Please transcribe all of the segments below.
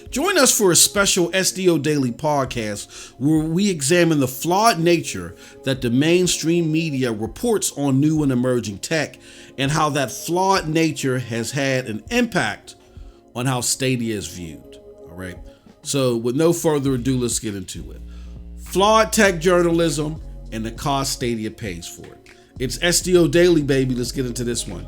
Join us for a special SDO Daily podcast where we examine the flawed nature that the mainstream media reports on new and emerging tech and how that flawed nature has had an impact on how Stadia is viewed. All right. So with no further ado, let's get into it. Flawed tech journalism and the cost Stadia pays for it. It's SDO Daily, baby. Let's get into this one.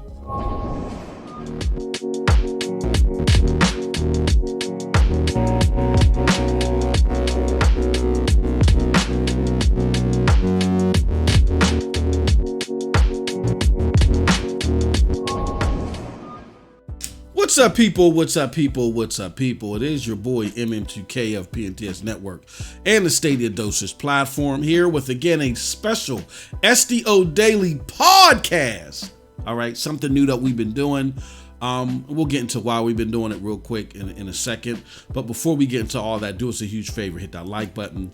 What's up, people? What's up, people? What's up, people? It is your boy MM2K of PNTS Network and the StadiaDosage platform here with, again, a special SDO Daily podcast. All right, something new that we've been doing. We'll get into why we've been doing it real quick in a second. But before we get into all that, do us a huge favor. Hit that like button,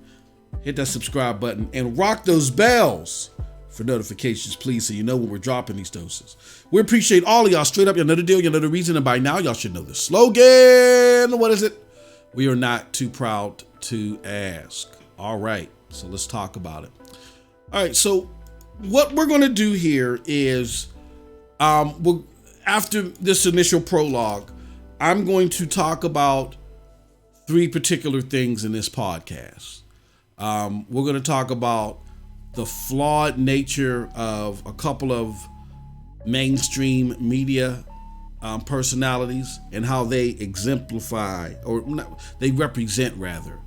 hit that subscribe button, and rock those bells for notifications, please, so you know when we're dropping these doses. We appreciate all of y'all. Straight up, you know the deal, you know the reason, and by now y'all should know the slogan. What is it? We are not too proud to ask. All right, so let's talk about it. All right, so what we're going to do here is, after this initial prologue, I'm going to talk about three particular things in this podcast. We're going to talk about the flawed nature of a couple of mainstream media personalities and how they exemplify, or they represent rather,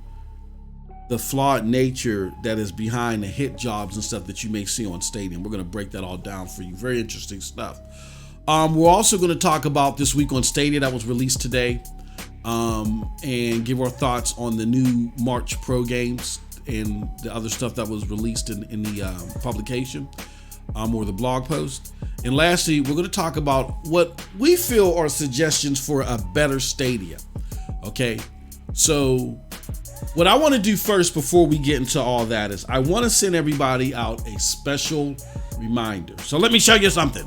the flawed nature that is behind the hit jobs and stuff that you may see on Stadia. We're going to break that all down for you. Very interesting stuff. We're also going to talk about this week on Stadia that was released today, and give our thoughts on the new March Pro games and the other stuff that was released in the publication or the blog post. And lastly, we're going to talk about what we feel are suggestions for a better Stadia. Okay, so what I want to do first before we get into all that is I want to send everybody out a special reminder. So let me show you something.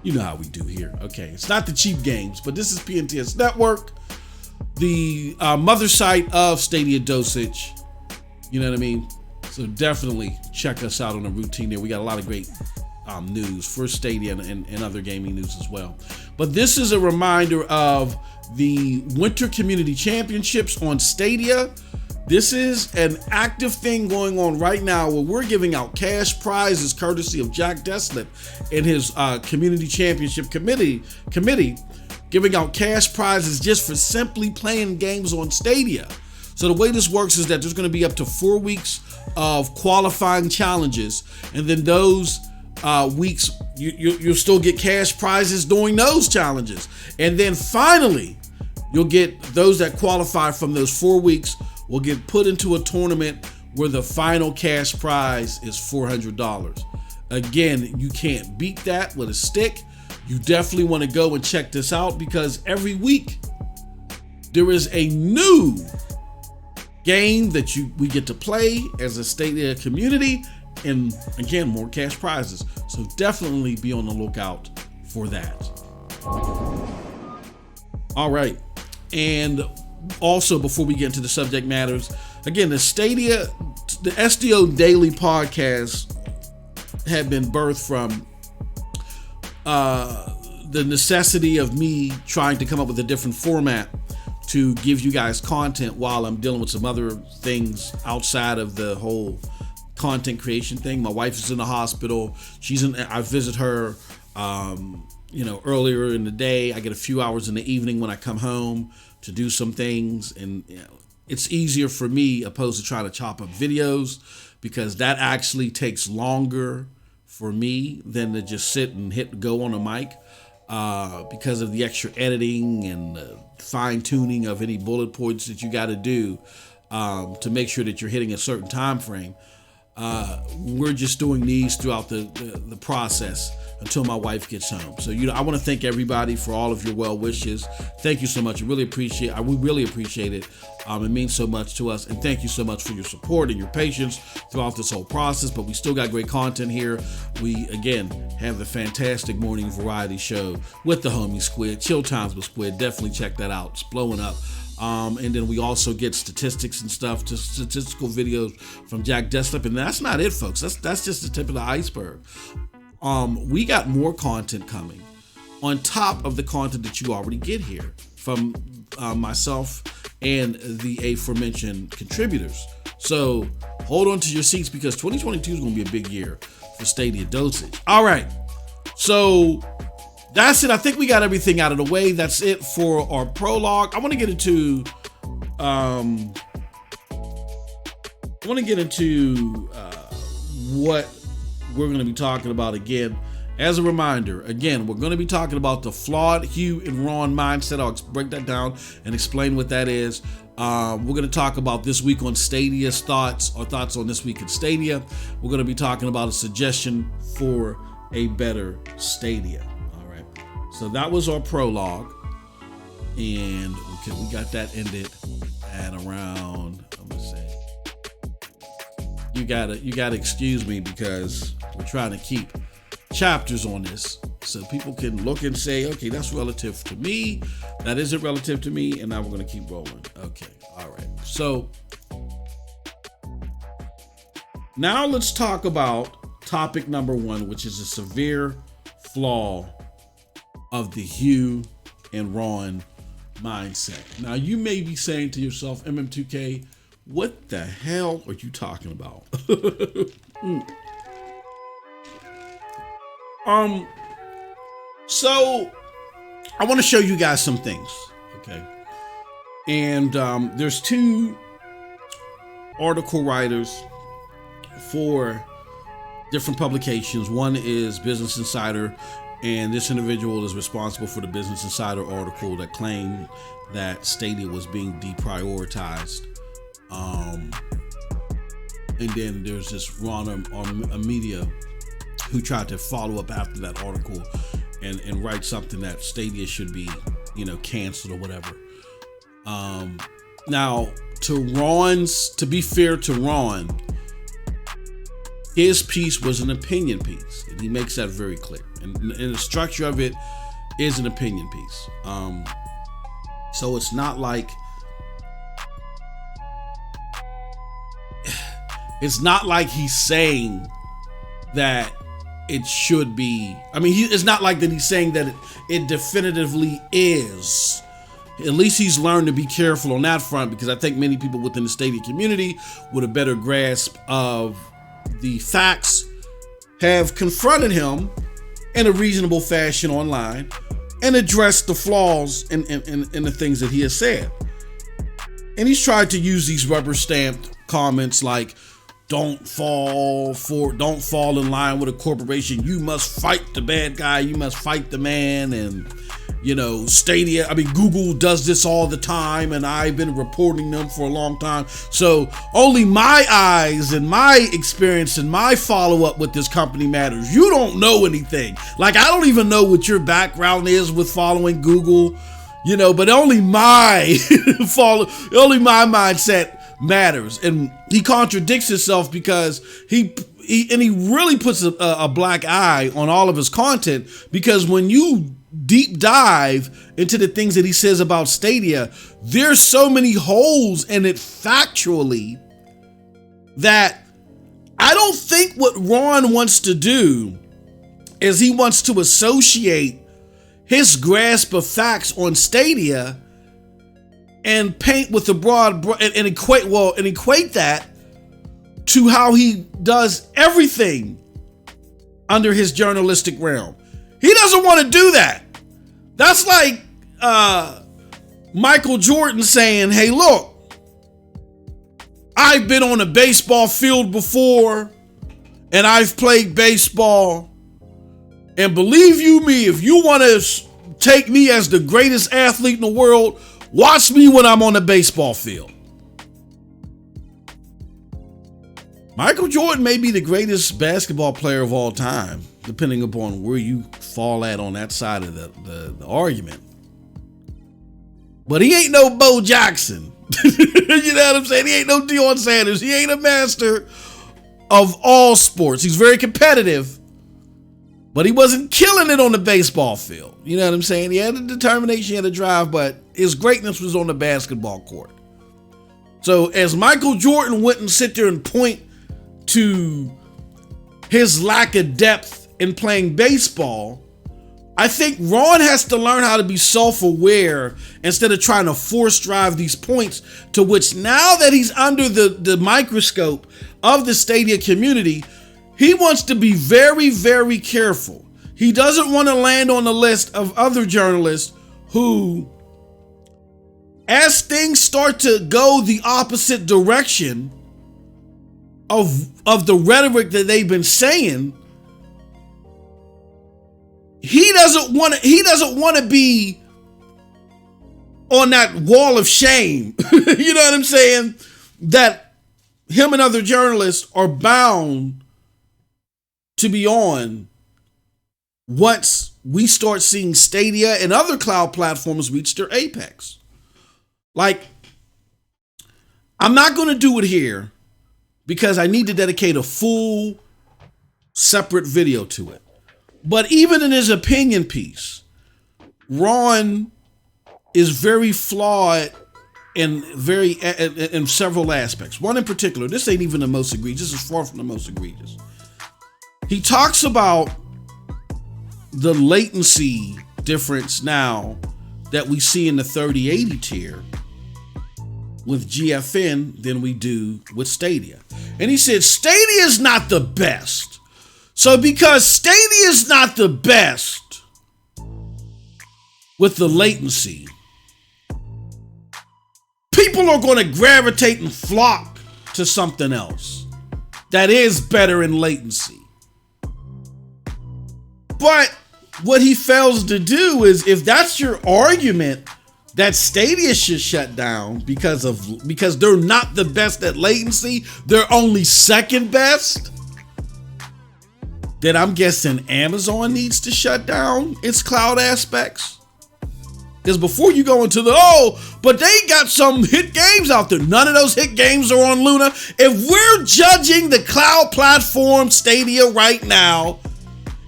You know how we do here. Okay, it's not the cheap games, but this is PNTS Network, the mother site of StadiaDosage. You know what I mean? So definitely check us out on the routine there. We got a lot of great news for Stadia and other gaming news as well. But this is a reminder of the Winter Community Championships on Stadia. This is an active thing going on right now where we're giving out cash prizes courtesy of Jack Deslip and his Community Championship Committee, giving out cash prizes just for simply playing games on Stadia. So the way this works is that there's going to be up to 4 weeks of qualifying challenges, and then those weeks you'll still get cash prizes during those challenges, and then finally you'll get those that qualify from those 4 weeks will get put into a tournament where the final cash prize is $400. Again, you can't beat that with a stick. You definitely want to go and check this out because every week there is a new game that we get to play as a Stadia community, and again, more cash prizes. So definitely be on the lookout for that. All right, and also before we get into the subject matters, again, the SDO Daily podcast had been birthed from the necessity of me trying to come up with a different format to give you guys content while I'm dealing with some other things outside of the whole content creation thing. My wife is in the hospital. I visit her, earlier in the day. I get a few hours in the evening when I come home to do some things. And it's easier for me opposed to trying to chop up videos because that actually takes longer for me than to just sit and hit go on a mic. Because of the extra editing and fine tuning of any bullet points that you got to do to make sure that you're hitting a certain time frame. We're just doing these throughout the process until my wife gets home. So, I want to thank everybody for all of your well wishes. Thank you so much. We really appreciate it. It means so much to us. And thank you so much for your support and your patience throughout this whole process. But we still got great content here. We, again, have the fantastic morning variety show with the homie Squid. Chill Times with Squid. Definitely check that out. It's blowing up. And then we also get statistics and stuff, just statistical videos from Jack Deslip. And that's not it, folks. That's just the tip of the iceberg. We got more content coming on top of the content that you already get here from myself and the aforementioned contributors. So hold on to your seats, because 2022 is going to be a big year for StadiaDosage. All right. So that's it. I think we got everything out of the way. That's it for our prologue. I want to get into what we're going to be talking about again. As a reminder, again, we're going to be talking about the Flawed Hugh Ron mindset. I'll break that down and explain what that is. We're going to talk about this week on Stadia's thoughts on this week in Stadia. We're going to be talking about a suggestion for a better Stadia. All right. So that was our prologue. And we got that ended at around, I'm going to say, you gotta excuse me, because we're trying to keep chapters on this so people can look and say, okay, that's relative to me, that isn't relative to me, and now we're going to keep rolling. Okay, all right. So now let's talk about topic number 1, which is a severe flaw of the Hugh and Ron mindset. Now you may be saying to yourself, MM2K, what the hell are you talking about? So I want to show you guys some things, okay? And there's 2 article writers for different publications. One is Business Insider, and this individual is responsible for the Business Insider article that claimed that Stadia was being deprioritized. And then there's this Ron Media who tried to follow up after that article and write something that Stadia should be, canceled or whatever. Now, to be fair to Ron, his piece was an opinion piece, and he makes that very clear. And the structure of it is an opinion piece. So it's not like he's saying that it should be. I mean, it's not like that he's saying that it definitively is. At least he's learned to be careful on that front, because I think many people within the Stadia community with a better grasp of the facts have confronted him in a reasonable fashion online and addressed the flaws in the things that he has said. And he's tried to use these rubber stamped comments like, don't fall in line with a corporation. You must fight the bad guy. You must fight the man. And, Stadia, Google does this all the time, and I've been reporting them for a long time. So only my eyes and my experience and my follow-up with this company matters. You don't know anything. Like, I don't even know what your background is with following Google, but only my mindset matters. And he contradicts himself, because he really puts a black eye on all of his content, because when you deep dive into the things that he says about Stadia, there's so many holes in it factually that I don't think what Ron wants to do is he wants to associate his grasp of facts on Stadia and paint with a broad and equate that to how he does everything under his journalistic realm. He doesn't want to do that. That's like Michael Jordan saying, hey, look, I've been on a baseball field before, and I've played baseball, and believe you me, if you want to take me as the greatest athlete in the world, watch me when I'm on the baseball field. Michael Jordan may be the greatest basketball player of all time, depending upon where you fall at on that side of the argument. But he ain't no Bo Jackson. You know what I'm saying? He ain't no Deion Sanders. He ain't a master of all sports. He's very competitive, but he wasn't killing it on the baseball field. You know what I'm saying? He had the determination, he had the drive, but his greatness was on the basketball court. So as Michael Jordan wouldn't sit there and point to his lack of depth in playing baseball, I think Ron has to learn how to be self-aware instead of trying to force drive these points, to which now that he's under the microscope of the Stadia community, he wants to be very, very careful. He doesn't want to land on the list of other journalists who, as things start to go the opposite direction of the rhetoric that they've been saying, he doesn't want to be on that wall of shame. You know what I'm saying? That him and other journalists are bound to be on once we start seeing Stadia and other cloud platforms reach their apex. Like, I'm not going to do it here because I need to dedicate a full separate video to it. But even in his opinion piece, Ron is very flawed in several aspects. One in particular, this ain't even the most egregious, this is far from the most egregious. He talks about the latency difference now that we see in the 3080 tier with GFN than we do with Stadia. And he said, Stadia is not the best. So because Stadia is not the best with the latency, people are going to gravitate and flock to something else that is better in latency. But what he fails to do is, if that's your argument that Stadia should shut down because they're not the best at latency, they're only second best, then I'm guessing Amazon needs to shut down its cloud aspects. Because before you go into but they got some hit games out there. None of those hit games are on Luna. If we're judging the cloud platform Stadia right now,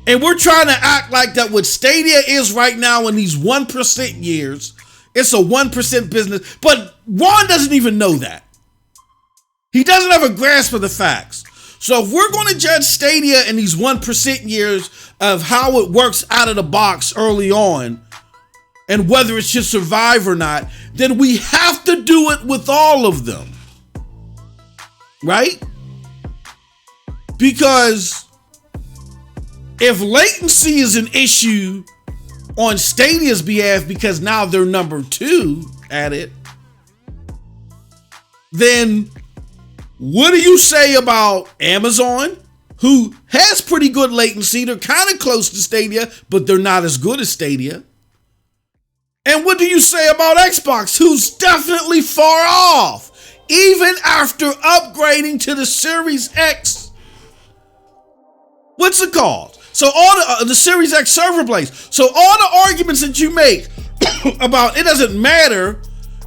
and we're trying to act like that what Stadia is right now in these 1% years, it's a 1% business. But Ron doesn't even know that. He doesn't have a grasp of the facts. So if we're going to judge Stadia in these 1% years of how it works out of the box early on, and whether it should survive or not, then we have to do it with all of them. Right? Because if latency is an issue on Stadia's behalf because now they're number 2 at it, then what do you say about Amazon, who has pretty good latency? They're kind of close to Stadia, but they're not as good as Stadia. And what do you say about Xbox, who's definitely far off, even after upgrading to the Series X? What's it called? So all the Series X server blades. So all the arguments that you make about it doesn't matter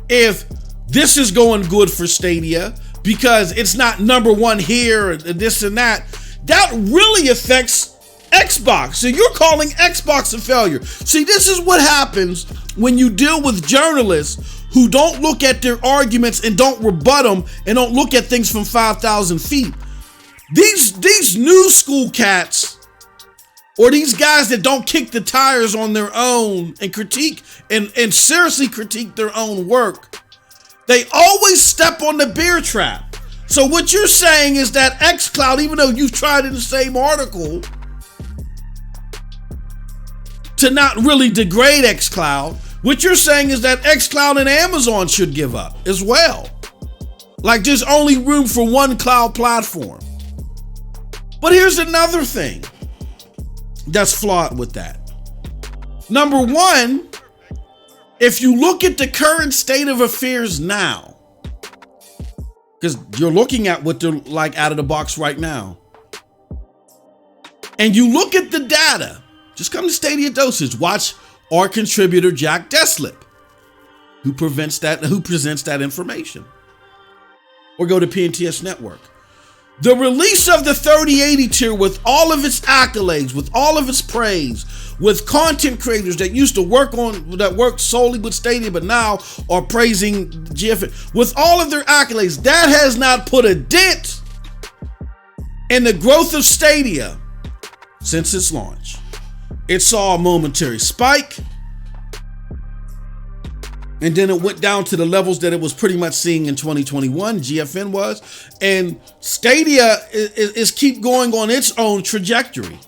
if this is going good for Stadia because it's not number 1 here and this and that, that really affects Xbox. So you're calling Xbox a failure. See, this is what happens when you deal with journalists who don't look at their arguments and don't rebut them and don't look at things from 5,000 feet. These new school cats, or these guys that don't kick the tires on their own and critique and seriously critique their own work, they always step on the bear trap. So what you're saying is that Xcloud, even though you've tried in the same article to not really degrade Xcloud, what you're saying is that Xcloud and Amazon should give up as well. Like there's only room for one cloud platform. But here's another thing that's flawed with that. Number 1, if you look at the current state of affairs now, because you're looking at what they're like out of the box right now. And you look at the data, just come to StadiaDosage, watch our contributor, Jack Deslip, who presents that information. Or go to PNTS Network. The release of the 3080 tier with all of its accolades, with all of its praise, with content creators that used to worked solely with Stadia, but now are praising GFN, with all of their accolades, that has not put a dent in the growth of Stadia since its launch. It saw a momentary spike, and then it went down to the levels that it was pretty much seeing in 2021, GFN was, and Stadia is keep going on its own trajectory.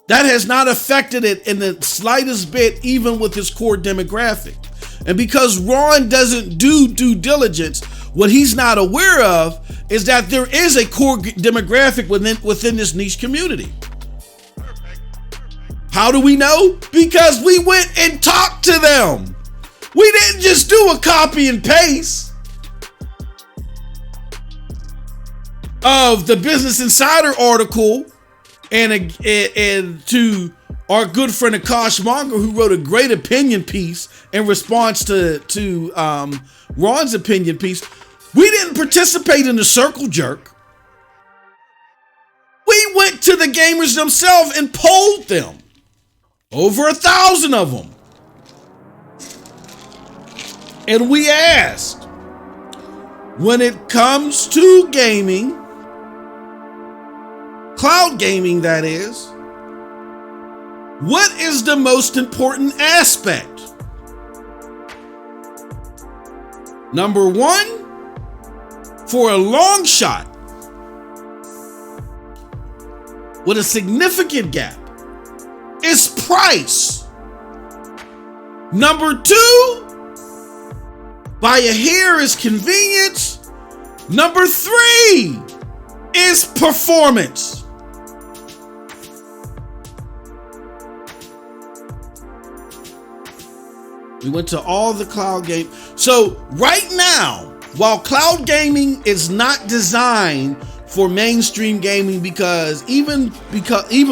That has not affected it in the slightest bit, even with its core demographic. And because Ron doesn't do due diligence, what he's not aware of is that there is a core demographic within this niche community. How do we know? Because we went and talked to them. We didn't just do a copy and paste of the Business Insider article and to our good friend Akash Monger, who wrote a great opinion piece in response to Ron's opinion piece. We didn't participate in the circle jerk. We went to the gamers themselves and polled them. Over 1,000 of them. And we asked, when it comes to gaming, cloud gaming that is, what is the most important aspect? Number one, for a long shot, with a significant gap, is price. Number two, by a hair, is convenience. Number three is performance. We went to all the cloud game. So right now, while cloud gaming is not designed for mainstream gaming, because even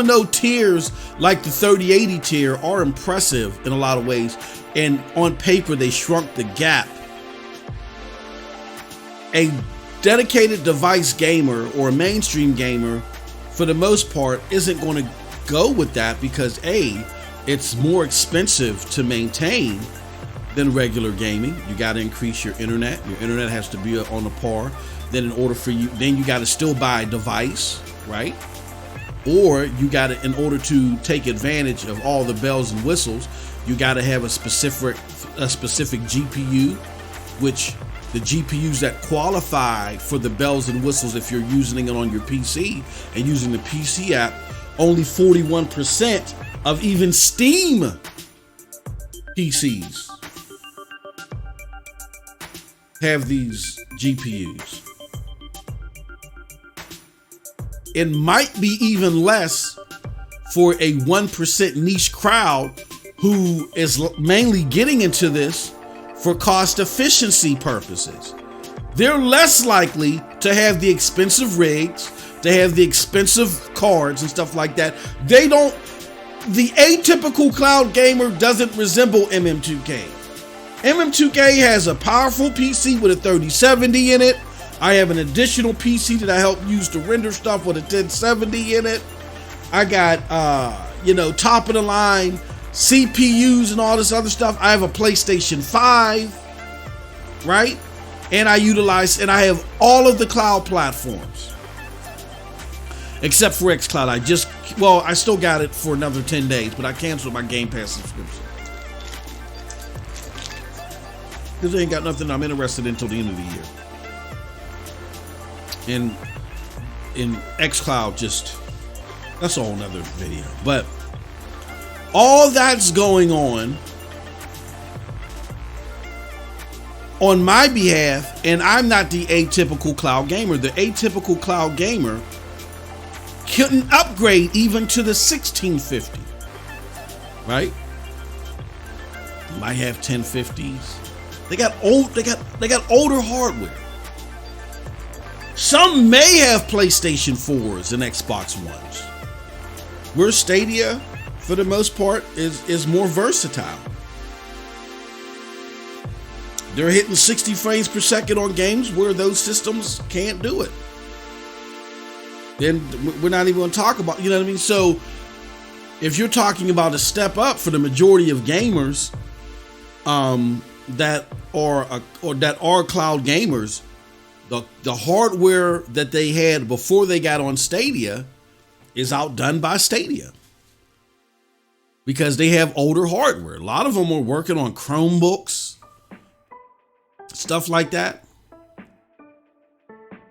though tiers like the 3080 tier are impressive in a lot of ways, and on paper they shrunk the gap, a dedicated device gamer or a mainstream gamer, for the most part, isn't going to go with that because A, it's more expensive to maintain than regular gaming. You got to increase your internet. Your internet has to be on a par. Then you got to still buy a device, right? Or you got to, in order to take advantage of all the bells and whistles, you got to have a specific GPU, which the GPUs that qualify for the bells and whistles, if you're using it on your PC and using the PC app, only 41% of even Steam PCs have these GPUs. It might be even less for a 1% niche crowd who is mainly getting into this for cost efficiency purposes. They're less likely to have the expensive rigs, to have the expensive cards and stuff like that. The atypical cloud gamer doesn't resemble MM2K. MM2K has a powerful PC with a 3070 in it. I have an additional PC that I help use to render stuff with a 1070 in it. I got, top of the line CPUs and all this other stuff. I have a PlayStation 5, right? And I have all of the cloud platforms. Except for Xcloud. I still got it for another 10 days, but I canceled my Game Pass subscription. Because they ain't got nothing I'm interested in until the end of the year. And in Xcloud, that's all another video. But all that's going on my behalf, and I'm not the atypical cloud gamer. The atypical cloud gamer couldn't upgrade even to the 1650, right? You might have 1050s. They got older hardware. Some may have PlayStation 4s and Xbox Ones. Where Stadia, for the most part, is more versatile. They're hitting 60 frames per second on games where those systems can't do it. Then we're not even going to talk about, you know what I mean? So if you're talking about a step up for the majority of gamers that are cloud gamers, the hardware that they had before they got on Stadia is outdone by Stadia because they have older hardware. A lot of them are working on Chromebooks, stuff like that.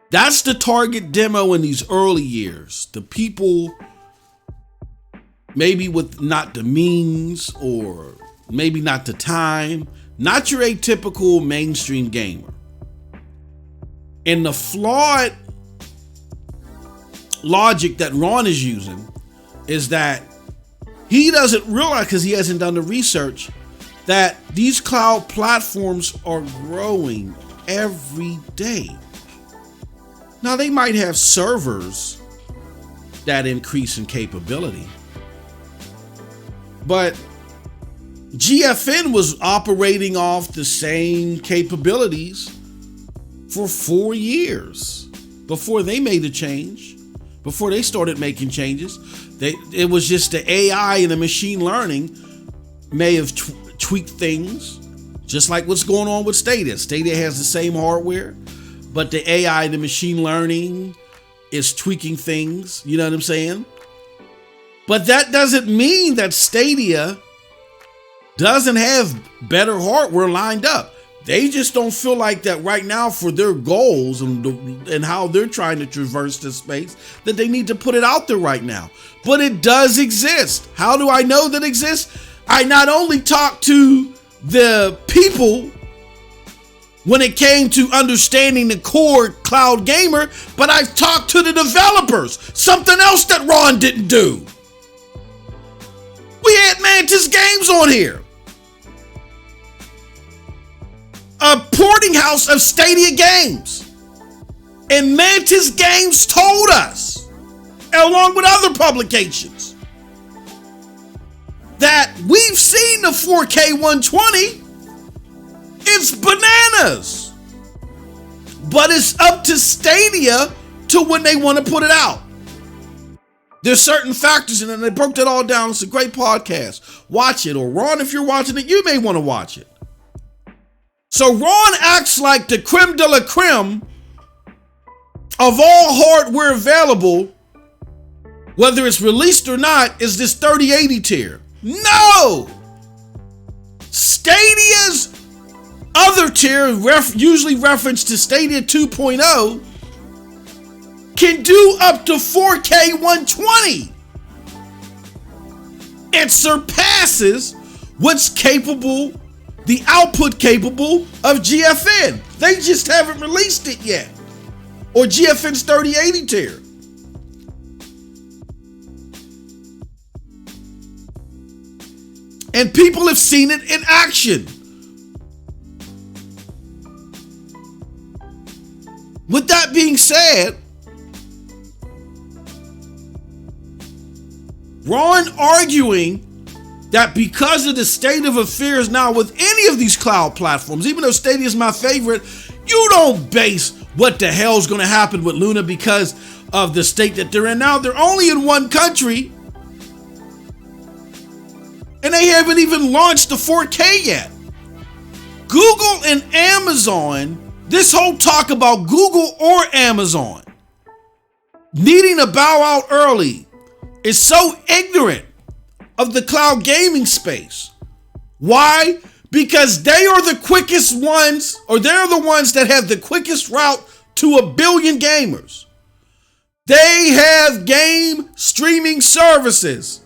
That's the target demo in these early years. The people maybe with not the means or maybe not the time, not your atypical mainstream gamer. And the flawed logic that Ron is using is that he doesn't realize, because he hasn't done the research, that these cloud platforms are growing every day. Now, they might have servers that increase in capability, but GFN was operating off the same capabilities for 4 years before they made a change, before they started making changes. It was just the AI and the machine learning may have tweaked things, just like what's going on with Stadia. Stadia has the same hardware, but the AI and the machine learning is tweaking things, you know what I'm saying? But that doesn't mean that Stadia doesn't have better hardware lined up. They just don't feel like that right now for their goals and how they're trying to traverse this space, that they need to put it out there right now. But it does exist. How do I know that it exists? I not only talked to the people when it came to understanding the core cloud gamer, but I've talked to the developers, something else that Ron didn't do. We had Mantis Games on here, a porting house of Stadia games. And Mantis Games told us, along with other publications, that we've seen the 4K 120. It's bananas. But it's up to Stadia to when they want to put it out. There's certain factors in it, and they broke that all down. It's a great podcast. Watch it. Or Ron, if you're watching it, you may want to watch it. So Ron acts like the creme de la creme of all hardware available, whether it's released or not, is this 3080 tier. No! Stadia's other tier, usually referenced to Stadia 2.0, can do up to 4K 120. It surpasses what's capable, the output capable of GFN. They just haven't released it yet. Or GFN's 3080 tier. And people have seen it in action. With that being said, Ron arguing that because of the state of affairs now with any of these cloud platforms, even though Stadia is my favorite, you don't base what the hell's going to happen with Luna because of the state that they're in now. They're only in one country, and they haven't even launched the 4K yet. Google and Amazon, this whole talk about Google or Amazon needing to bow out early is so ignorant of the cloud gaming space. Why? Because they are the quickest ones, or they're the ones that have the quickest route to 1 billion gamers. They have game streaming services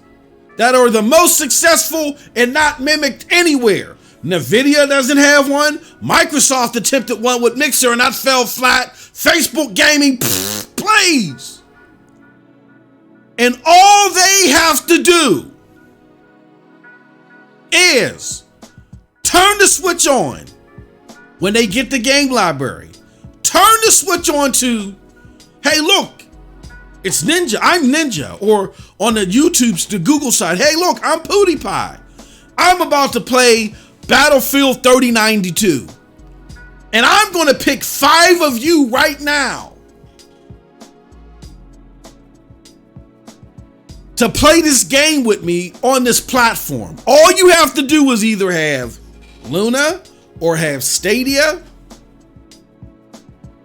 that are the most successful and not mimicked anywhere. Nvidia doesn't have one. Microsoft attempted one with Mixer and that fell flat. Facebook gaming, please. And all they have to do is turn the switch on when they get the game library. Turn the switch on to Hey, look, it's Ninja. I'm Ninja. Or on the YouTube's, the Google side, hey, look, I'm PewDiePie. I'm about to play Battlefield 3092. And I'm going to pick 5 of you right now to play this game with me on this platform. All you have to do is either have Luna or have Stadia.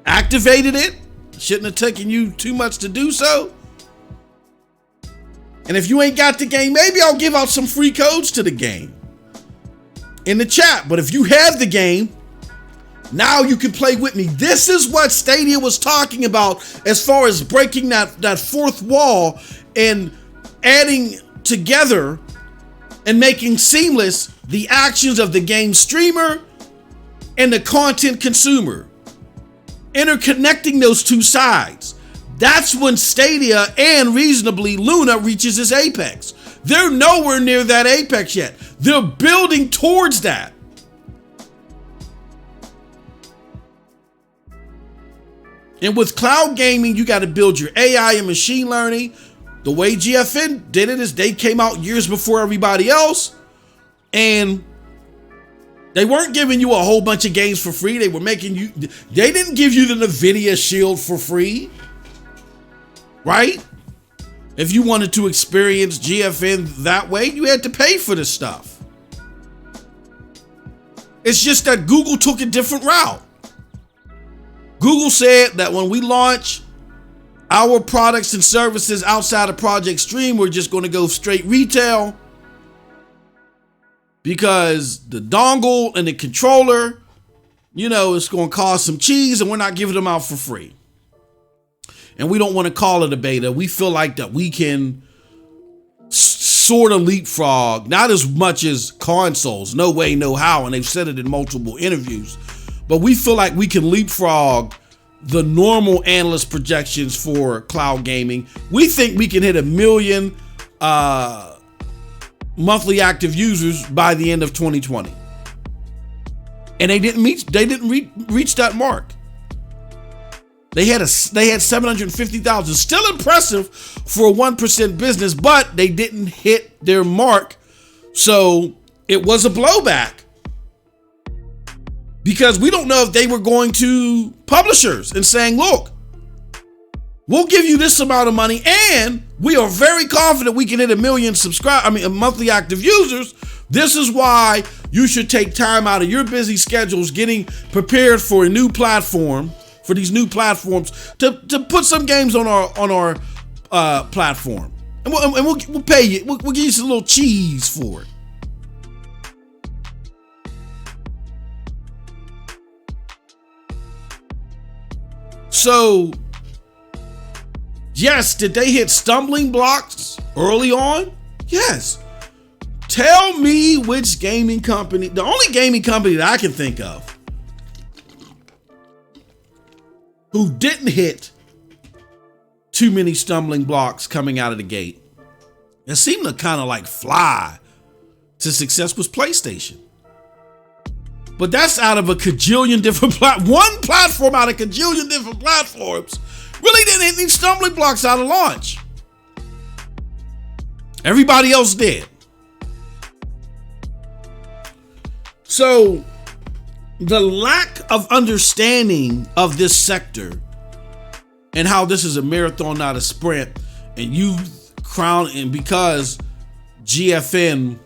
Activated it. Shouldn't have taken you too much to do so. And if you ain't got the game, maybe I'll give out some free codes to the game in the chat. But if you have the game, now you can play with me. This is what Stadia was talking about as far as breaking that fourth wall and adding together and making seamless the actions of the game streamer and the content consumer. Interconnecting those two sides. That's when Stadia and reasonably Luna reaches its apex. They're nowhere near that apex yet. They're building towards that. And with cloud gaming, you got to build your AI and machine learning. The way GFN did it is they came out years before everybody else, and they weren't giving you a whole bunch of games for free. They were making you, they didn't give you the NVIDIA Shield for free, right? If you wanted to experience GFN that way, you had to pay for this stuff. It's just that Google took a different route. Google said that when we launch our products and services outside of Project Stream, we're just going to go straight retail, because the dongle and the controller, you know, it's going to cost some cheese, and we're not giving them out for free. And we don't want to call it a beta. We feel like that we can sort of leapfrog, not as much as consoles, no way, no how, and they've said it in multiple interviews, but we feel like we can leapfrog the normal analyst projections for cloud gaming. We think we can hit 1 million monthly active users by the end of 2020, and they didn't reach that mark. They had 750,000, still impressive for a 1% business, but they didn't hit their mark, so it was a blowback, because we don't know if they were going to publishers and saying, look, we'll give you this amount of money, and we are very confident we can hit 1 million monthly active users. This is why you should take time out of your busy schedules getting prepared for a new platform, for these new platforms, to put some games on our platform, and we'll pay you. We'll give you some little cheese for it. So, yes, did they hit stumbling blocks early on? Yes. Tell me which gaming company, the only gaming company that I can think of who didn't hit too many stumbling blocks coming out of the gate, it seemed to kind of like fly to success, was PlayStation. But that's out of a cajillion different one platform out of cajillion different platforms. Really didn't hit any stumbling blocks out of launch. Everybody else did. So the lack of understanding of this sector and how this is a marathon, not a sprint, and because GFN,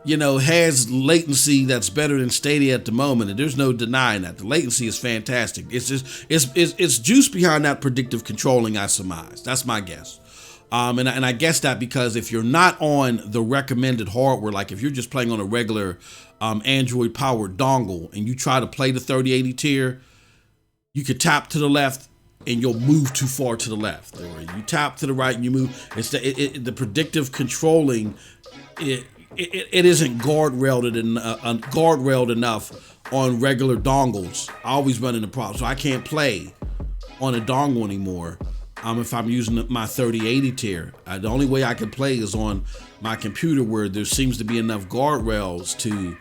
has latency that's better than Stadia at the moment, and there's no denying that. The latency is fantastic. It's just it's juice behind that predictive controlling, I surmise. That's my guess. And I guess that because if you're not on the recommended hardware, like if you're just playing on a regular Android powered dongle and you try to play the 3080 tier, you could tap to the left and you'll move too far to the left, or you tap to the right and you move. It's the predictive controlling. It isn't guardrailed enough on regular dongles. I always run into problems, so I can't play on a dongle anymore. If I'm using my 3080 tier, the only way I can play is on my computer, where there seems to be enough guardrails to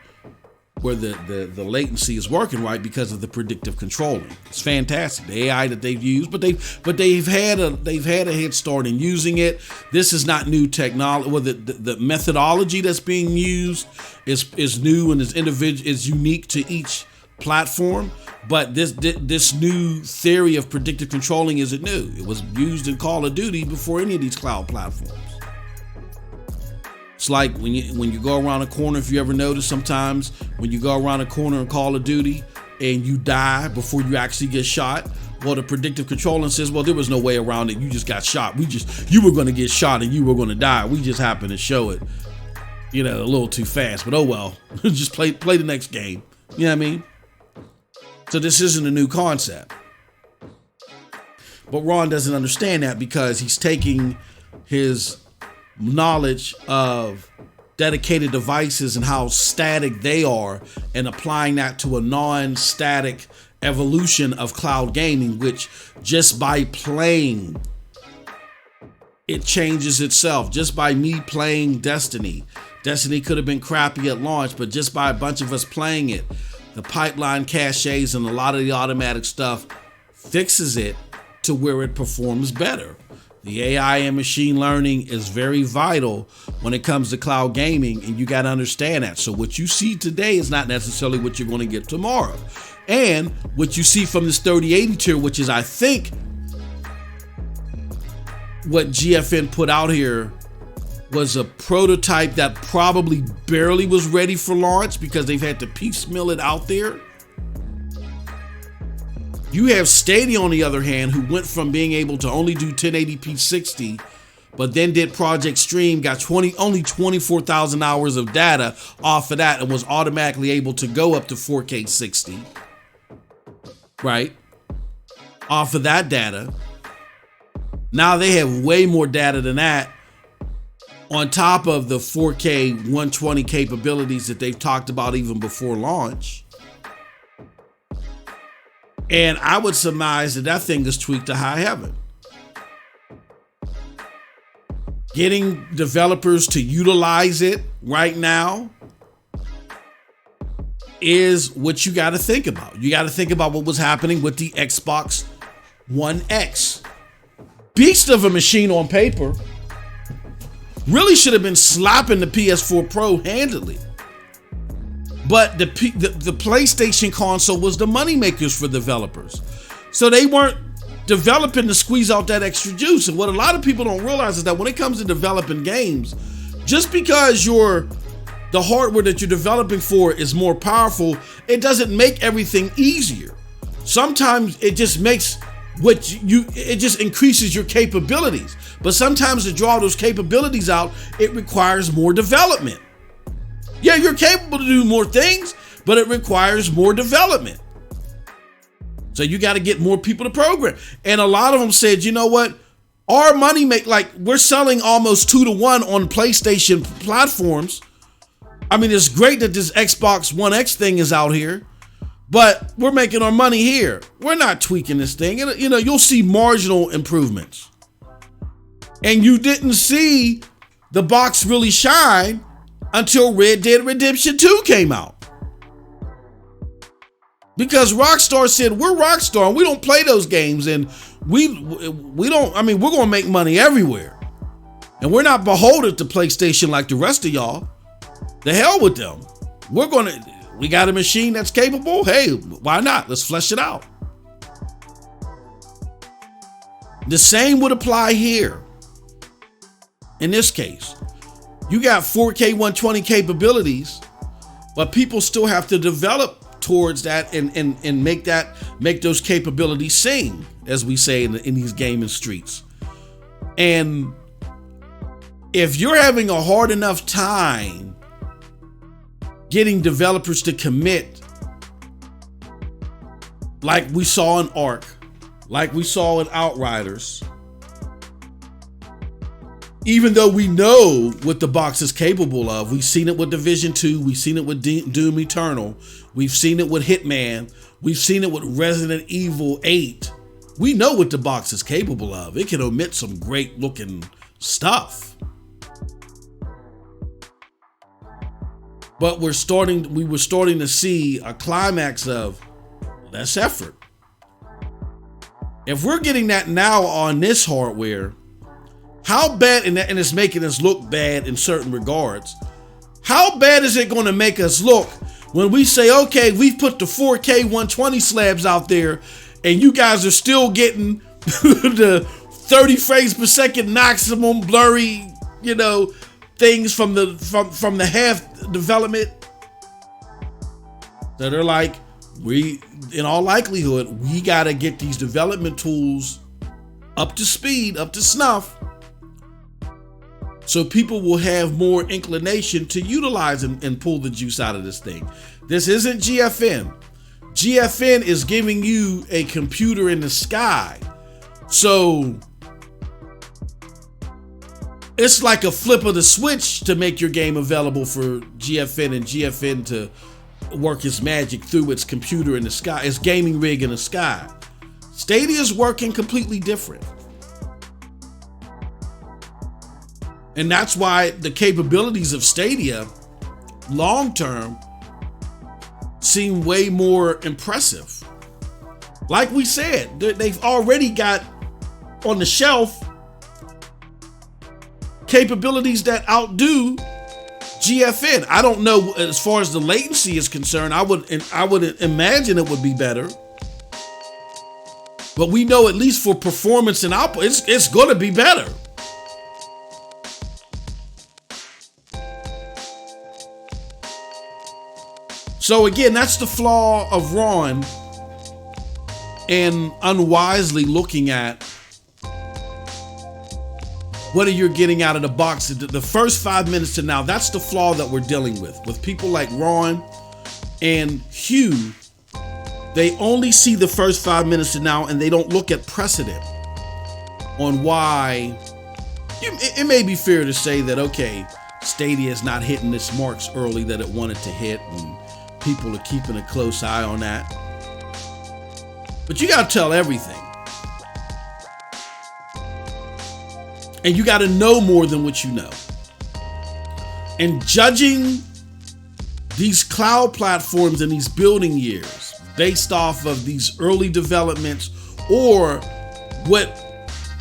where the latency is working right because of the predictive controlling. It's fantastic, the AI that they've used, but they've had a head start in using it. This is not new technology. Well, the methodology that's being used is new and is unique to each platform. But this new theory of predictive controlling isn't new. It was used in Call of Duty before any of these cloud platforms. It's like when you go around a corner, if you ever notice, sometimes when you go around a corner in Call of Duty and you die before you actually get shot, well, the predictive controlling says, well, there was no way around it. You just got shot. You were going to get shot and you were going to die. We just happened to show it, a little too fast. But oh well, just play the next game. You know what I mean? So this isn't a new concept. But Ron doesn't understand that because he's taking his knowledge of dedicated devices and how static they are and applying that to a non-static evolution of cloud gaming, which just by playing, it changes itself. Just by me playing Destiny could have been crappy at launch, but just by a bunch of us playing it, the pipeline caches and a lot of the automatic stuff fixes it to where it performs better. The AI and machine learning is very vital when it comes to cloud gaming, and you got to understand that. So what you see today is not necessarily what you're going to get tomorrow. And what you see from this 3080 tier, which is, I think, what GFN put out here, was a prototype that probably barely was ready for launch because they've had to piecemeal it out there. You have Stadia, on the other hand, who went from being able to only do 1080p 60, but then did Project Stream, got only 24,000 hours of data off of that, and was automatically able to go up to 4K 60, right? Off of that data. Now they have way more data than that, on top of the 4K 120 capabilities that they've talked about even before launch. And I would surmise that thing is tweaked to high heaven. Getting developers to utilize it right now is what you got to think about. You got to think about what was happening with the Xbox One X. Beast of a machine on paper. Really should have been slapping the PS4 Pro handily. But the PlayStation console was the moneymakers for developers. So they weren't developing to squeeze out that extra juice. And what a lot of people don't realize is that when it comes to developing games, just because the hardware that you're developing for is more powerful, it doesn't make everything easier. Sometimes it just makes it just increases your capabilities. But sometimes to draw those capabilities out, it requires more development. Yeah, you're capable to do more things, but it requires more development. So you got to get more people to program. And a lot of them said, you know what? Our money we're selling almost 2-to-1 on PlayStation platforms. I mean, it's great that this Xbox One X thing is out here, but we're making our money here. We're not tweaking this thing. And, you'll see marginal improvements. And you didn't see the box really shine until Red Dead Redemption 2 came out. Because Rockstar said, we're Rockstar and we don't play those games, and we're going to make money everywhere. And we're not beholden to PlayStation like the rest of y'all. The hell with them. We got a machine that's capable. Hey, why not? Let's flesh it out. The same would apply here. In this case, you got 4K 120 capabilities, but people still have to develop towards that and make those capabilities sing, as we say in these gaming streets. And if you're having a hard enough time getting developers to commit, like we saw in Ark, like we saw in Outriders, even though we know what the box is capable of, we've seen it with Division 2, we've seen it with Doom Eternal, we've seen it with Hitman, we've seen it with Resident Evil 8. We know what the box is capable of. It can omit some great looking stuff. But we were starting to see a climax of less effort. If we're getting that now on this hardware, how bad, and it's making us look bad in certain regards, how bad is it going to make us look when we say, okay, we've put the 4K 120 slabs out there and you guys are still getting the 30 frames per second maximum blurry, things from the half development? So they're like, in all likelihood, we got to get these development tools up to speed, up to snuff, so people will have more inclination to utilize and pull the juice out of this thing. This isn't GFN. GFN is giving you a computer in the sky. So it's like a flip of the switch to make your game available for GFN and GFN to work its magic through its computer in the sky, its gaming rig in the sky. Stadia is working completely different. And that's why the capabilities of Stadia long term seem way more impressive. Like we said, they've already got on the shelf capabilities that outdo GFN. I don't know as far as the latency is concerned. I would imagine it would be better. But we know at least for performance and output, it's going to be better. So again, that's the flaw of Ron and unwisely looking at what are you getting out of the box. The first 5 minutes to now, that's the flaw that we're dealing with people like Ron and Hugh. They only see the first 5 minutes to now and they don't look at precedent on why. It may be fair to say that, okay, Stadia is not hitting its marks early that it wanted to hit, and people are keeping a close eye on that. But you got to tell everything. And you got to know more than what you know. And judging these cloud platforms in these building years based off of these early developments or what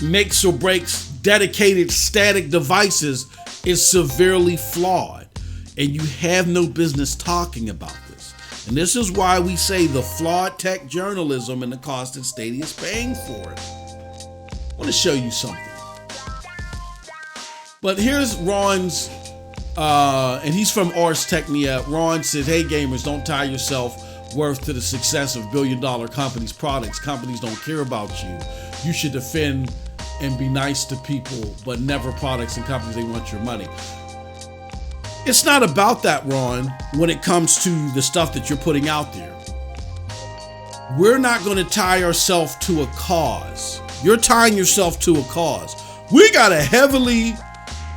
makes or breaks dedicated static devices is severely flawed. And you have no business talking about this. And this is why we say the flawed tech journalism and the cost that Stadia is paying for it. I want to show you something. But here's Ron's, and he's from Ars Technica. Ron says, hey gamers, don't tie yourself worth to the success of billion-dollar companies' products. Companies don't care about you. You should defend and be nice to people, but never products and companies. They want your money. It's not about that, Ron, when it comes to the stuff that you're putting out there. We're not going to tie ourselves to a cause. You're tying yourself to a cause. We got to heavily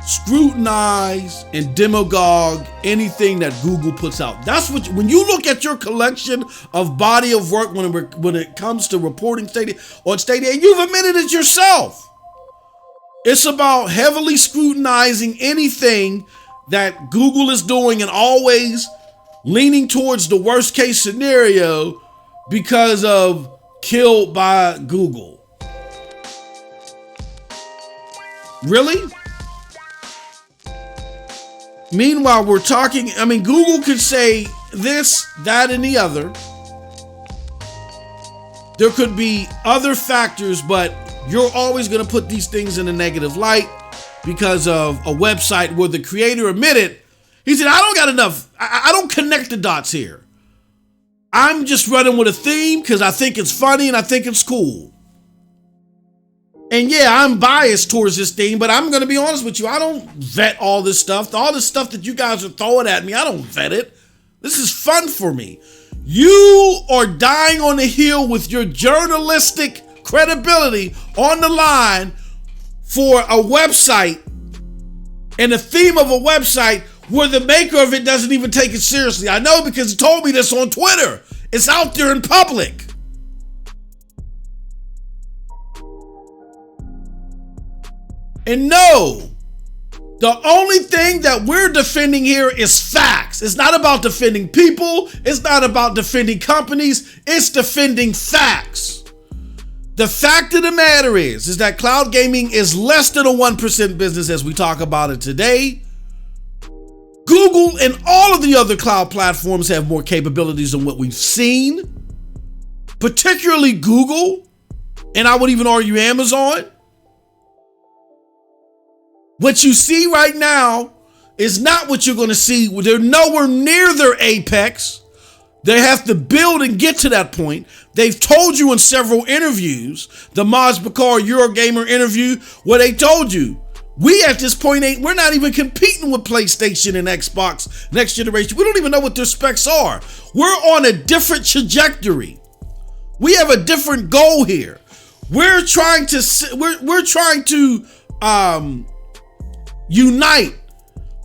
scrutinize and demagogue anything that Google puts out. That's what, when you look at your collection of body of work when it comes to reporting on Stadia, and you've admitted it yourself. It's about heavily scrutinizing anything that Google is doing and always leaning towards the worst case scenario because of killed by Google. Really? Meanwhile, we're talking, Google could say this, that, and the other. There could be other factors, but you're always going to put these things in a negative light because of a website where the creator admitted, he said, I don't got enough, I don't connect the dots here. I'm just running with a theme because I think it's funny and I think it's cool. And yeah, I'm biased towards this thing, but I'm going to be honest with you. I don't vet all this stuff. All this stuff that you guys are throwing at me, I don't vet it. This is fun for me. You are dying on the hill with your journalistic credibility on the line for a website and the theme of a website where the maker of it doesn't even take it seriously. I know because he told me this on Twitter. It's out there in public. And no, The only thing that we're defending here is facts. It's not about defending people. It's not about defending companies. It's defending facts. The fact of the matter is that cloud gaming is less than a 1% business as we talk about it today. Google and all of the other cloud platforms have more capabilities than what we've seen, particularly Google, and I would even argue Amazon. What you see right now is not what you're going to see. They're nowhere near their apex. They have to build and get to that point. They've told you in several interviews, the Maz Bakar Eurogamer interview, where they told you, we at this point we're not even competing with PlayStation and Xbox next generation. We don't even know what their specs are. We're on a different trajectory. We have a different goal here. We're trying to unite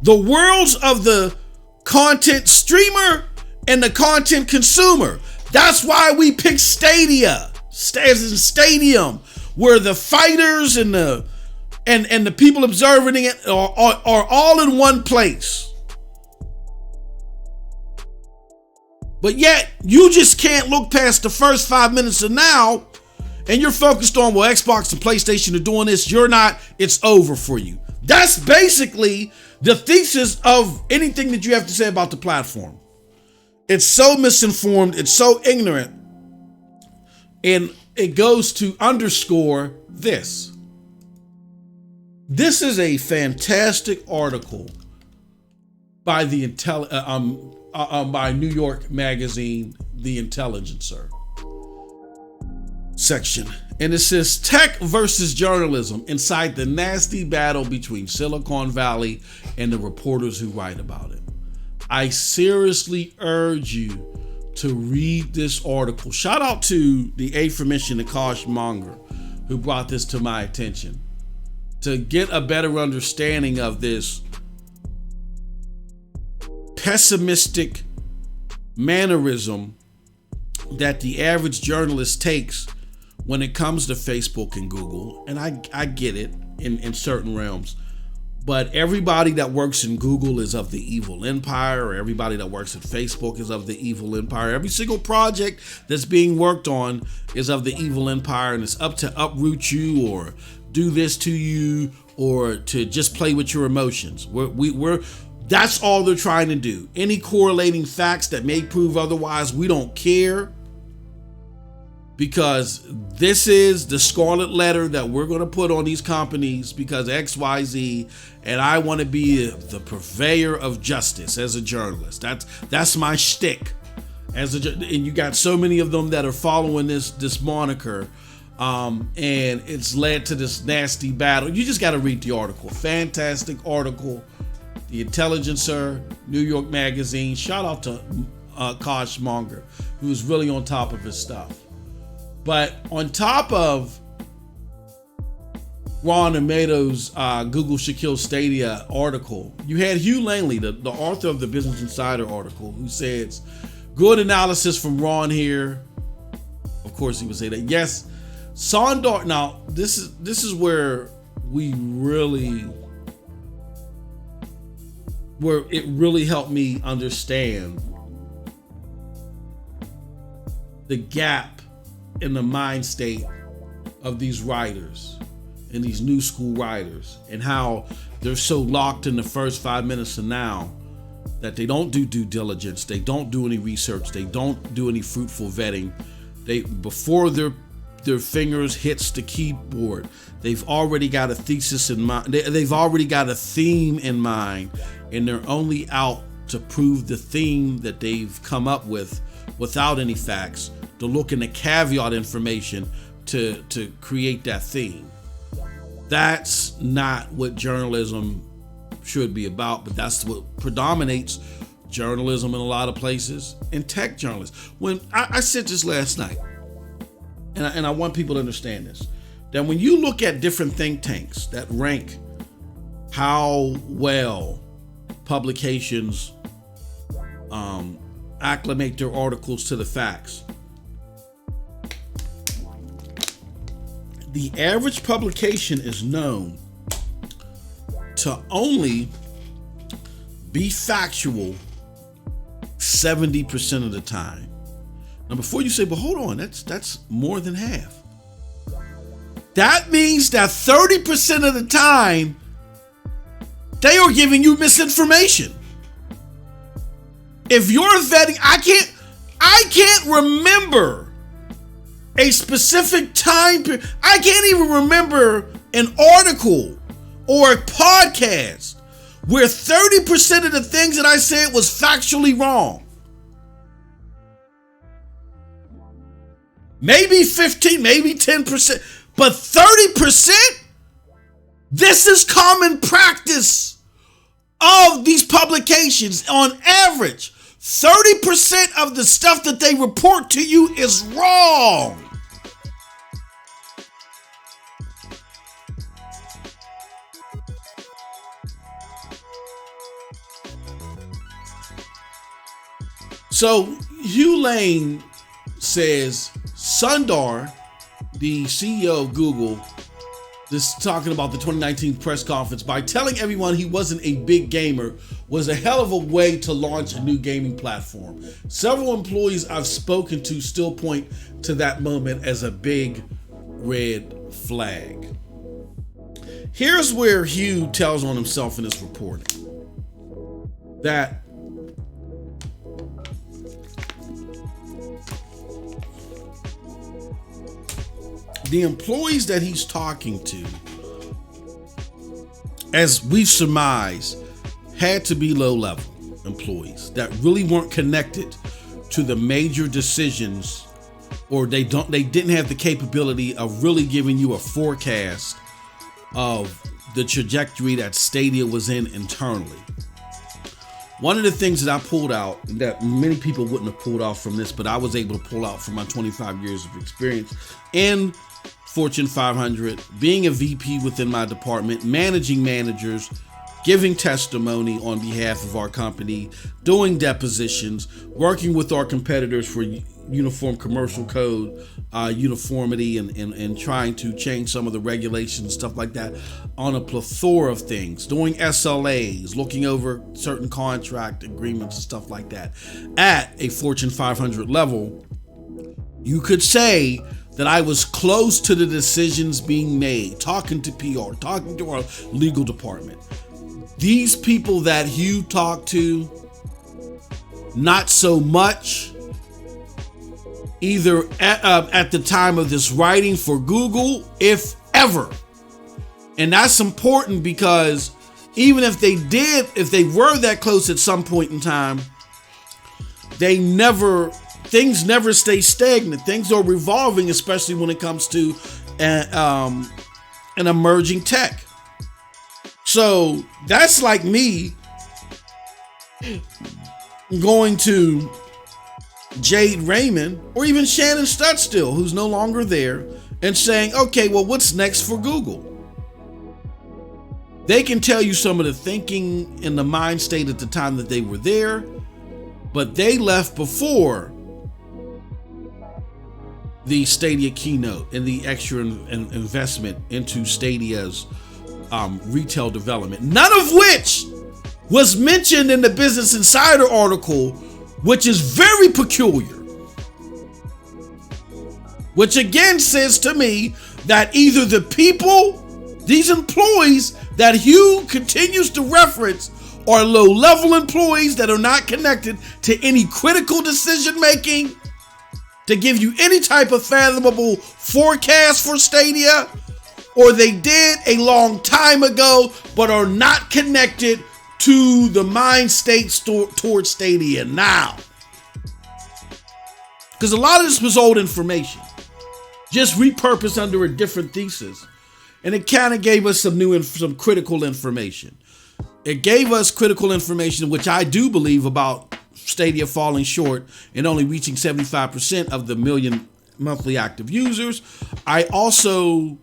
the worlds of the content streamer and the content consumer. That's why we picked Stadia, as in stadium, where the fighters and the people observing it are all in one place. But yet, you just can't look past the first 5 minutes of now, and you're focused on, well, Xbox and PlayStation are doing this. You're not. It's over for you. That's basically the thesis of anything that you have to say about the platform. It's so misinformed. It's so ignorant. And it goes to underscore this. This is a fantastic article by by New York Magazine, The Intelligencer section. And it says, tech versus journalism inside the nasty battle between Silicon Valley and the reporters who write about it. I seriously urge you to read this article. Shout out to the aforementioned Akash Monger who brought this to my attention, to get a better understanding of this pessimistic mannerism that the average journalist takes when it comes to Facebook and Google. And I get it in certain realms, but everybody that works in Google is of the evil empire, or everybody that works at Facebook is of the evil empire. Every single project that's being worked on is of the evil empire, and it's up to uproot you or do this to you or to just play with your emotions. That's all they're trying to do. Any correlating facts that may prove otherwise, we don't care, because this is the scarlet letter that we're going to put on these companies because XYZ, and I want to be the purveyor of justice as a journalist. That's my shtick. And you got so many of them that are following this moniker, and it's led to this nasty battle. You just got to read the article. Fantastic article. The Intelligencer, New York Magazine. Shout out to Kosh Monger, who's really on top of his stuff. But on top of Ron and Mato's Google Should Kill Stadia article, you had Hugh Langley, the author of the Business Insider article, who says, good analysis from Ron here. Of course, he would say that. Yes, Sondar. Now, this is where it really helped me understand the gap in the mind state of these writers and these new school writers, and how they're so locked in the first 5 minutes of now that they don't do due diligence, they don't do any research, they don't do any fruitful vetting. Before their fingers hits the keyboard, they've already got a thesis in mind. They've already got a theme in mind, and they're only out to prove the theme that they've come up with without any facts, to look in the caveat information to create that theme. That's not what journalism should be about, but that's what predominates journalism in a lot of places, and tech journalists. When I said this last night, and I want people to understand this, that when you look at different think tanks that rank how well publications acclimate their articles to the facts, the average publication is known to only be factual 70% of the time. Now, before you say, but hold on, that's more than half. That means that 30% of the time, they are giving you misinformation. If you're vetting, I can't remember a specific time period. I can't even remember an article or a podcast where 30% of the things that I said was factually wrong. Maybe 15, maybe 10%, but 30%? This is common practice of these publications. On average, 30% of the stuff that they report to you is wrong. So Hugh Lane says Sundar, the CEO of Google, this talking about the 2019 press conference, by telling everyone he wasn't a big gamer was a hell of a way to launch a new gaming platform. Several employees I've spoken to still point to that moment as a big red flag. Here's where Hugh tells on himself in his reporting that the employees that he's talking to, as we've surmised, had to be low-level employees that really weren't connected to the major decisions, or they didn't have the capability of really giving you a forecast of the trajectory that Stadia was in internally. One of the things that I pulled out that many people wouldn't have pulled out from this, but I was able to pull out from my 25 years of experience in Fortune 500, being a VP within my department, managing managers, giving testimony on behalf of our company, doing depositions, working with our competitors for uniform commercial code, uniformity, and trying to change some of the regulations, stuff like that, on a plethora of things, doing SLAs, looking over certain contract agreements and stuff like that. At a Fortune 500 level, you could say that I was close to the decisions being made, talking to PR, talking to our legal department. These people that Hugh talked to, not so much, either at the time of this writing for Google, if ever. And that's important because even if they were that close at some point in time, things never stay stagnant. Things are revolving, especially when it comes to an emerging tech. So that's like me going to Jade Raymond or even Shannon Studstill, who's no longer there, and saying, okay, well, what's next for Google? They can tell you some of the thinking and the mind state at the time that they were there, but they left before the Stadia keynote and the extra investment into Stadia's retail development, none of which was mentioned in the Business Insider article, which is very peculiar. Which again says to me that either the people, these employees that Hugh continues to reference, are low-level employees that are not connected to any critical decision making to give you any type of fathomable forecast for Stadia, or they did a long time ago but are not connected to the mind state towards Stadia now. Because a lot of this was old information, just repurposed under a different thesis, and it kind of gave us some critical information. It gave us critical information, which I do believe about Stadia falling short and only reaching 75% of the million monthly active users. I also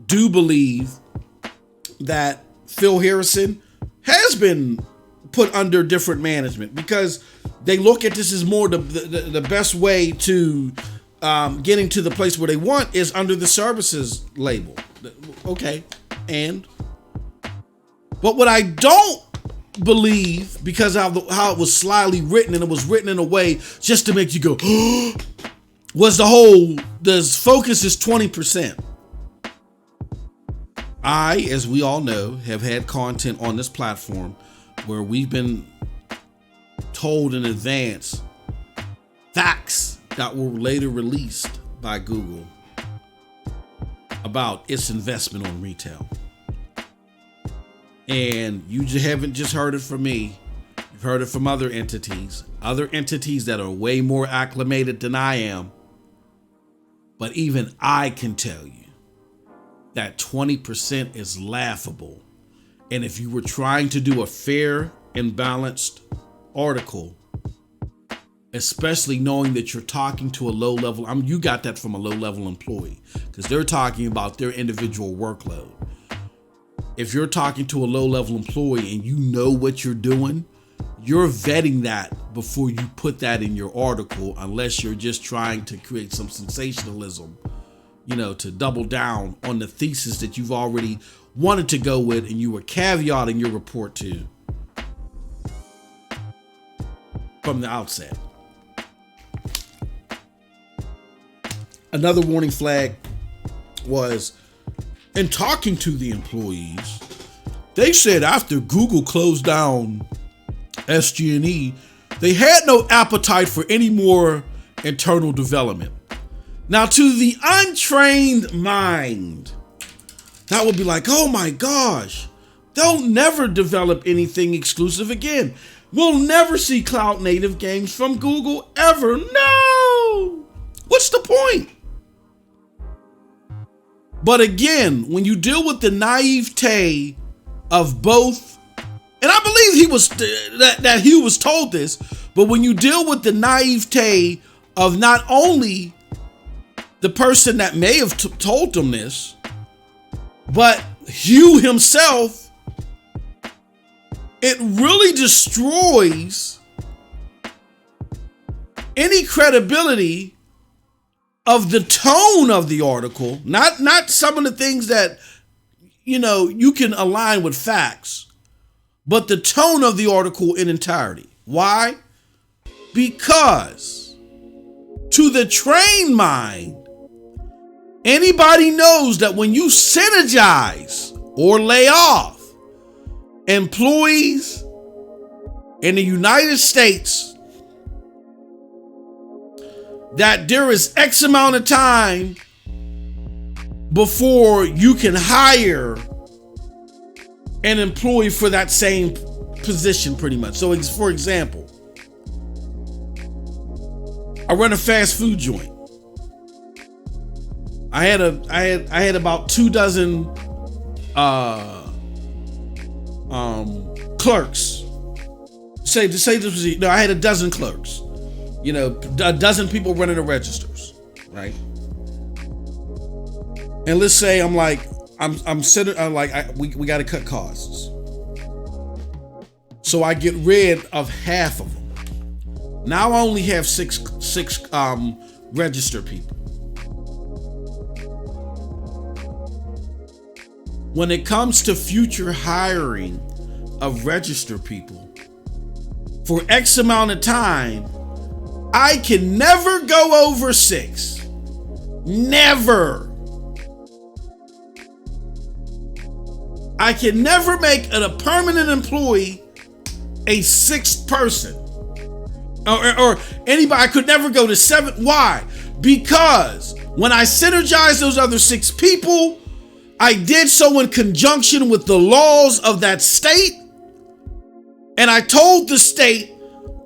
do believe that Phil Harrison has been put under different management because they look at this as more the best way to getting to the place where they want is under the services label. Okay, and But what I don't believe, because of how it was slyly written, and it was written in a way just to make you go, was the focus is 20%. I, as we all know, have had content on this platform where we've been told in advance facts that were later released by Google about its investment on retail. And you haven't just heard it from me. You've heard it from other entities that are way more acclimated than I am. But even I can tell you that 20% is laughable. And if you were trying to do a fair and balanced article, especially knowing that you're talking to a low level, you got that from a low level employee, because they're talking about their individual workload. If you're talking to a low level employee and you know what you're doing, you're vetting that before you put that in your article, unless you're just trying to create some sensationalism, to double down on the thesis that you've already wanted to go with and you were caveating your report to from the outset. Another warning flag was, in talking to the employees, they said after Google closed down SG&E, they had no appetite for any more internal development. Now, to the untrained mind, that would be like, oh my gosh, they'll never develop anything exclusive again. We'll never see cloud native games from Google ever. No! What's the point? But again, when you deal with the naivete of both, and I believe that Hugh was told this, but when you deal with the naivete of not only the person that may have told them this, but Hugh himself, it really destroys any credibility of the tone of the article, not some of the things that, you can align with facts, but the tone of the article in entirety. Why? Because to the trained mind, anybody knows that when you synergize or lay off employees in the United States, that there is X amount of time before you can hire an employee for that same position, pretty much. So, for example, I run a fast food joint. I had about 24 clerks. I had a dozen clerks. A dozen people running the registers, right? And let's say we got to cut costs. So I get rid of half of them. Now I only have six register people. When it comes to future hiring of register people for X amount of time, I can never go over 6. Never. I can never make a permanent employee a 6th person. Or anybody. I could never go to 7. Why? Because when I synergize those other 6 people, I did so in conjunction with the laws of that state. And I told the state,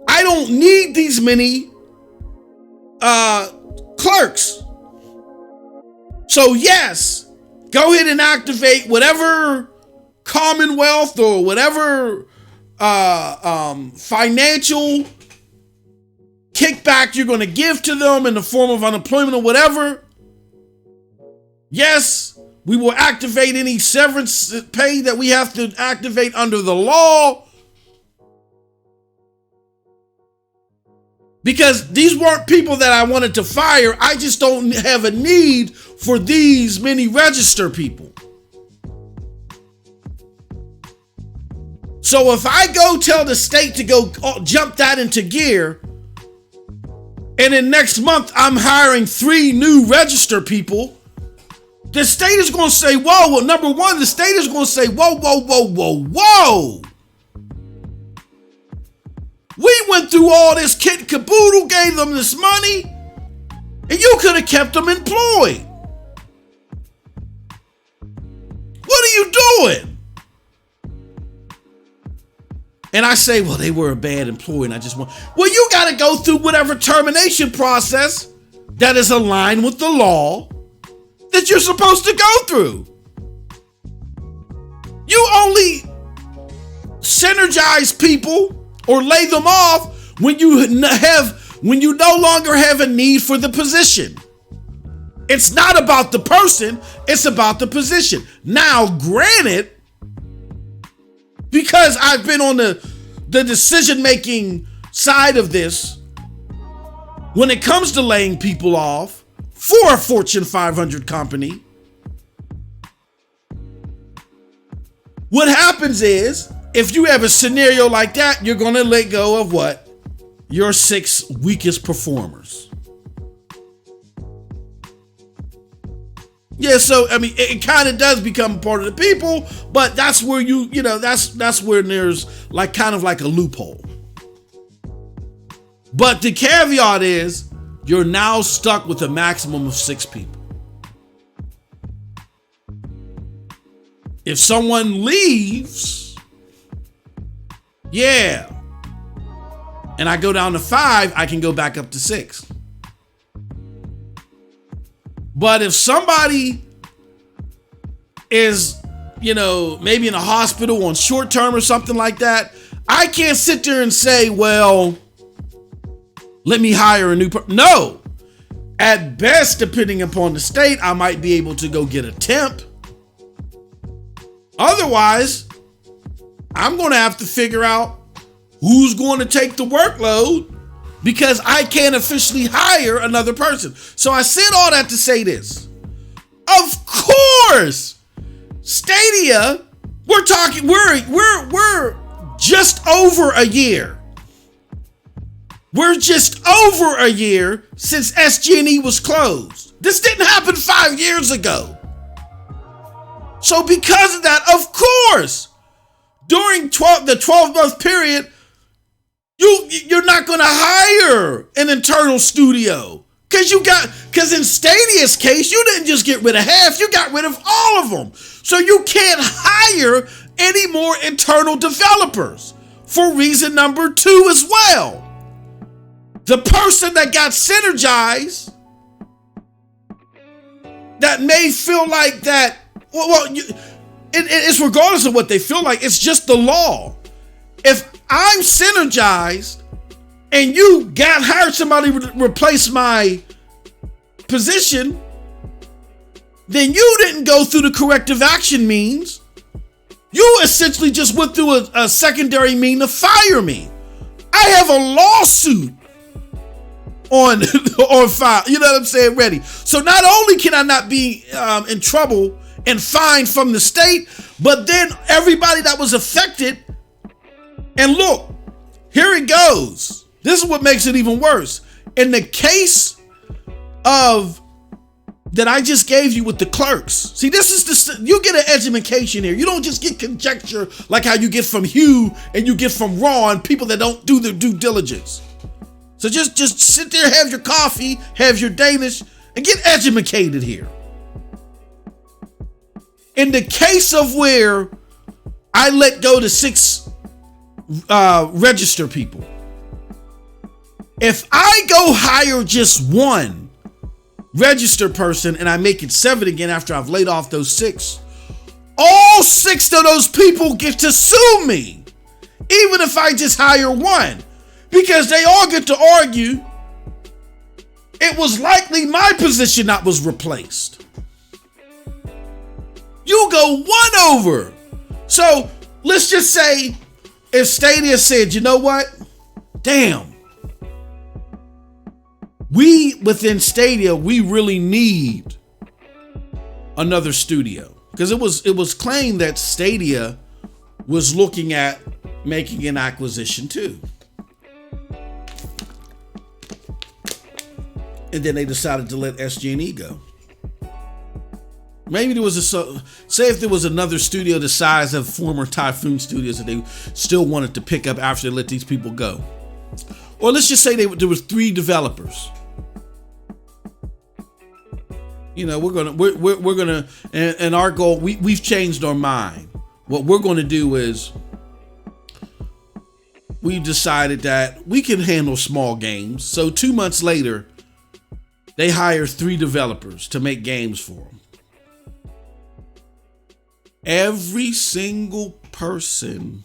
I don't need these many clerks. So yes, go ahead and activate whatever Commonwealth or whatever financial kickback you're going to give to them in the form of unemployment or whatever. Yes, we will activate any severance pay that we have to activate under the law. Because these weren't people that I wanted to fire. I just don't have a need for these many register people. So if I go tell the state to go jump that into gear, and then next month I'm hiring 3 new register people, the state is going to say, whoa. Well, number one, the state is going to say, whoa. We went through all this kit and caboodle, gave them this money, and you could have kept them employed. What are you doing? And I say, well, they were a bad employee and I just want, well, you got to go through whatever termination process that is aligned with the law that you're supposed to go through. You only synergize people or lay them off when you no longer have a need for the position. It's not about the person, it's about the position. Now, granted, because I've been on the decision-making side of this, when it comes to laying people off for a Fortune 500 company, what happens is, if you have a scenario like that, you're going to let go of what? Your 6 weakest performers. Yeah, so I mean, it kind of does become part of the people, but that's where that's where there's like kind of like a loophole. But the caveat is, you're now stuck with a maximum of 6 people. If someone leaves, yeah, and I go down to 5, I can go back up to 6. But if somebody is, maybe in a hospital on short term or something like that, I can't sit there and say, well, let me hire a new person. No. At best, depending upon the state, I might be able to go get a temp. Otherwise, I'm going to have to figure out who's going to take the workload, because I can't officially hire another person. So I said all that to say this. Of course, Stadia, we're just over a year. We're just over a year since SG&E was closed. This didn't happen 5 years ago. So because of that, of course, during the 12-month period, you're not going to hire an internal studio, because in Stadia's case, you didn't just get rid of half, you got rid of all of them. So you can't hire any more internal developers for reason number 2 as well. The person that got synergized, that may feel like that, it's regardless of what they feel like, it's just the law. If I'm synergized and you hired somebody to replace my position, then you didn't go through the corrective action means. You essentially just went through a secondary mean to fire me. I have a lawsuit on file, you know what I'm saying, ready. So not only can I not be in trouble and fined from the state, but then everybody that was affected. And look, here it goes. This is what makes it even worse. In the case of that I just gave you with the clerks. See, this is you get an education here. You don't just get conjecture like how you get from Hugh and you get from Ron, people that don't do their due diligence. So just sit there, have your coffee, have your Danish, and get educated here. In the case of where I let go to 6 register people, if I go hire just 1 register person and I make it 7 again after I've laid off those 6, all 6 of those people get to sue me, even if I just hire 1, because they all get to argue it was likely my position that was replaced. You go 1 over. So let's just say if Stadia said, you know what? Damn. We within Stadia, we really need another studio, because it was claimed that Stadia was looking at making an acquisition too. And then they decided to let SG&E go. Maybe there was say if there was another studio the size of former Typhoon Studios that they still wanted to pick up after they let these people go. Or let's just say there was 3 developers. You know, we're gonna, and our goal, we've changed our mind. What we're going to do is we decided that we can handle small games. So 2 months later, they hire 3 developers to make games for them. Every single person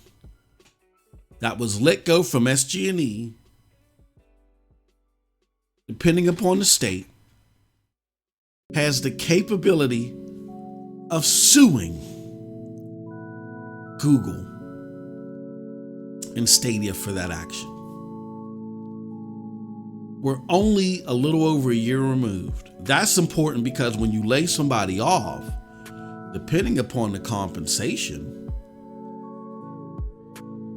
that was let go from SG&E, depending upon the state, has the capability of suing Google and Stadia for that action. We're only a little over a year removed. That's important because when you lay somebody off, depending upon the compensation,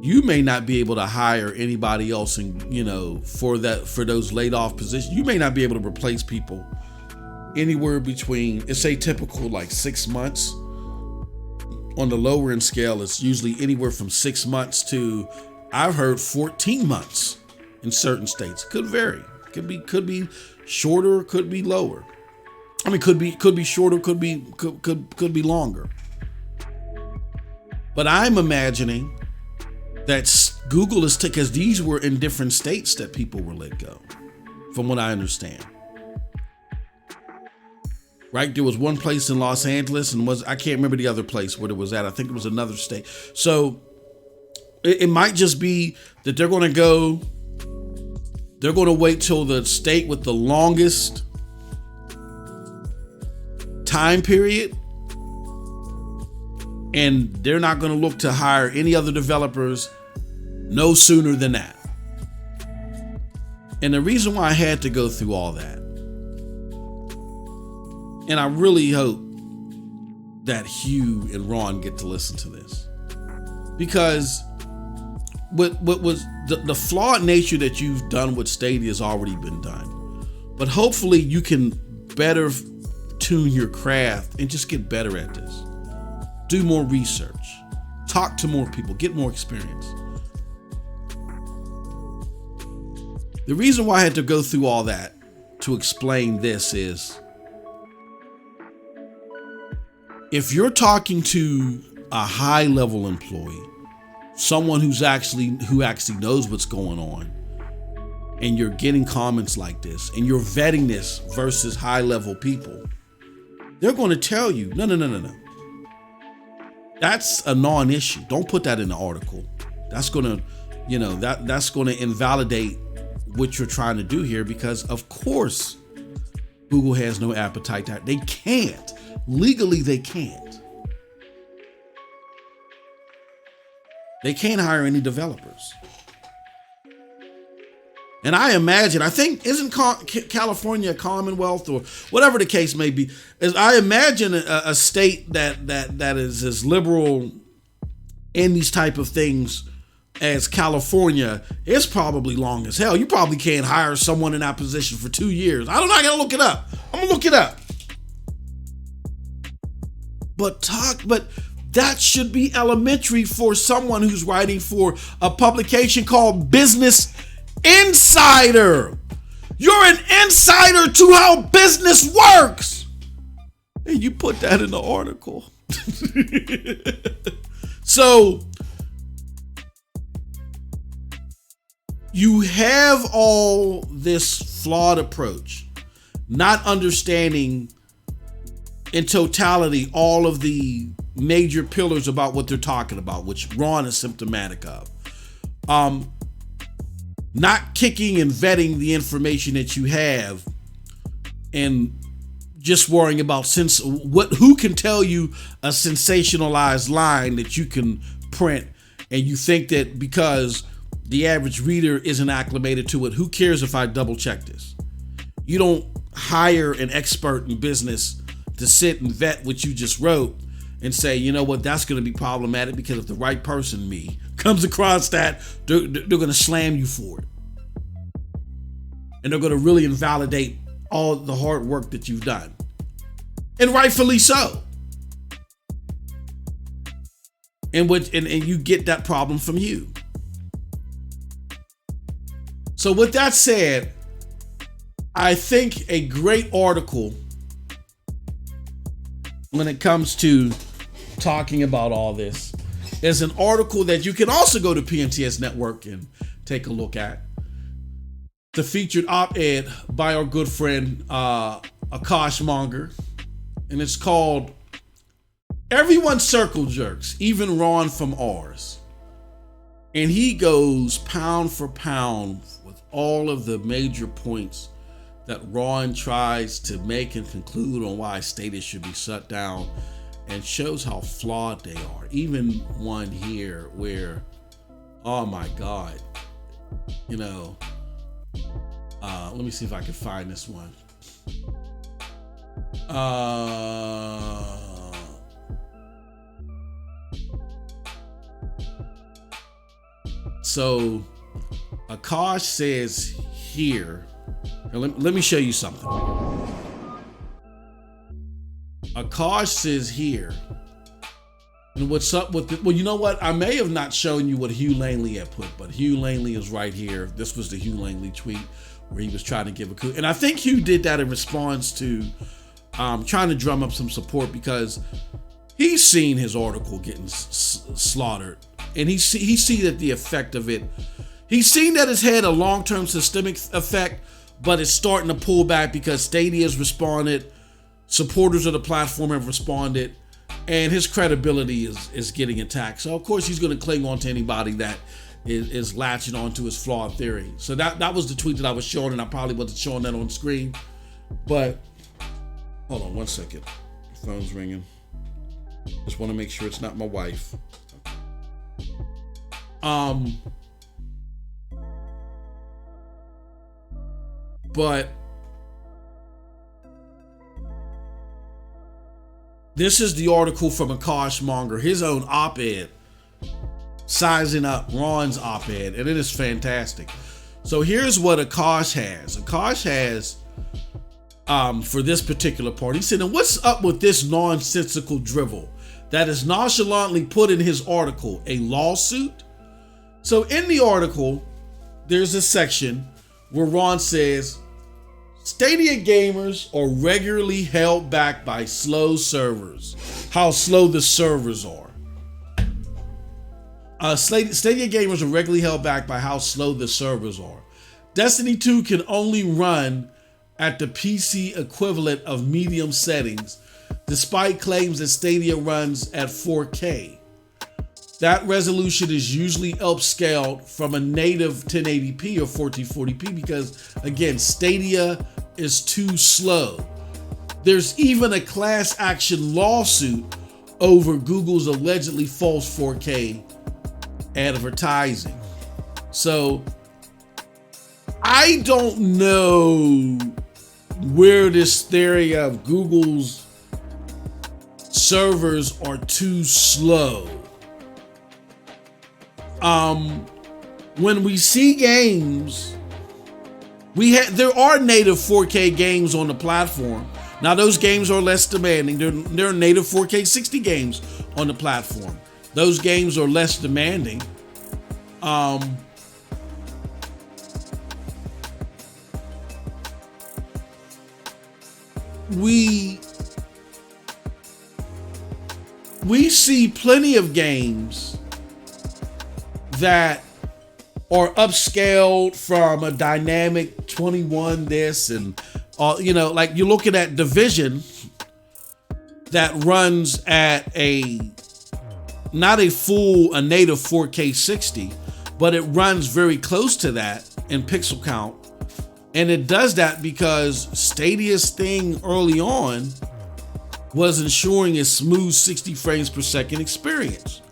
you may not be able to hire anybody else, and for those laid off positions, you may not be able to replace people anywhere between, it's a typical like 6 months. On the lower end scale, it's usually anywhere from 6 months to, I've heard, 14 months in certain states. Could vary. Could be shorter, could be lower. I mean, could be shorter, could be longer. But I'm imagining that Google is because these were in different states that people were let go, from what I understand. Right, there was one place in Los Angeles, and I can't remember the other place where it was at. I think it was another state. So it might just be that they're going to wait till the state with the longest time period, and they're not going to look to hire any other developers no sooner than that. And the reason why I had to go through all that, and I really hope that Hugh and Ron get to listen to this, because what was the flawed nature that you've done with Stadia has already been done. But hopefully you can better tune your craft and just get better at this. Do more research, talk to more people, get more experience. The reason why I had to go through all that to explain this is, if you're talking to a high level employee, someone who actually knows what's going on, and you're getting comments like this, and you're vetting this versus high level people, they're going to tell you, no. That's a non-issue. Don't put that in the article. That's going to, that's going to invalidate what you're trying to do here, because of course Google has no appetite. They can't. Legally, they can't. They can't hire any developers. And I think, isn't California a Commonwealth or whatever the case may be? As I imagine a state that is as liberal in these type of things as California is probably long as hell. You probably can't hire someone in that position for 2 years. I don't know. I gotta look it up. I'm gonna look it up. But that should be elementary for someone who's writing for a publication called Business Insider. You're an insider to how business works. And you put that in the article. So you have all this flawed approach, not understanding in totality all of the major pillars about what they're talking about, which Ron is symptomatic of. Not kicking and vetting the information that you have, and just worrying about who can tell you a sensationalized line that you can print, and you think that because the average reader isn't acclimated to it, who cares if I double check this? You don't hire an expert in business to sit and vet what you just wrote and say, you know what, that's going to be problematic because if the right person, me, comes across that, they're going to slam you for it. And they're going to really invalidate all the hard work that you've done. And rightfully so. And you get that problem from you. So with that said, I think a great article when it comes to talking about all this is an article that you can also go to PNTS Network and take a look at. The featured op-ed by our good friend Akash Monger, and it's called "Everyone Circle Jerks, Even Ron from Ours." And he goes pound for pound with all of the major points that Ron tries to make and conclude on why Stadia should be shut down, and shows how flawed they are. Even one here where, oh my God, you know, let me see if I can find this one. So Akash says here, let me show you something. Akash says here, and what's up with it? Well, you know what? I may have not shown you what Hugh Langley had put, but Hugh Langley is right here. This was the Hugh Langley tweet where he was trying to give a coup. And I think Hugh did that in response to trying to drum up some support, because he's seen his article getting slaughtered. And he see that the effect of it. He's seen that it's had a long-term systemic effect, but it's starting to pull back because Stadia's responded, supporters of the platform have responded, and his credibility is getting attacked. So of course he's going to cling on to anybody that is latching onto his flawed theory. So that was the tweet that I was showing, and I probably wasn't showing that on screen. But hold on one second. The phone's ringing. Just want to make sure it's not my wife. But this is the article from Akash Monger, his own op-ed, sizing up Ron's op-ed, and it is fantastic. So here's what Akash has. Akash has, for this particular part, he said, "And what's up with this nonsensical drivel that is nonchalantly put in his article, a lawsuit?" So in the article, there's a section where Ron says, Stadia gamers are regularly held back by slow servers. How slow the servers are. Stadia gamers are regularly held back by how slow the servers are. Destiny 2 can only run at the PC equivalent of medium settings, despite claims that Stadia runs at 4K. That resolution is usually upscaled from a native 1080p or 1440p because, again, Stadia is too slow. There's even a class action lawsuit over Google's allegedly false 4K advertising. So I don't know where this theory of Google's servers are too slow. When we see games, there are native 4K games on the platform. Now those games are less demanding. There are native 4K 60 games on the platform. Those games are less demanding. We see plenty of games that are upscaled from a dynamic 21 this and like you're looking at Division that runs at not a native 4K 60, but it runs very close to that in pixel count. And it does that because Stadia's thing early on was ensuring a smooth 60 frames per second experience.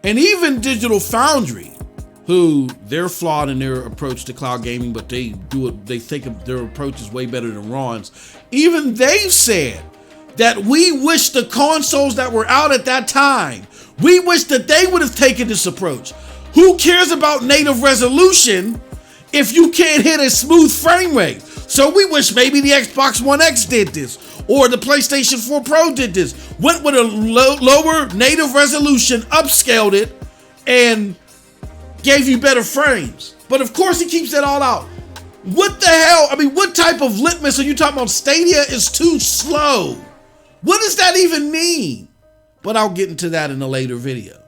And even Digital Foundry, who they're flawed in their approach to cloud gaming, but they think their approach is way better than Ron's. Even they've said that we wish the consoles that were out at that time, we wish that they would have taken this approach. Who cares about native resolution if you can't hit a smooth frame rate? So we wish maybe the Xbox One X did this, or the PlayStation 4 Pro did this. Went with a lower native resolution, upscaled it, and gave you better frames. But of course he keeps that all out. What the hell? I mean, what type of litmus are you talking about? Stadia is too slow. What does that even mean? But I'll get into that in a later video.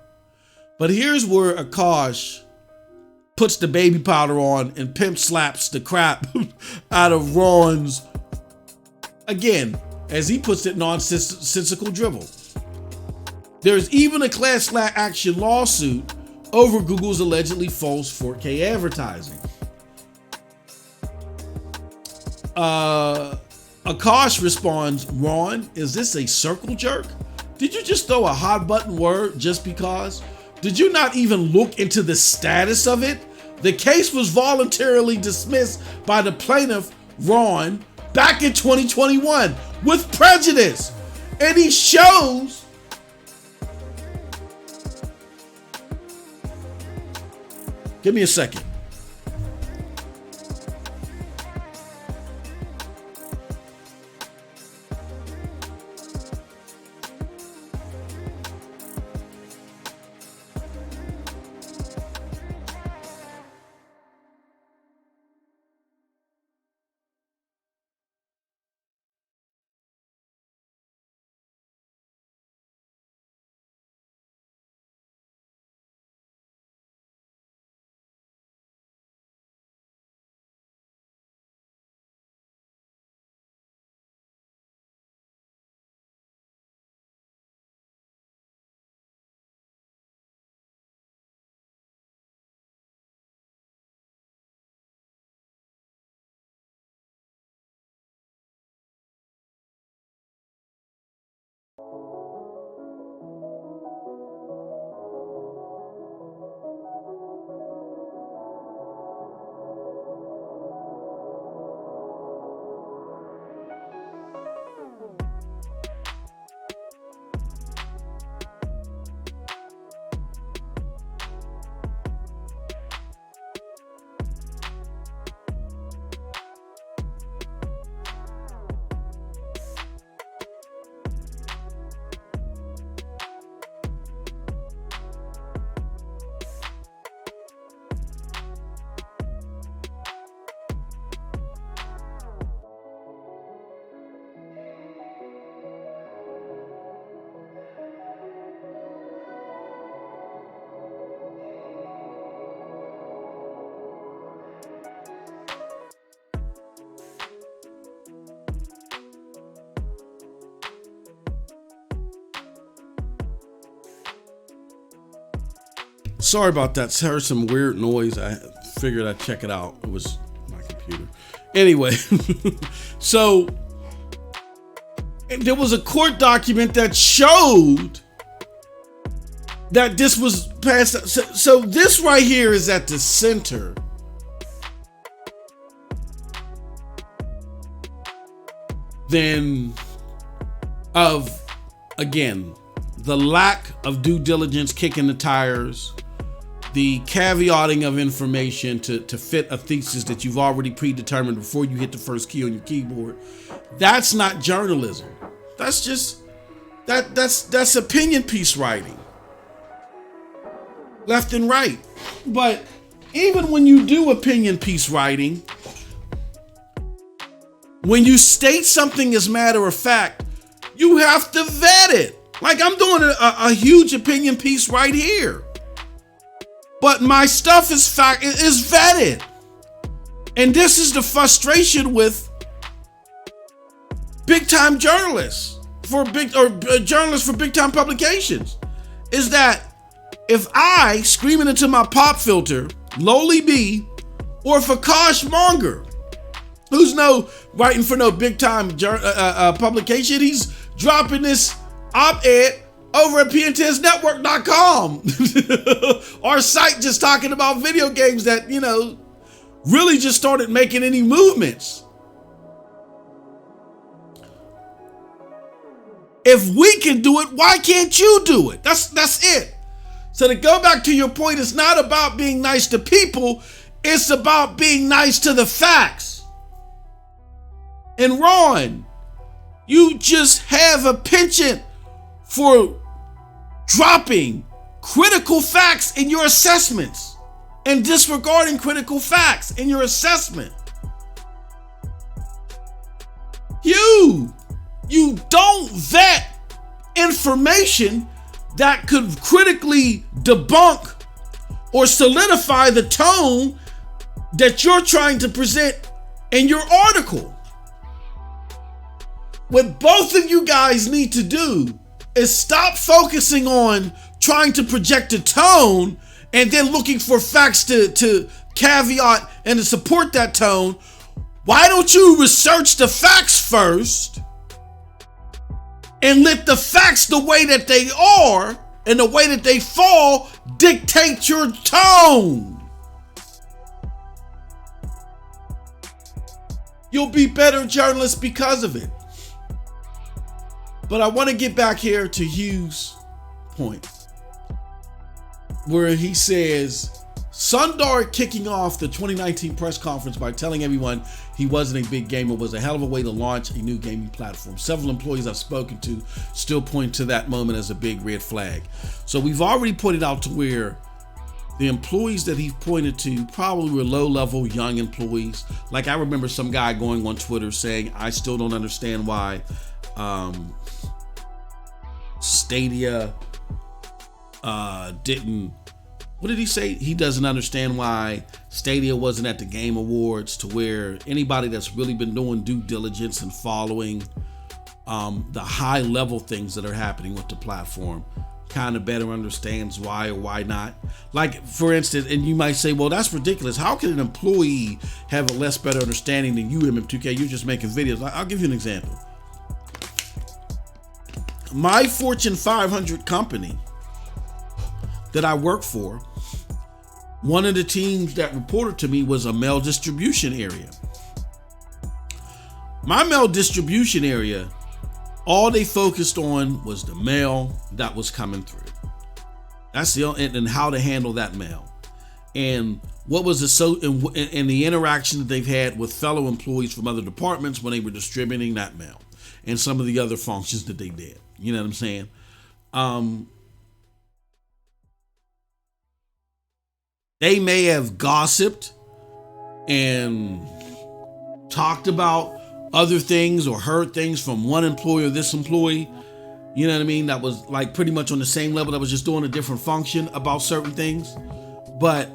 But here's where Akash puts the baby powder on and pimp slaps the crap out of Ron's, again, as he puts it, nonsensical dribble. There's even a class action lawsuit over Google's allegedly false 4K advertising. Akash responds, Ron, is this a circle jerk? Did you just throw a hot button word just because? Did you not even look into the status of it? The case was voluntarily dismissed by the plaintiff, Ron, back in 2021 with prejudice. And he shows give me a second. Sorry about that. Heard some weird noise. I figured I'd check it out. It was my computer. Anyway, so there was a court document that showed that this was passed. So this right here is at the center then of, again, the lack of due diligence kicking the tires, the caveating of information to fit a thesis that you've already predetermined before you hit the first key on your keyboard. That's not journalism. That's just that's opinion piece writing, left and right. But even when you do opinion piece writing, when you state something as matter of fact, you have to vet it. Like I'm doing a huge opinion piece right here, but my stuff is vetted. And this is the frustration with big time journalists journalists for big time publications, is that if I screaming into my pop filter, lowly B, or if Akash Monger, who's writing for no big time publication, he's dropping this op-ed over at pntensnetwork.com, our site just talking about video games that, really just started making any movements. If we can do it, why can't you do it? That's it. So to go back to your point, it's not about being nice to people. It's about being nice to the facts. And Ron, you just have a penchant for dropping critical facts in your assessments and disregarding critical facts in your assessment. You don't vet information that could critically debunk or solidify the tone that you're trying to present in your article. What both of you guys need to do is stop focusing on trying to project a tone and then looking for facts to caveat and to support that tone. Why don't you research the facts first and let the facts, the way that they are and the way that they fall, dictate your tone? You'll be better journalists because of it. But I want to get back here to Hugh's point, where he says Sundar kicking off the 2019 press conference by telling everyone he wasn't a big gamer was a hell of a way to launch a new gaming platform. Several employees I've spoken to still point to that moment as a big red flag. So we've already pointed out to where the employees that he pointed to probably were low-level young employees. Like I remember some guy going on Twitter saying, I still don't understand why Stadia didn't, what did he say? He doesn't understand why Stadia wasn't at the Game Awards, to where anybody that's really been doing due diligence and following the high level things that are happening with the platform kind of better understands why or why not. Like, for instance, and you might say, well, that's ridiculous. How can an employee have a less better understanding than you, MM2K? You're just making videos. I'll give you an example. My Fortune 500 company that I work for, one of the teams that reported to me was a mail distribution area. My mail distribution area, all they focused on was the mail that was coming through. That's the and how to handle that mail, and what was and the interaction that they've had with fellow employees from other departments when they were distributing that mail, and some of the other functions that they did. You know what I'm saying? They may have gossiped and talked about other things or heard things from one employee or this employee, you know what I mean, that was like pretty much on the same level, that was just doing a different function about certain things. But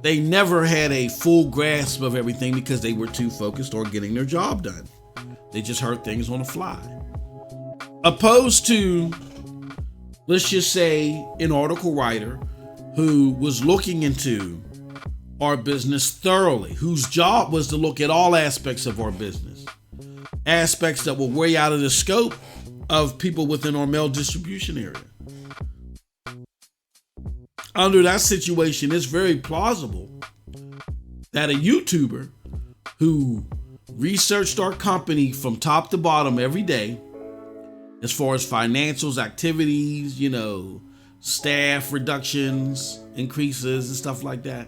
they never had a full grasp of everything because they were too focused on getting their job done. They just heard things on the fly. Opposed to, let's just say, an article writer who was looking into our business thoroughly, whose job was to look at all aspects of our business, aspects that were way out of the scope of people within our mail distribution area. Under that situation, it's very plausible that a YouTuber who researched our company from top to bottom every day, as far as financials, activities, you know, staff reductions, increases, and stuff like that,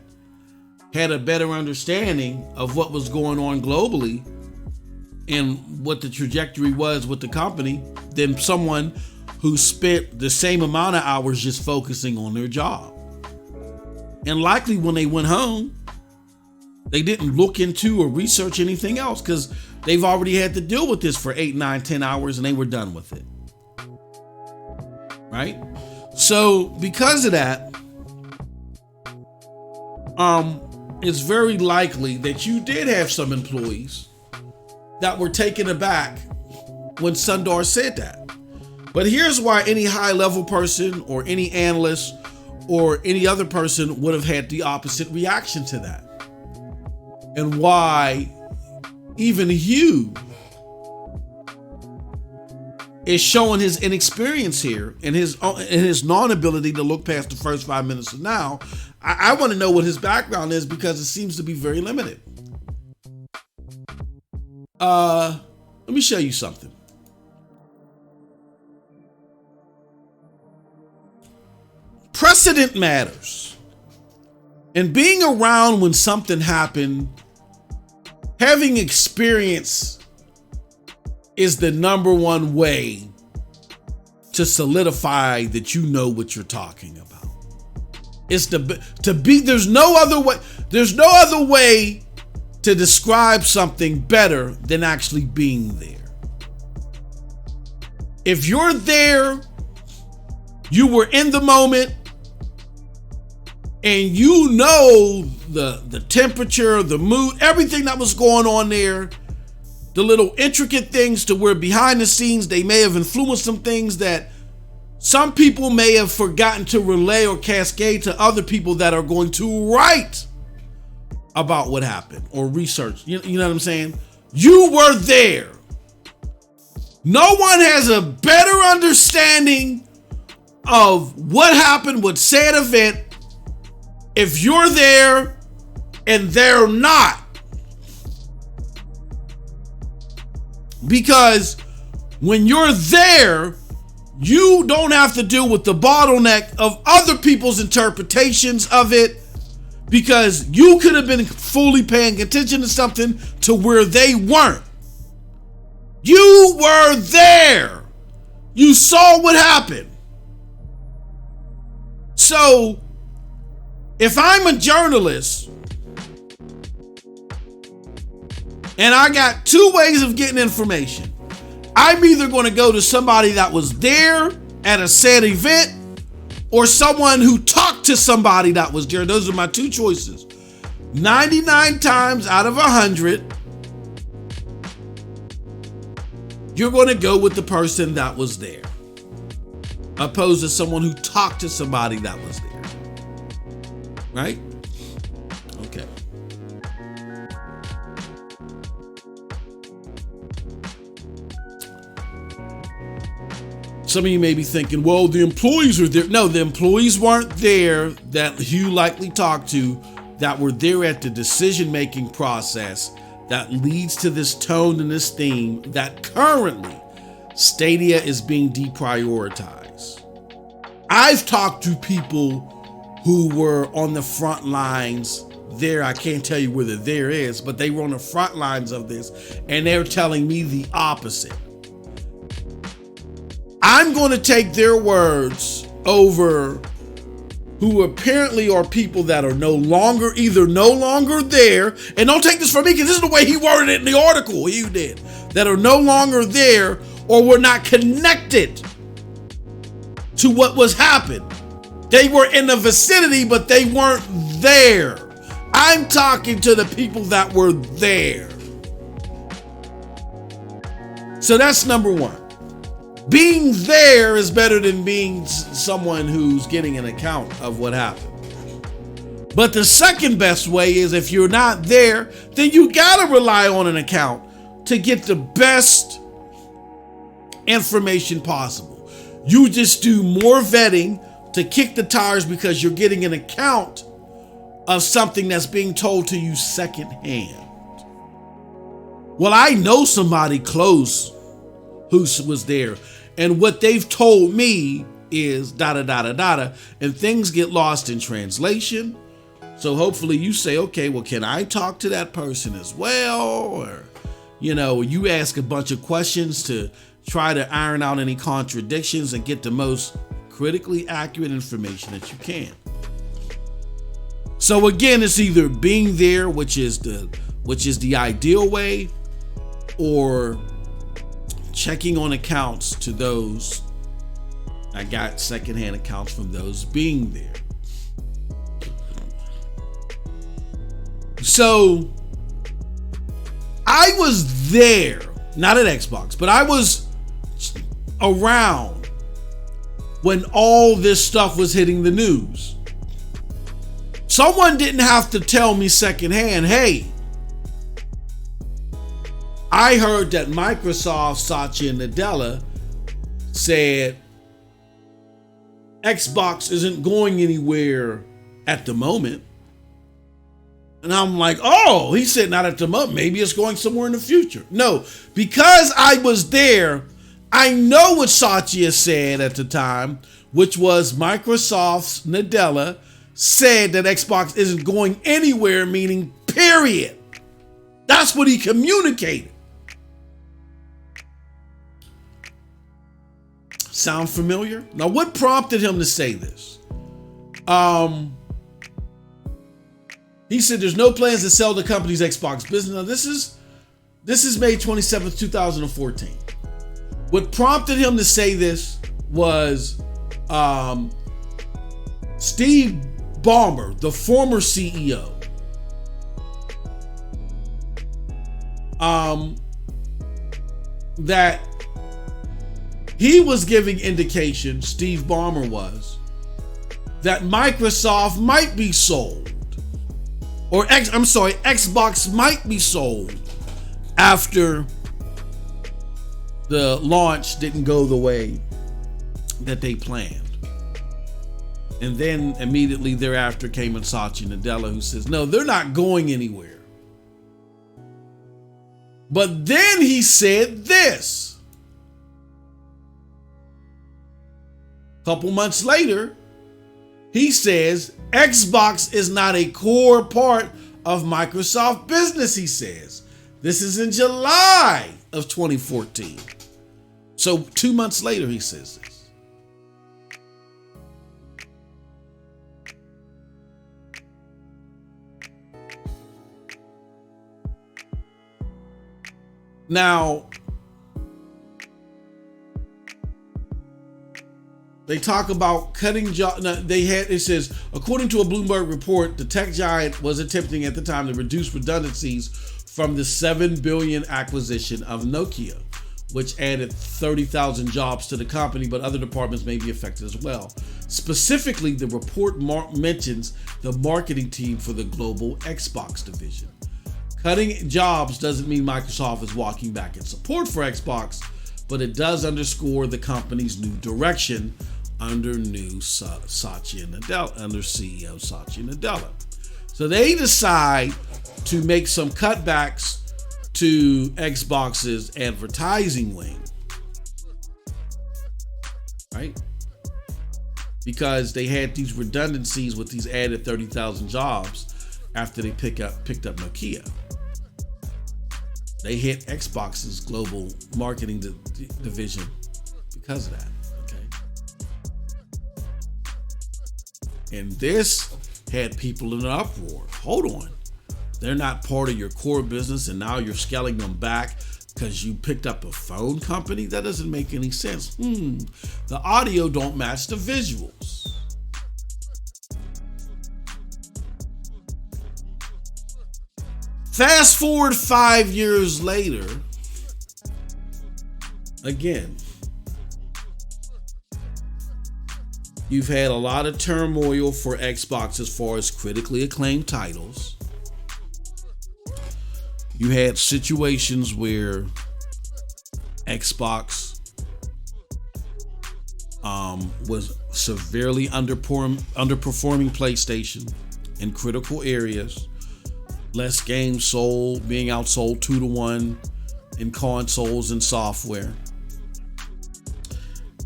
had a better understanding of what was going on globally and what the trajectory was with the company than someone who spent the same amount of hours just focusing on their job. And likely when they went home, they didn't look into or research anything else because they've already had to deal with this for 8, 9, 10 hours and they were done with it. Right? So because of that, it's very likely that you did have some employees that were taken aback when Sundar said that. But here's why any high-level person or any analyst or any other person would have had the opposite reaction to that. And why even Hugh is showing his inexperience here and his non-ability to look past the first 5 minutes of now. I want to know what his background is because it seems to be very limited. Let me show you something. precedent matters. And being around when something happened, having experience is the number one way to solidify that you know what you're talking about. It's there's no other way to describe something better than actually being there. If you're there, you were in the moment, and you know the temperature, the mood, everything that was going on there, the little intricate things to where behind the scenes they may have influenced some things that some people may have forgotten to relay or cascade to other people that are going to write about what happened or research. You know what I'm saying? You were there. No one has a better understanding of what happened with said event if you're there and they're not. Because when you're there, you don't have to deal with the bottleneck of other people's interpretations of it, because you could have been fully paying attention to something to where they weren't. You were there. You saw what happened. So, if I'm a journalist and I got two ways of getting information, I'm either going to go to somebody that was there at a said event or someone who talked to somebody that was there. Those are my two choices. 99 times out of 100, you're going to go with the person that was there, opposed to someone who talked to somebody that was there. Right? Okay. Some of you may be thinking, well, the employees were there. No, the employees weren't there that Hugh likely talked to, that were there at the decision-making process that leads to this tone and this theme that currently Stadia is being deprioritized. I've talked to people who were on the front lines there. I can't tell you where the there is, but they were on the front lines of this, and they're telling me the opposite. I'm going to take their words over who apparently are people that are no longer there, and don't take this from me because this is the way he worded it in the article he did, that are no longer there or were not connected to what was happened. They were in the vicinity, but they weren't there. I'm talking to the people that were there. So that's number one. Being there is better than being someone who's getting an account of what happened. But the second best way is, if you're not there, then you gotta rely on an account to get the best information possible. You just do more vetting to kick the tires because you're getting an account of something that's being told to you secondhand. Well, I know somebody close who was there, and what they've told me is and things get lost in translation. So hopefully you say, okay, well, can I talk to that person as well? Or, you ask a bunch of questions to try to iron out any contradictions and get the most critically accurate information that you can. So again, it's either being there, which is the ideal way, or checking on accounts to those. I got secondhand accounts from those being there. So I was there, not at Xbox, but I was around when all this stuff was hitting the news. Someone didn't have to tell me secondhand, hey, I heard that Microsoft, Satya Nadella, said Xbox isn't going anywhere at the moment. And I'm like, oh, he said not at the moment. Maybe it's going somewhere in the future. No, because I was there, I know what Satya said at the time, which was Microsoft's Nadella said that Xbox isn't going anywhere, meaning period. That's what he communicated. Sound familiar? Now, what prompted him to say this? He said there's no plans to sell the company's Xbox business. Now, this is May 27th, 2014. What prompted him to say this was Steve Ballmer, the former CEO, that he was giving indication, Steve Ballmer was, that Microsoft might be sold, or Xbox might be sold after the launch didn't go the way that they planned. And then immediately thereafter came in Satya Nadella, who says, no, they're not going anywhere. But then he said this. A couple months later, he says, Xbox is not a core part of Microsoft business, he says. This is in July of 2014. So 2 months later, he says this. Now, they talk about cutting jobs. It says, according to a Bloomberg report, the tech giant was attempting at the time to reduce redundancies from the $7 billion acquisition of Nokia, which added 30,000 jobs to the company, but other departments may be affected as well. Specifically, the report mentions the marketing team for the global Xbox division. Cutting jobs doesn't mean Microsoft is walking back in support for Xbox, but it does underscore the company's new direction under Satya Nadella, under CEO Satya Nadella. So they decide to make some cutbacks to Xbox's advertising wing, right? Because they had these redundancies with these added 30,000 jobs after they picked up Nokia. They hit Xbox's global marketing division because of that, okay? And this had people in an uproar. Hold on. They're not part of your core business and now you're scaling them back because you picked up a phone company? That doesn't make any sense. The audio don't match the visuals. Fast forward 5 years later, again, you've had a lot of turmoil for Xbox as far as critically acclaimed titles. You had situations where Xbox was severely underperforming PlayStation in critical areas. Less games sold, being outsold 2-1 in consoles and software.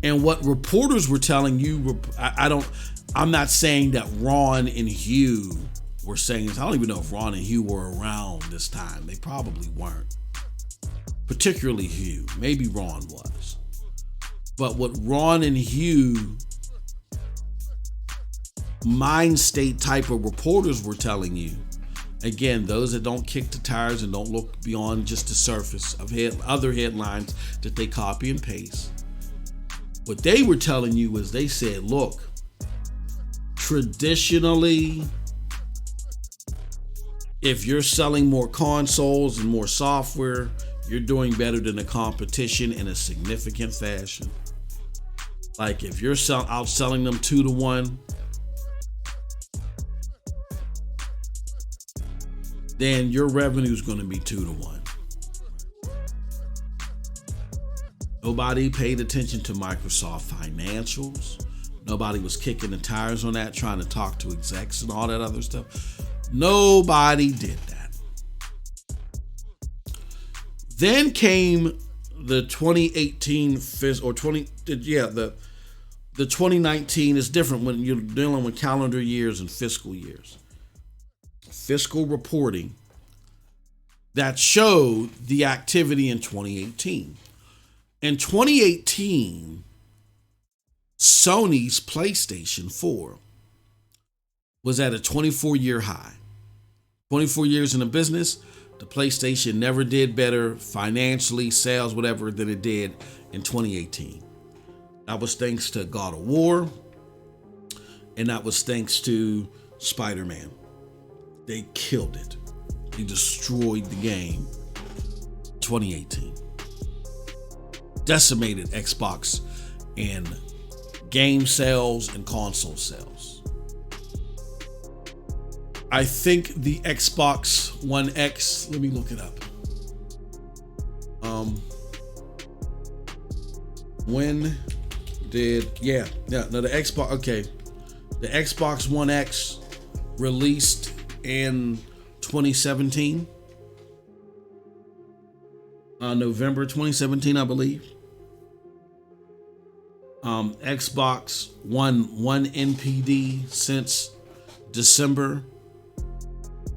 And what reporters were telling you, I'm not saying that Ron and Hugh were saying this. I don't even know if Ron and Hugh were around this time. They probably weren't. Particularly Hugh. Maybe Ron was. But what Ron and Hugh mind state type of reporters were telling you, again, those that don't kick the tires and don't look beyond just the surface of other headlines that they copy and paste. What they were telling you was they said, look, traditionally, if you're selling more consoles and more software, you're doing better than the competition in a significant fashion. Like if you're outselling them 2-1, then your revenue is going to be 2-1. Nobody paid attention to Microsoft financials. Nobody was kicking the tires on that, trying to talk to execs and all that other stuff. Nobody did that. Then came the 2018 the 2019 is different when you're dealing with calendar years and fiscal years. Fiscal reporting that showed the activity in 2018. In 2018, Sony's PlayStation 4 was at a 24-year high. 24 years in the business, the PlayStation never did better financially, sales, whatever, than it did in 2018. That was thanks to God of War, and that was thanks to Spider-Man. They killed it. They destroyed the game. 2018. Decimated Xbox in game sales and console sales. I think the Xbox One X, let me look it up. The Xbox, okay. The Xbox One X released in 2017. November 2017, I believe. Xbox One NPD since December.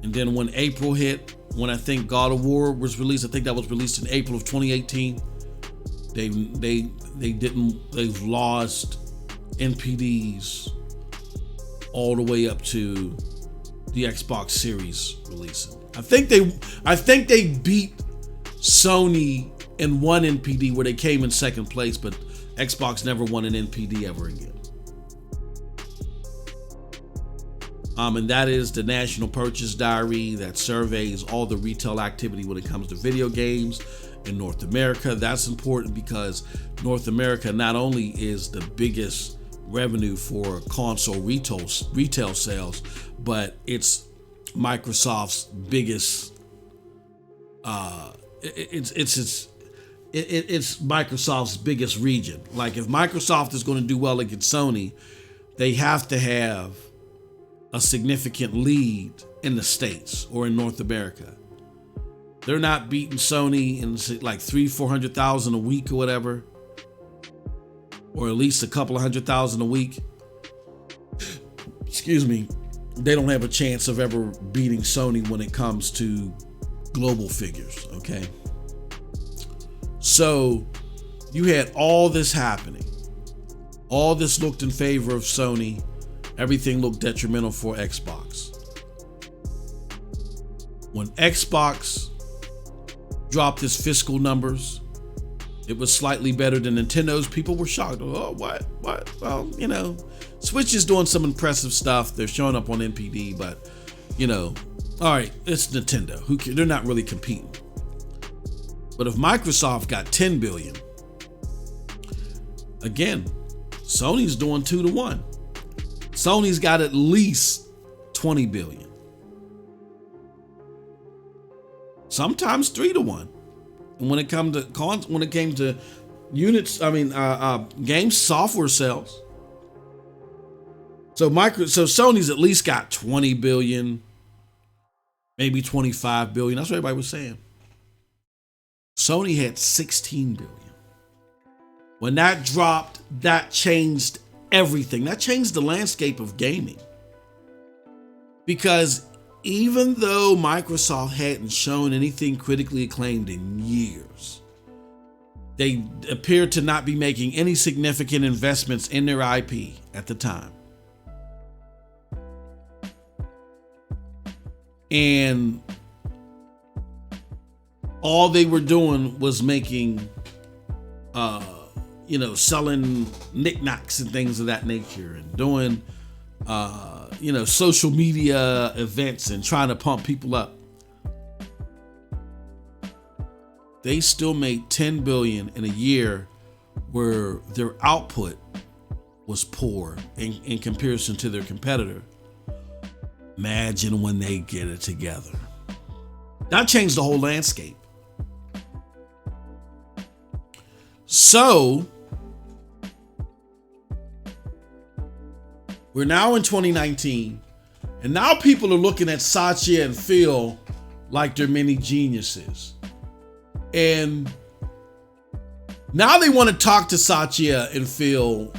And then when April hit, when I think God of War was released, I think that was released in April of 2018. They've lost NPDs all the way up to the Xbox Series releasing. I think they beat Sony in one NPD where they came in second place, but Xbox never won an NPD ever again. And that is the National Purchase Diary that surveys all the retail activity when it comes to video games in North America. That's important because North America not only is the biggest revenue for console retail sales, but it's Microsoft's biggest. It's Microsoft's biggest region. Like if Microsoft is going to do well against Sony, they have to have a significant lead in the States or in North America. They're not beating Sony in like 300,000-400,000 a week or whatever, or at least a couple of 100,000 a week. Excuse me. They don't have a chance of ever beating Sony when it comes to global figures, okay? So you had all this happening. All this looked in favor of Sony. Everything looked detrimental for Xbox. When Xbox dropped its fiscal numbers, it was slightly better than Nintendo's. People were shocked. Oh, what? Well, Switch is doing some impressive stuff. They're showing up on NPD, but, all right, it's Nintendo. They're not really competing. But if Microsoft got 10 billion, again, Sony's doing 2-1. Sony's got at least 20 billion. Sometimes 3-1. And when it came to game software sales. So Sony's at least got 20 billion, maybe 25 billion. That's what everybody was saying. Sony had 16 billion. When that dropped, that changed everything. That changed the landscape of gaming. Because even though Microsoft hadn't shown anything critically acclaimed in years, they appeared to not be making any significant investments in their IP at the time. And all they were doing was making, selling knickknacks and things of that nature, and doing, social media events and trying to pump people up. They still made 10 billion in a year where their output was poor in comparison to their competitor. Imagine when they get it together. That changed the whole landscape. So, we're now in 2019, and now people are looking at Satya and Phil like they're many geniuses. And Now they want to talk to Satya and Phil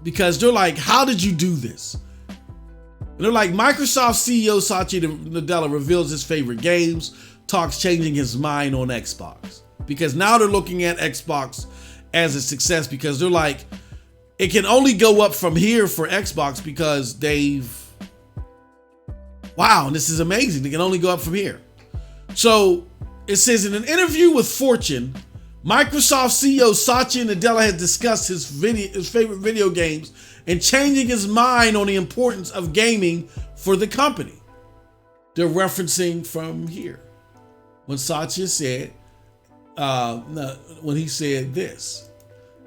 because they're like, how did you do this? And they're like, Microsoft CEO Satya Nadella reveals his favorite games, talks changing his mind on Xbox. Because now they're looking at Xbox as a success because they're like, it can only go up from here for Xbox because wow, this is amazing. They can only go up from here. So it says in an interview with Fortune, Microsoft CEO Satya Nadella has discussed his favorite video games and changing his mind on the importance of gaming for the company. They're referencing from here when Satya said, when he said this,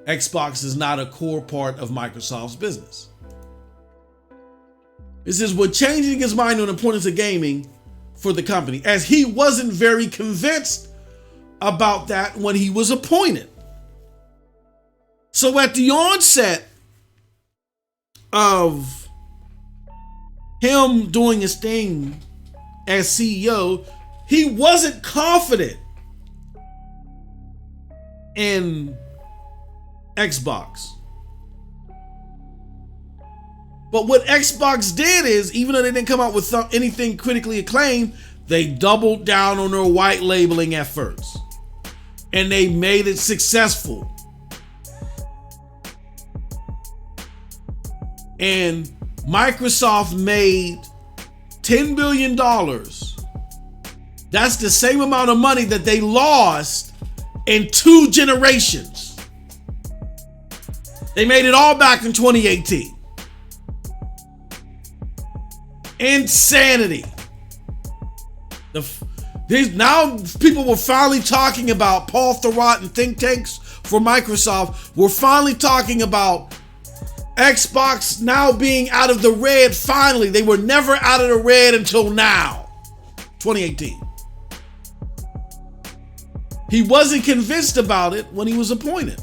Xbox is not a core part of Microsoft's business. It says, we're changing his mind on the importance of gaming for the company, as he wasn't very convinced about that when he was appointed. So at the onset of him doing his thing as CEO, he wasn't confident in Xbox. But what Xbox did is, even though they didn't come out with anything critically acclaimed, they doubled down on their white labeling efforts. And they made it successful. And Microsoft made $10 billion. That's the same amount of money that they lost in 2 generations. They made it all back in 2018. Insanity. Now people were finally talking about Paul Thurrott and think tanks for Microsoft. We're finally talking about Xbox now being out of the red. Finally, they were never out of the red until now, 2018. He wasn't convinced about it when he was appointed.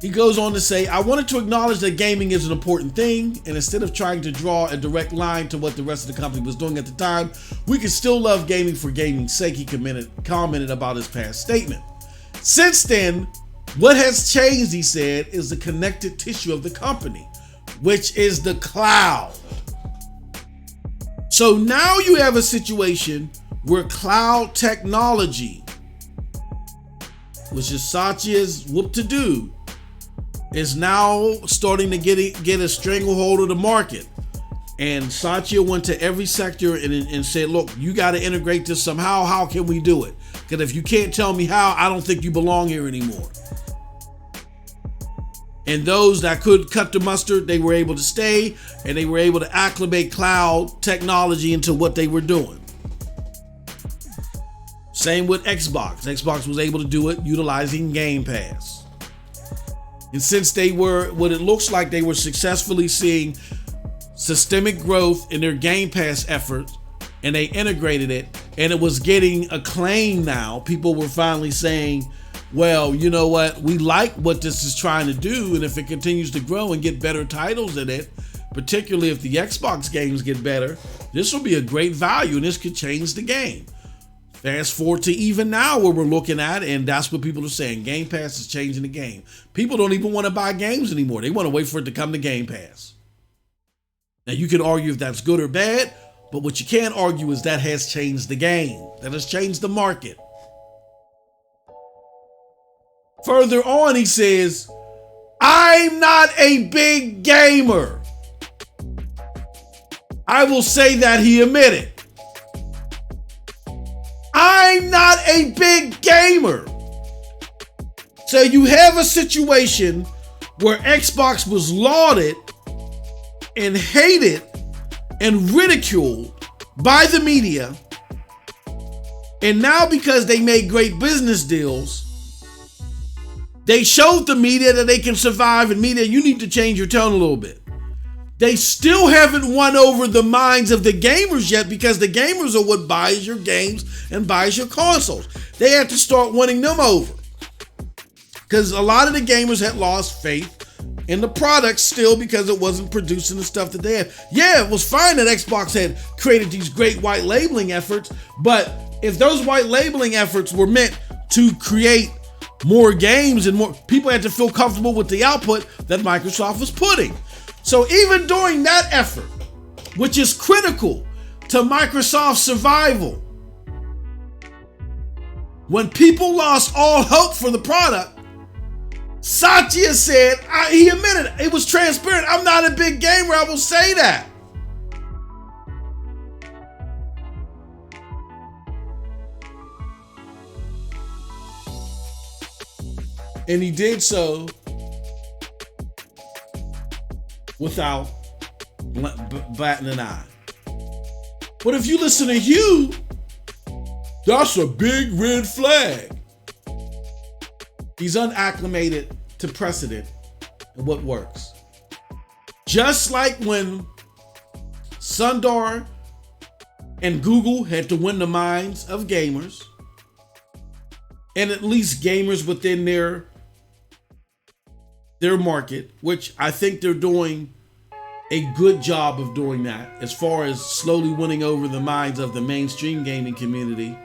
He goes on to say, I wanted to acknowledge that gaming is an important thing, and instead of trying to draw a direct line to what the rest of the company was doing at the time, we can still love gaming for gaming's sake, he commented about his past statement. Since then, what has changed, he said, is the connected tissue of the company, which is the cloud. So now you have a situation where cloud technology, which is Satya's whoop-to-do, is now starting to get a stranglehold of the market. And Satya went to every sector and said, look, you got to integrate this somehow. How can we do it? Because if you can't tell me how, I don't think you belong here anymore. And those that could cut the mustard, they were able to stay, and they were able to acclimate cloud technology into what they were doing. Same with Xbox. Xbox was able to do it utilizing Game Pass. And since they were, what it looks like, they were successfully seeing systemic growth in their Game Pass efforts, and they integrated it, and it was getting acclaim now. People were finally saying, well, you know what? We like what this is trying to do, and if it continues to grow and get better titles in it, particularly if the Xbox games get better, this will be a great value, and this could change the game. Fast forward to even now where we're looking at, and that's what people are saying. Game Pass is changing the game. People don't even want to buy games anymore. They want to wait for it to come to Game Pass. Now, you can argue if that's good or bad, but what you can't argue is that has changed the game. That has changed the market. Further on, he says, I'm not a big gamer. I will say that, he admitted. I'm not a big gamer. So you have a situation where Xbox was lauded and hated and ridiculed by the media. And now because they made great business deals, they showed the media that they can survive, and media, you need to change your tone a little bit. They still haven't won over the minds of the gamers yet, because the gamers are what buys your games and buys your consoles. They have to start winning them over, because a lot of the gamers had lost faith in the product still because it wasn't producing the stuff that they had. Yeah, it was fine that Xbox had created these great white labeling efforts, but if those white labeling efforts were meant to create more games and more people had to feel comfortable with the output that Microsoft was putting. So even during that effort, which is critical to Microsoft's survival, when people lost all hope for the product, Satya said, he admitted it was transparent. I'm not a big gamer, I will say that. And he did so without batting an eye. But if you listen to Hugh, that's a big red flag. He's unacclimated to precedent and what works. Just like when Sundar and Google had to win the minds of gamers, and at least gamers within their market, which I think they're doing a good job of doing that as far as slowly winning over the minds of the mainstream gaming community.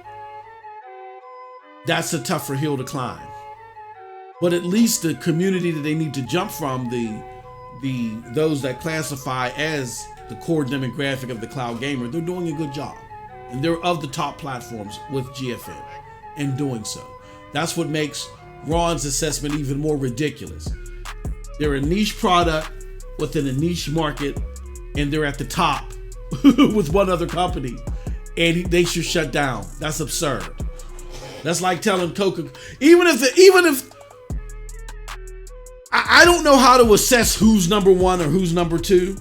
That's a tougher hill to climb. But at least the community that they need to jump from, those that classify as the core demographic of the cloud gamer, they're doing a good job. And they're of the top platforms with GFN in doing so. That's what makes Ron's assessment even more ridiculous. They're a niche product within a niche market, and they're at the top with one other company, and they should shut down. That's absurd. That's like telling Coca, even if I don't know how to assess who's number one or who's number two.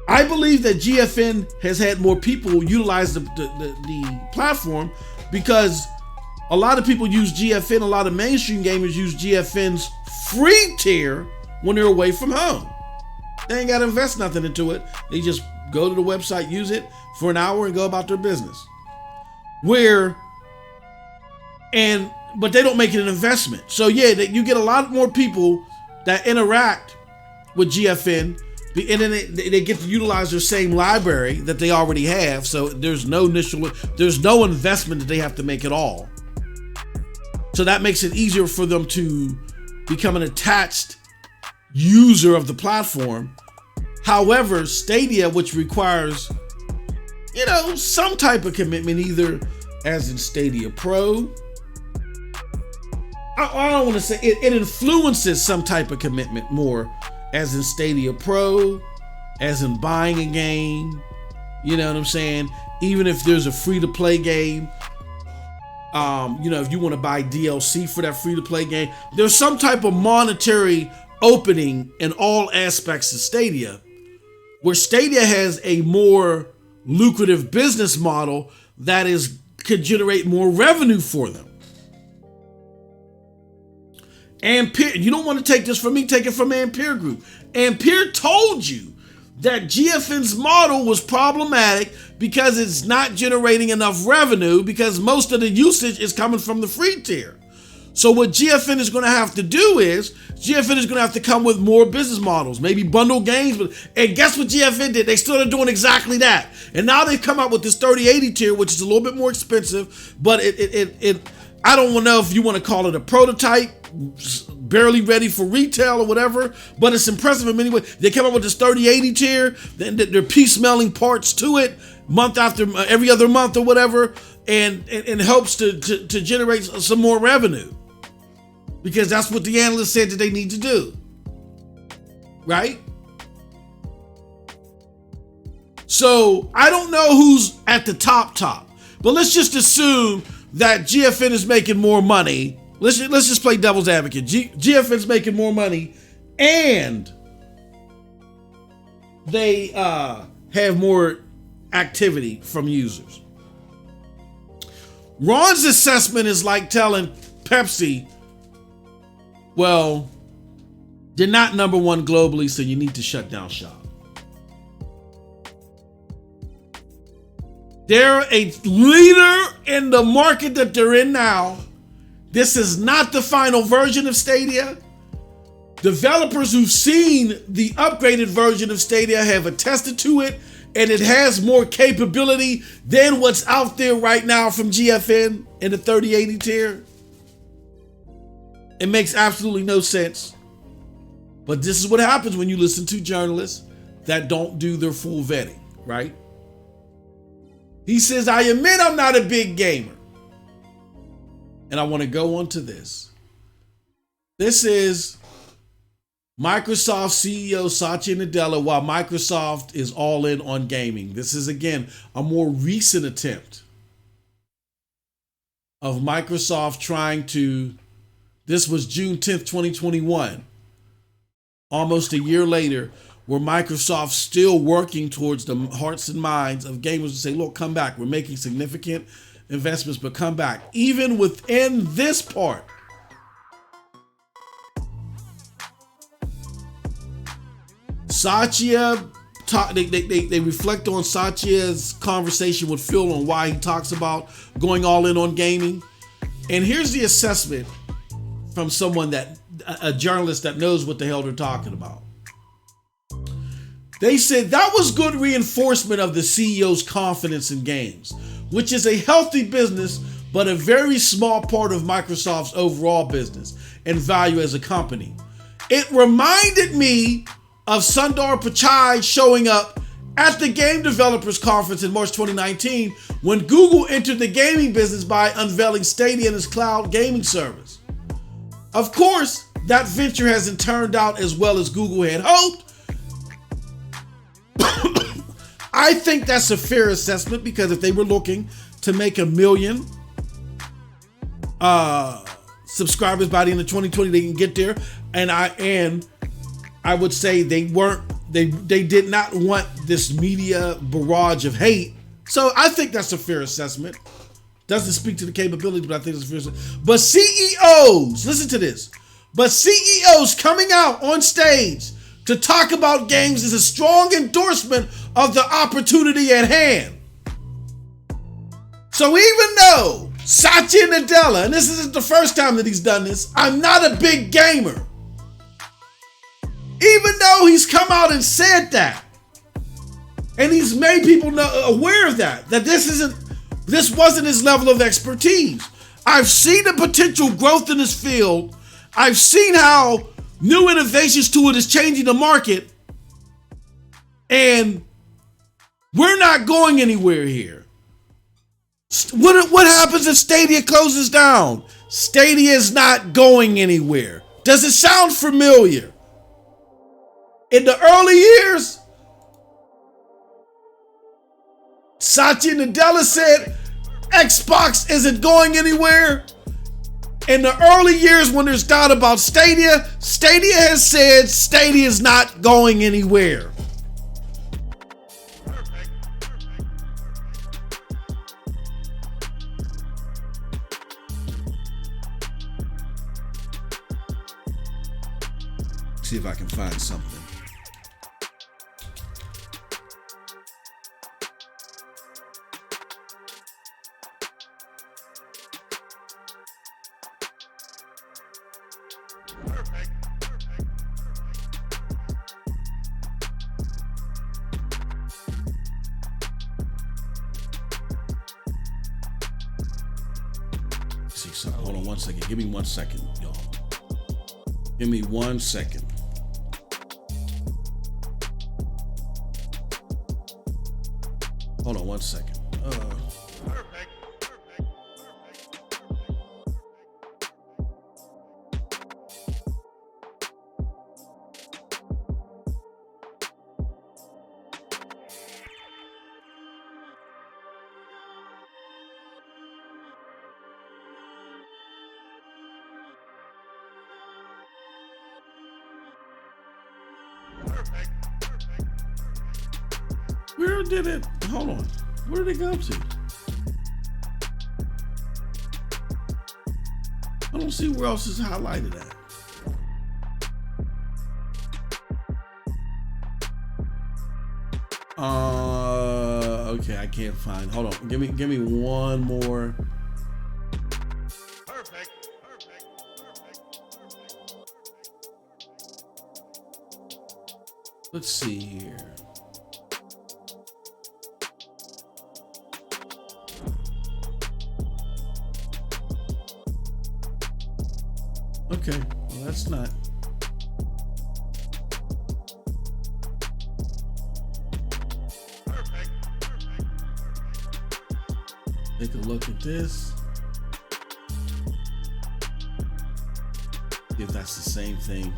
I believe that GFN has had more people utilize the platform because a lot of people use GFN, a lot of mainstream gamers use GFN's free tier when they're away from home. They ain't got to invest nothing into it. They just go to the website, use it for an hour, and go about their business. But they don't make it an investment. So yeah, you get a lot more people that interact with GFN, and then they get to utilize their same library that they already have. So there's no investment that they have to make at all. So that makes it easier for them to become an attached user of the platform. However, Stadia, which requires, some type of commitment, either as in Stadia Pro, I don't want to say it influences some type of commitment more, as in Stadia Pro, as in buying a game, you know what I'm saying? Even if there's a free-to-play game, if you want to buy DLC for that free-to-play game, there's some type of monetary opening in all aspects of Stadia, where Stadia has a more lucrative business model that could generate more revenue for them. Ampere, you don't want to take this from me, take it from Ampere Group. Ampere told you that GFN's model was problematic because it's not generating enough revenue because most of the usage is coming from the free tier. So what GFN is going to have to do is, GFN is going to have to come with more business models, maybe bundle games. And guess what GFN did? They started doing exactly that. And now they've come out with this 3080 tier, which is a little bit more expensive, but I don't know if you want to call it a prototype, barely ready for retail or whatever, but it's impressive in many ways. They came up with this 3080 tier, then they're piecemealing parts to it month after every other month or whatever, and helps to generate some more revenue, because that's what the analyst said that they need to do, right? So I don't know who's at the top, but let's just assume that GFN is making more money. Let's just play devil's advocate. GFN's making more money, and they have more activity from users. Ron's assessment is like telling Pepsi, well, they're not number one globally, so you need to shut down shop. They're a leader in the market that they're in now. This is not the final version of Stadia. Developers who've seen the upgraded version of Stadia have attested to it. and it has more capability than what's out there right now from GFN in the 3080 tier. It makes absolutely no sense. But this is what happens when you listen to journalists that don't do their full vetting, right? He says, I admit I'm not a big gamer. And I want to go on to this. This is Microsoft CEO Satya Nadella while Microsoft is all in on gaming. This is, again, a more recent attempt of Microsoft trying to, this was June 10th, 2021, almost a year later, where Microsoft's still working towards the hearts and minds of gamers to say, look, come back. We're making significant investments, but come back. Even within this part, Satya, they reflect on Satya's conversation with Phil on why he talks about going all in on gaming. And here's the assessment from someone a journalist that knows what the hell they're talking about. They said that was good reinforcement of the CEO's confidence in games, which is a healthy business, but a very small part of Microsoft's overall business and value as a company. It reminded me of Sundar Pichai showing up at the Game Developers Conference in March 2019 when Google entered the gaming business by unveiling Stadia and its cloud gaming service. Of course, that venture hasn't turned out as well as Google had hoped. I think that's a fair assessment because if they were looking to make 1 million subscribers by the end of 2020, they can get there. And I would say they did not want this media barrage of hate. So I think that's a fair assessment. Doesn't speak to the capabilities, but I think it's a fair assessment. But CEOs, listen to this. But CEOs coming out on stage to talk about games is a strong endorsement of the opportunity at hand. So even though Satya Nadella, and this isn't the first time that he's done this, I'm not a big gamer. Even though he's come out and said that, and he's made people aware of that this wasn't his level of expertise. I've seen the potential growth in this field. I've seen how new innovations to it is changing the market, and we're not going anywhere here. What happens if Stadia closes down? Stadia is not going anywhere. Does it sound familiar? In the early years, Satya Nadella said Xbox isn't going anywhere. In the early years when there's doubt about Stadia, Stadia has said Stadia is not going anywhere. See if I can find something. Hold on 1 second. Give me 1 second, y'all. Give me 1 second. Hold on 1 second. Where did it? Hold on. Where did it go to? I don't see where else is highlighted at. Okay, I can't find. Hold on. Give me one more. Perfect. Let's see here. Okay, well, that's not. Perfect. Take a look at this. See if that's the same thing.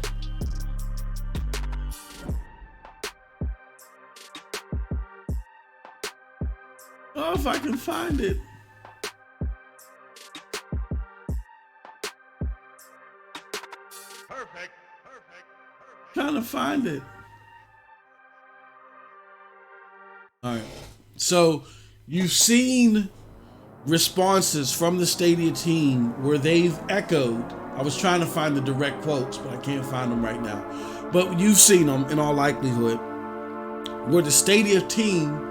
Oh, if I can find it. Perfect. Trying to find it. All right. So you've seen responses from the Stadia team where they've echoed. I was trying to find the direct quotes, but I can't find them right now. But you've seen them in all likelihood, where the Stadia team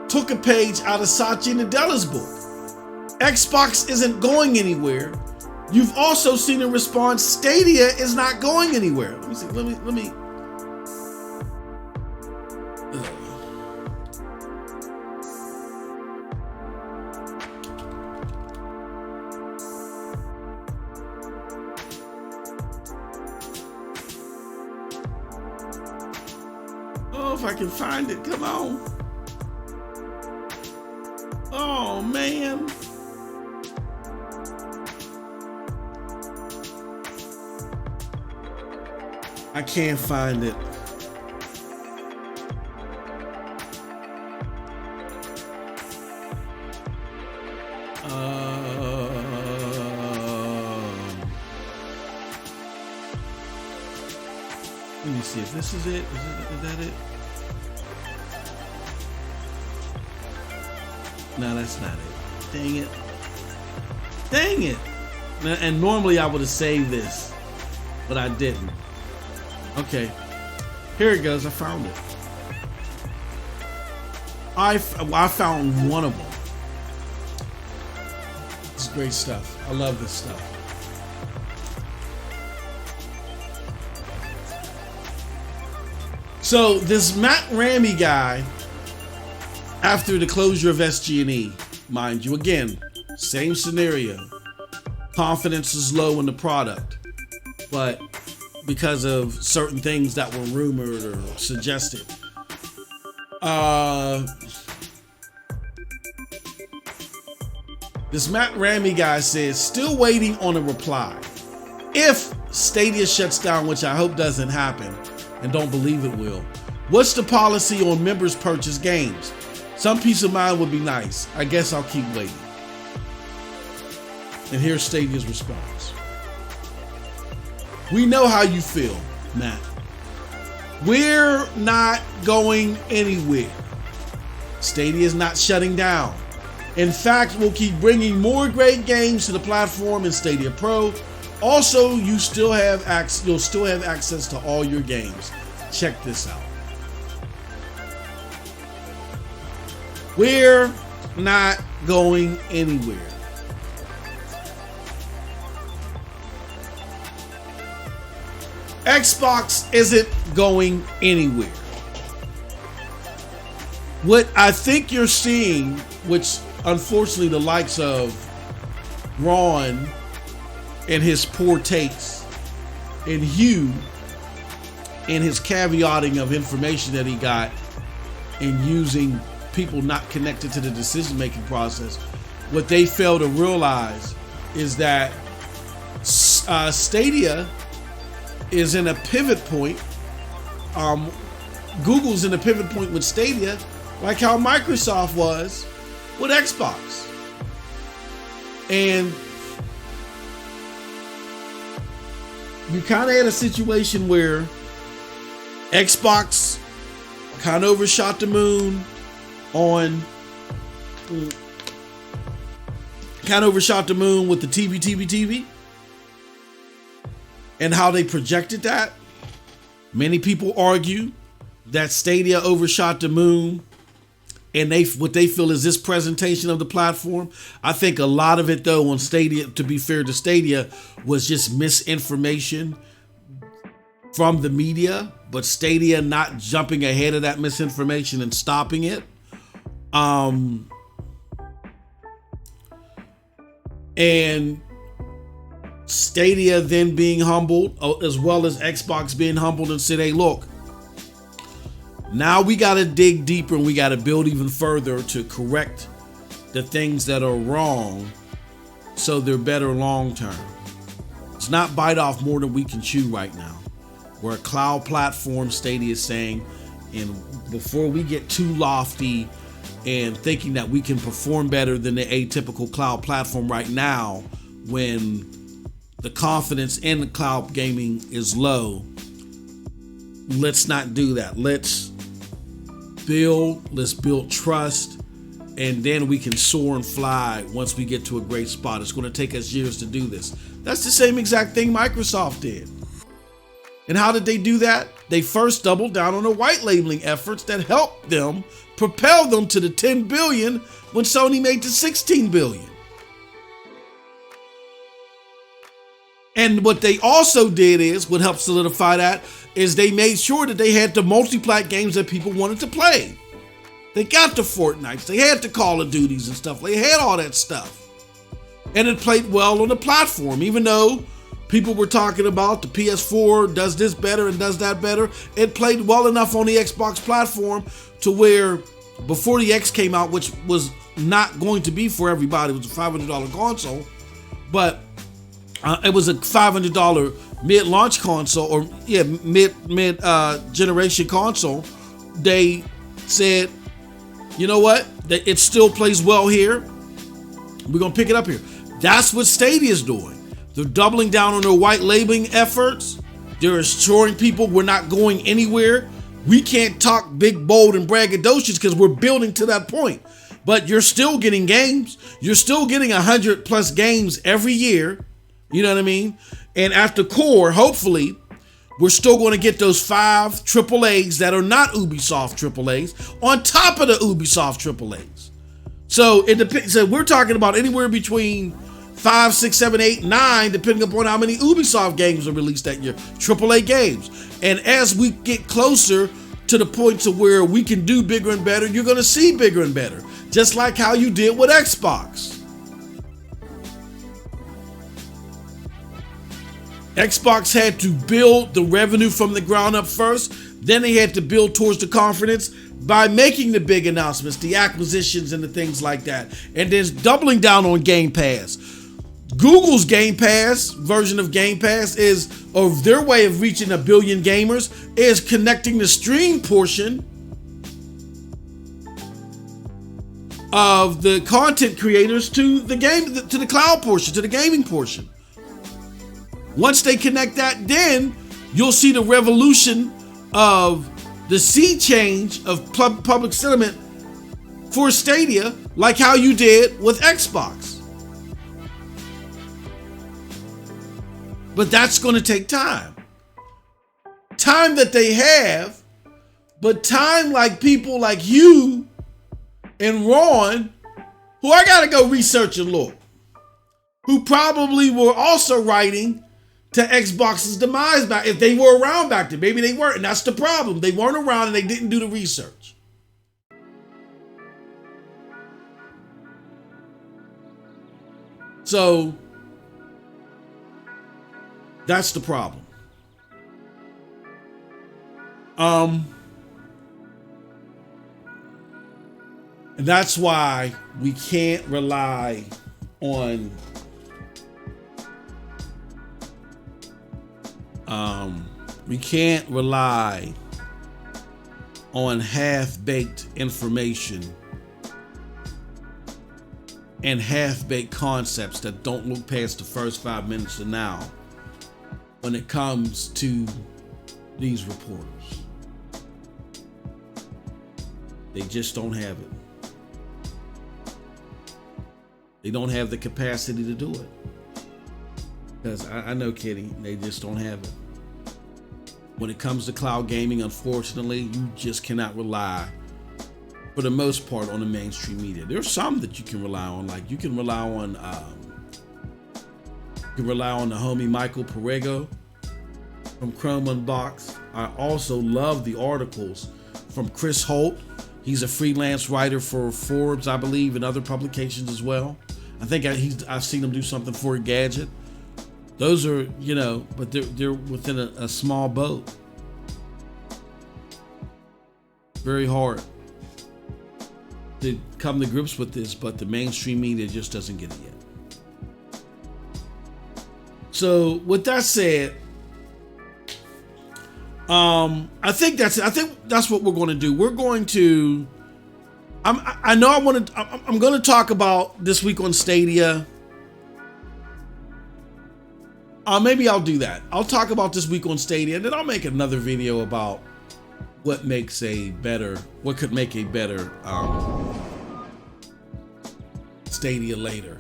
took a page out of Satya Nadella's book. Xbox isn't going anywhere. You've also seen a response, Stadia is not going anywhere. Let me see, let me. Oh, if I can find it, come on. Oh, man. I can't find it. Let me see if this is it. Is that it? No, that's not it. Dang it. Dang it. And normally I would have saved this, but I didn't. Okay. Here it goes. I found it. I found one of them. It's great stuff. I love this stuff. So this Matt Ramey guy, after the closure of SG&E, mind you, again, same scenario. Confidence is low in the product, but because of certain things that were rumored or suggested. This Matt Ramey guy says, still waiting on a reply. If Stadia shuts down, which I hope doesn't happen, and don't believe it will, what's the policy on members purchase games? Some peace of mind would be nice. I guess I'll keep waiting. And here's Stadia's response. We know how you feel, Matt. We're not going anywhere. Stadia is not shutting down. In fact, we'll keep bringing more great games to the platform in Stadia Pro. Also, you'll still have access to all your games. Check this out. We're not going anywhere. Xbox isn't going anywhere. What I think you're seeing, which unfortunately the likes of Ron and his poor takes, and Hugh and his caveating of information that he got and using people not connected to the decision-making process, what they fail to realize is that Stadia is in a pivot point. Google's in a pivot point with Stadia, like how Microsoft was with Xbox. And you kind of had a situation where Xbox kind of overshot the moon with the TV, and how they projected that. Many people argue that Stadia overshot the moon, and what they feel is this presentation of the platform. I think a lot of it, though, on Stadia, to be fair to Stadia, was just misinformation from the media, but Stadia not jumping ahead of that misinformation and stopping it. And Stadia then being humbled, as well as Xbox being humbled and said, hey, look, now we got to dig deeper and we got to build even further to correct the things that are wrong so they're better long term. It's not bite off more than we can chew right now. We're a cloud platform, Stadia is saying, and before we get too lofty and thinking that we can perform better than the atypical cloud platform right now, when the confidence in the cloud gaming is low, let's not do that. Let's build trust, and then we can soar and fly once we get to a great spot. It's going to take us years to do this. That's the same exact thing Microsoft did. And how did they do that? They first doubled down on the white labeling efforts that helped them propel them to the 10 billion when Sony made the 16 billion. And what they also did is, what helped solidify that, is they made sure that they had the multi-plat games that people wanted to play. They got the Fortnites, they had the Call of Duties and stuff. They had all that stuff. And it played well on the platform, even though people were talking about the PS4 does this better and does that better. It played well enough on the Xbox platform to where before the X came out, which was not going to be for everybody, it was a $500 console, but it was a $500 mid-launch console, or mid-generation console. They said, you know what? It still plays well here. We're going to pick it up here. That's what Stadia is doing. They're doubling down on their white labeling efforts. They're assuring people we're not going anywhere. We can't talk big, bold, and braggadocious because we're building to that point. But you're still getting games. You're still getting 100 plus games every year. You know what I mean? And at the core, hopefully, we're still going to get those 5 AAAs that are not Ubisoft AAAs on top of the Ubisoft AAAs. So it depends. So we're talking about anywhere between 5, 6, 7, 8, 9, depending upon how many Ubisoft games are released that year, AAA games. And as we get closer to the point to where we can do bigger and better, you're going to see bigger and better, just like how you did with Xbox. Xbox had to build the revenue from the ground up first, then they had to build towards the confidence by making the big announcements, the acquisitions and the things like that, and then doubling down on Game Pass. Google's Game Pass version of Game Pass is, of their way of reaching 1 billion gamers, is connecting the stream portion of the content creators to the game, to the cloud portion, to the gaming portion. Once they connect that, then you'll see the revolution of the sea change of public sentiment for Stadia, like how you did with Xbox. But that's going to take time. Time that they have, but time like people like you and Ron, who I got to go research and look, who probably were also writing to Xbox's demise back, if they were around back then. Maybe they weren't, and that's the problem. They weren't around and they didn't do the research. So that's the problem. And that's why we can't rely on half-baked information and half-baked concepts that don't look past the first 5 minutes of now when it comes to these reporters. They just don't have it. They don't have the capacity to do it. Because I know, Kitty, they just don't have it. When it comes to cloud gaming, unfortunately, you just cannot rely, for the most part, on the mainstream media. There's some that you can rely on, like you can rely on the homie Michael Perego from Chrome Unbox. I also love the articles from Chris Holt. He's a freelance writer for Forbes, I believe, and other publications as well. I think I've seen him do something for Gadget. Those are, but they're within a small boat. Very hard to come to grips with this, but the mainstream media just doesn't get it yet. So with that said, I think that's what we're going to do. We're going to, I'm going to talk about this week on Stadia. Maybe I'll do that. I'll talk about this week on Stadia, and then I'll make another video about what could make a better Stadia later,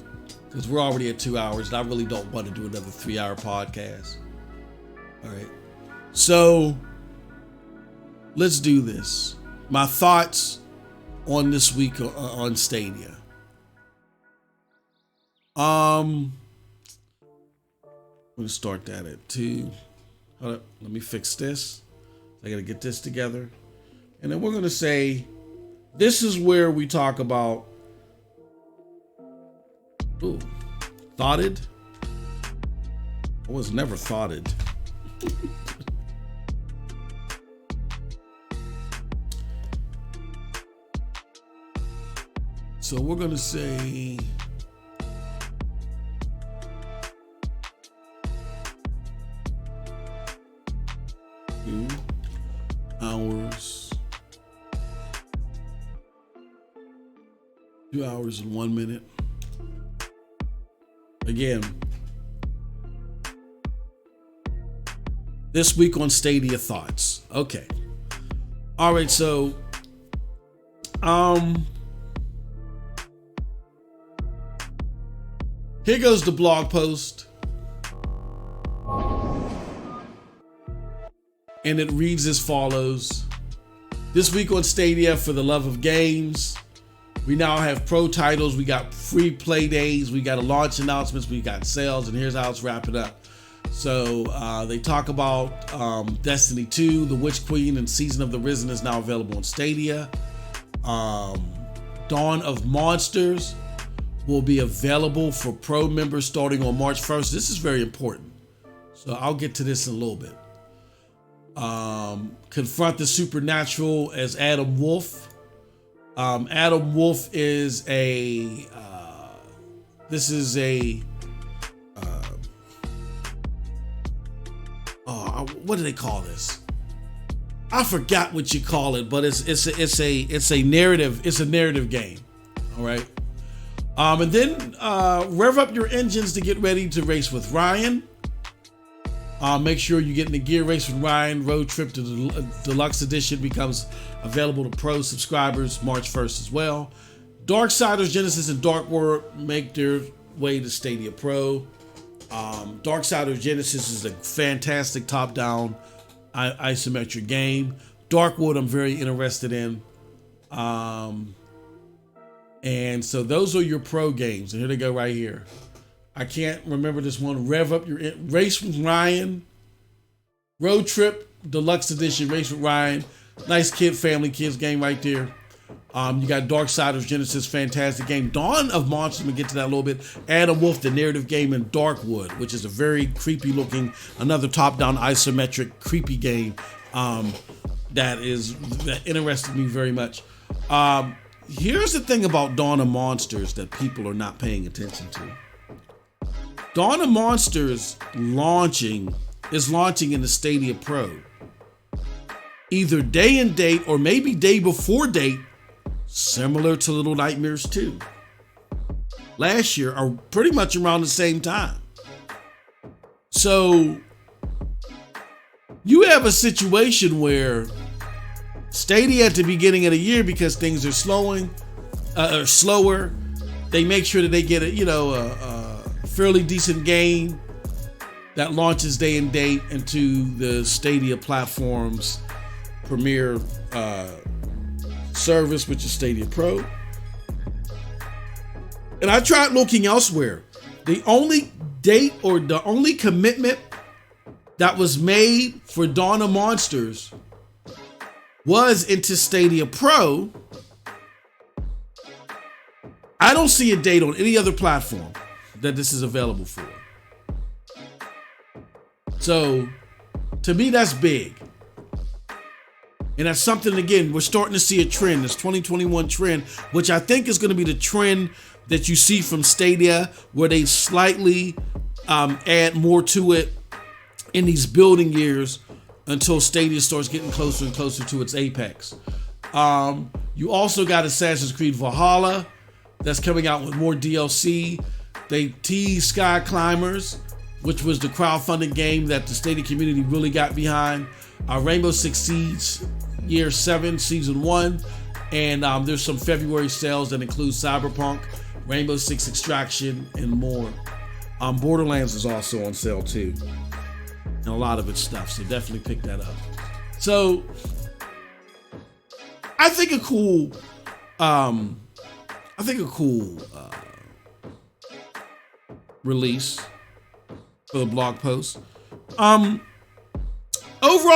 because we're already at 2 hours, and I really don't want to do another 3-hour podcast. All right, so let's do this. My thoughts on this week on Stadia. I'm gonna start that at 2. Hold up, let me fix this. I gotta get this together. And then we're gonna say, this is where we talk about, thoughted? I was never thoughted. So we're gonna say, hours, 2 hours and 1 minute. Again, this week on Stadia thoughts. Okay. All right. So, here goes the blog post. And it reads as follows. This week on Stadia, for the love of games, we now have pro titles. We got free play days. We got a launch announcements. We got sales. And here's how it's wrapping up. So they talk about Destiny 2, The Witch Queen, and Season of the Risen is now available on Stadia. Dawn of Monsters will be available for pro members starting on March 1st. This is very important. So I'll get to this in a little bit. Confront the Supernatural as Adam Wolf. Adam Wolf is what do they call this? I forgot what you call it, but it's a narrative game. All right. And then rev up your engines to get ready to race with Ryan. Make sure you get in the gear. Race with Ryan Road Trip to the Deluxe Edition becomes available to Pro subscribers March 1st as well. Darksiders Genesis and Dark World make their way to Stadia Pro. Darksiders Genesis is a fantastic top-down isometric game. Darkwood I'm very interested in. And so those are your pro games. And here they go right here. I can't remember this one. Rev up your Race with Ryan. Road Trip Deluxe Edition. Race with Ryan. Nice family kids game right there. You got Darksiders Genesis, fantastic game. Dawn of Monsters, we'll get to that a little bit. Adam Wolf, the narrative game, and Darkwood, which is a very creepy looking, another top-down isometric creepy game that interested me very much. Here's the thing about Dawn of Monsters that people are not paying attention to. Dawn of Monsters is launching in the Stadia Pro. Either day and date or maybe day before date, similar to Little Nightmares 2. Last year, or pretty much around the same time. So you have a situation where Stadia at the beginning of the year, because things are slower, they make sure that they get a fairly decent game that launches day and date into the Stadia platform's premier service, which is Stadia Pro. And I tried looking elsewhere. The only date or the only commitment that was made for Dawn of Monsters was into Stadia Pro. I don't see a date on any other platform that this is available for. So to me, that's big. And that's something, again, we're starting to see a trend, this 2021 trend, which I think is going to be the trend that you see from Stadia, where they slightly add more to it in these building years until Stadia starts getting closer and closer to its apex. You also got Assassin's Creed Valhalla that's coming out with more DLC. They teased Sky Climbers, which was the crowdfunding game that the Stadia community really got behind. Rainbow Six Siege Year 7 Season 1. And there's some February sales that include Cyberpunk, Rainbow Six Extraction, and more. Borderlands is also on sale too. And a lot of its stuff, so definitely pick that up. So I think a cool release for the blog post. Overall,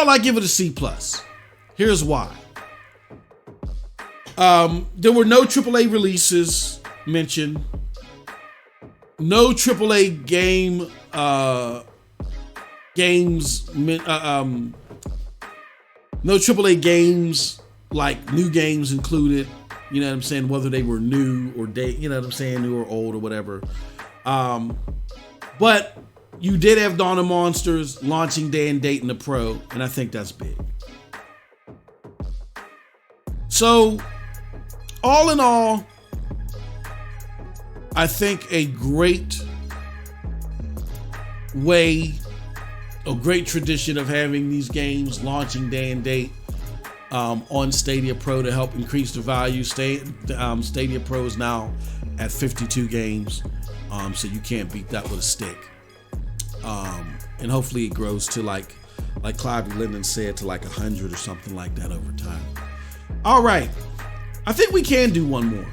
I give it a C+. Here's why. There were no AAA releases mentioned. No AAA no AAA games, like new games included, you know what I'm saying, whether they were new or new or old or whatever. But you did have Dawn of Monsters launching day and date in the Pro, and I think that's big. So, all in all, I think a great way, a great tradition of having these games launching day and date on Stadia Pro to help increase the value. Stadia Pro is now at 52 games, so you can't beat that with a stick. And hopefully it grows to like Clive Linden said, to like 100 or something like that over time. All right, I think we can do one more.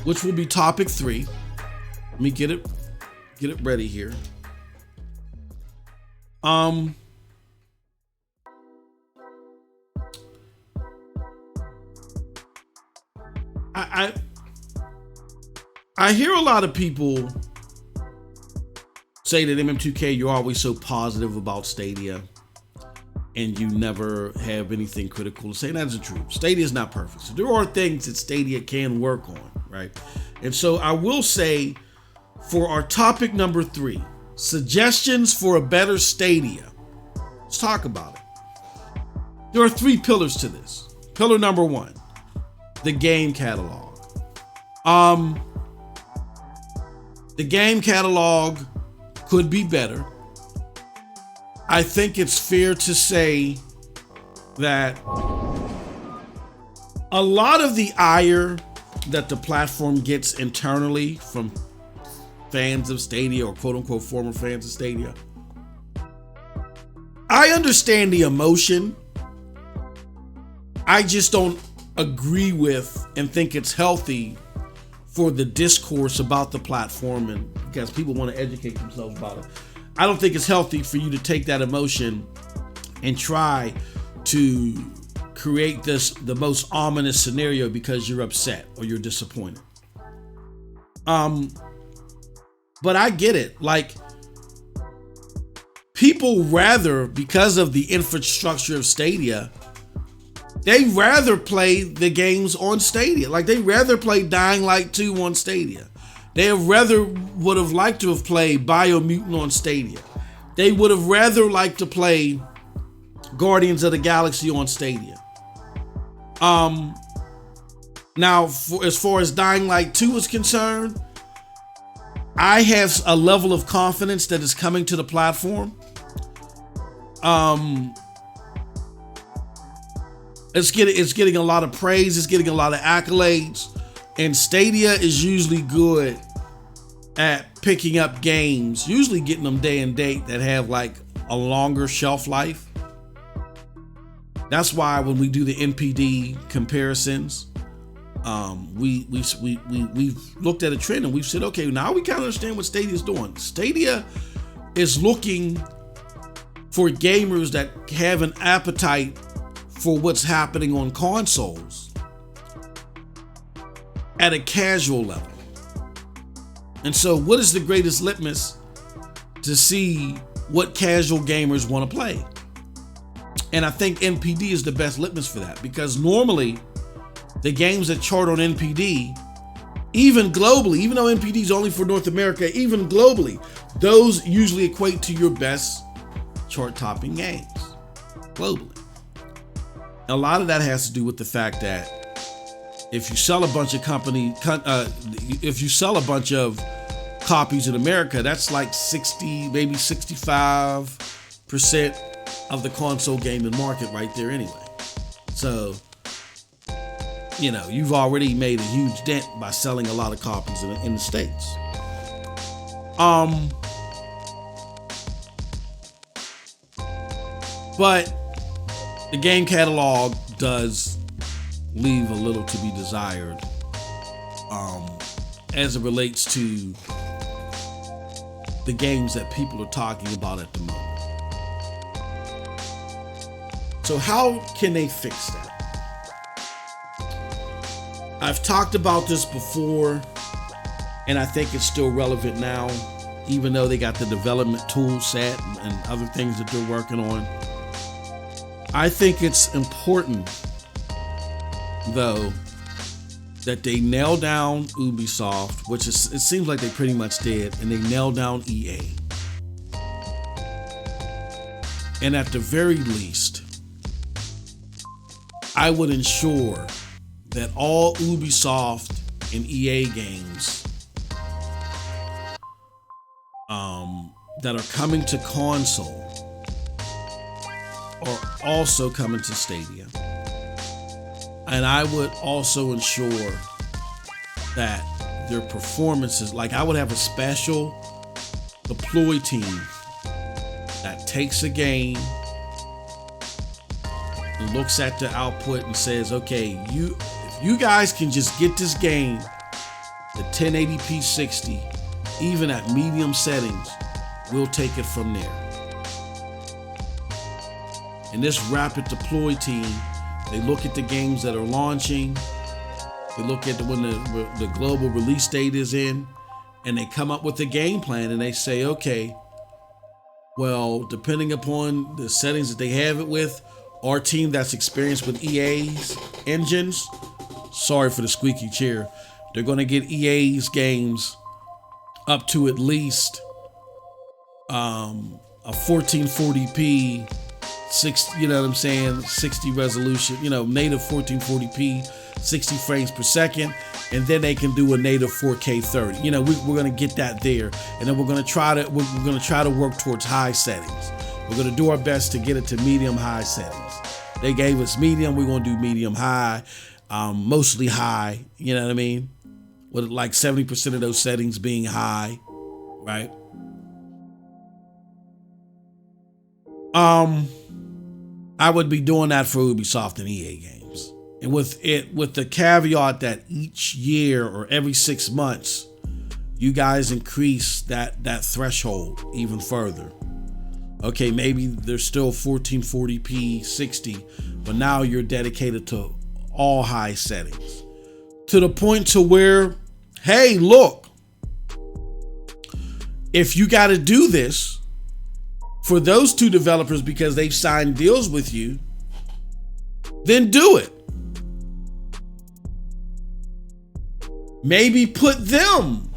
Which will be topic 3. Let me get it ready here. I hear a lot of people say that MM2K, you're always so positive about Stadia and you never have anything critical to say. That's the truth. Stadia is not perfect. So there are things that Stadia can work on, right? And so I will say, for our topic number 3, suggestions for a better Stadia. Let's talk about it. There are 3 pillars to this. Pillar number 1, the game catalog. The game catalog could be better. I think it's fair to say that a lot of the ire that the platform gets internally from fans of Stadia, or quote unquote former fans of Stadia, I understand the emotion. I just don't agree with and think it's healthy for the discourse about the platform, and because people want to educate themselves about it. I don't think it's healthy for you to take that emotion and try to create the most ominous scenario because you're upset or you're disappointed. But I get it. Like, people rather, because of the infrastructure of Stadia, they rather play the games on Stadia. Like, they rather play Dying Light 2 on Stadia. They would have liked to have played Biomutant on Stadia. They would have rather liked to play Guardians of the Galaxy on Stadia. Now, as far as Dying Light 2 is concerned, I have a level of confidence that is coming to the platform. It's getting a lot of praise. It's getting a lot of accolades. And Stadia is usually good at picking up games, usually getting them day and date that have like a longer shelf life. That's why when we do the NPD comparisons, we've looked at a trend and we've said, okay, now we kind of understand what Stadia is doing. Stadia is looking for gamers that have an appetite for what's happening on consoles at a casual level. And so what is the greatest litmus to see what casual gamers want to play? And I think NPD is the best litmus for that, because normally the games that chart on NPD, even globally, even though NPD is only for North America, even globally, those usually equate to your best chart-topping games globally. A lot of that has to do with the fact that if you sell a bunch of copies in America, that's like 60, maybe 65% of the console gaming market right there anyway. So, you've already made a huge dent by selling a lot of copies in the States. But the game catalog does leave a little to be desired as it relates to the games that people are talking about at the moment. So how can they fix that? I've talked about this before, and I think it's still relevant now, even though they got the development tool set and other things that they're working on. I think it's important, though, that they nail down Ubisoft, which it seems like they pretty much did, and they nail down EA. And at the very least, I would ensure that all Ubisoft and EA games that are coming to console are also coming to Stadia. And I would also ensure that their performances, like I would have a special deploy team that takes a game and looks at the output and says, okay, if you guys can just get this game to 1080p 60, even at medium settings, we'll take it from there. And this rapid deploy team, they look at the games that are launching, they look at when the global release date is in, and they come up with a game plan and they say, okay, well, depending upon the settings that they have it with, our team that's experienced with EA's engines, sorry for the squeaky chair, they're going to get EA's games up to at least a 1440p 60, 60 resolution, native 1440p 60 frames per second, and then they can do a native 4K 30. We're going to get that there, and then we're going to try to work towards high settings. We're going to do our best to get it to medium high settings. They gave us medium, we're going to do medium high, mostly high, you know what I mean? With like 70% of those settings being high, right? I would be doing that for Ubisoft and EA games. And with the caveat that each year or every 6 months, you guys increase that threshold even further. Okay, maybe there's still 1440p 60, but now you're dedicated to all high settings. To the point to where, hey, look, if you got to do this for those two developers because they've signed deals with you, then do it. Maybe put them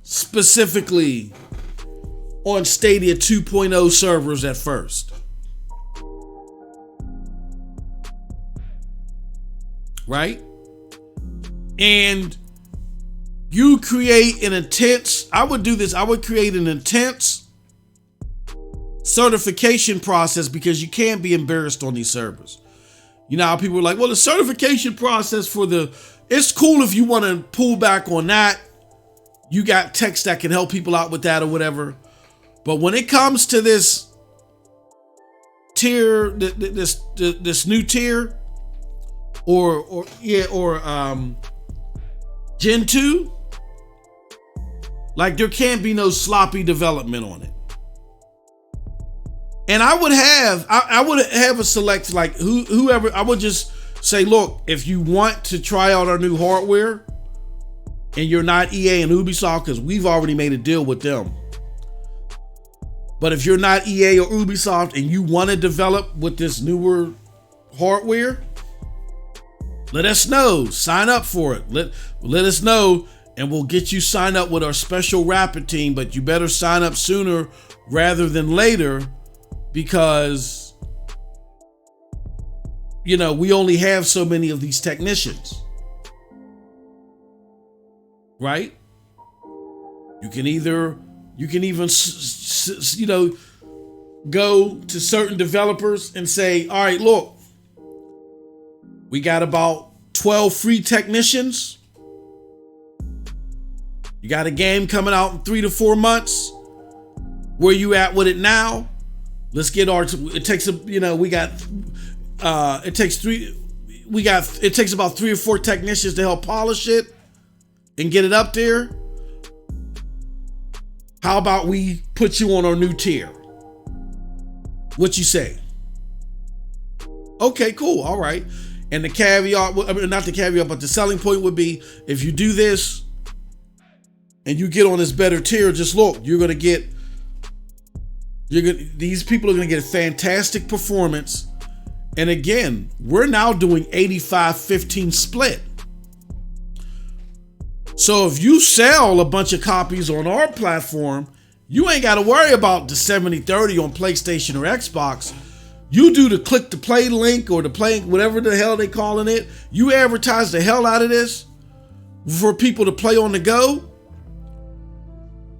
specifically on Stadia 2.0 servers at first. Right? And you create an intense, I would create an intense certification process, because you can't be embarrassed on these servers. You know how people are like, well, the certification process it's cool if you want to pull back on that. You got techs that can help people out with that or whatever. But when it comes to this tier, this new tier, or Gen 2, like there can't be no sloppy development on it. And I would have a select, like whoever, I would just say, look, if you want to try out our new hardware, and you're not EA and Ubisoft, because we've already made a deal with them. But if you're not EA or Ubisoft and you want to develop with this newer hardware, let us know. Sign up for it. Let us know, and we'll get you signed up with our special rapid team. But you better sign up sooner rather than later, because we only have so many of these technicians, right? You can even go to certain developers and say, all right, look, we got about 12 free technicians. You got a game coming out in 3 to 4 months. Where you at with it now? Let's get it takes about 3 or 4 technicians to help polish it and get it up there. How about we put you on our new tier? What you say? Okay, cool. All right. And the caveat, not the caveat, but the selling point would be, if you do this and you get on this better tier, just look, these people are going to get a fantastic performance. And again, we're now doing 85-15 split. So if you sell a bunch of copies on our platform, you ain't got to worry about the 70-30 on PlayStation or Xbox. You do the click to play link or the play, whatever the hell they calling it. You advertise the hell out of this for people to play on the go.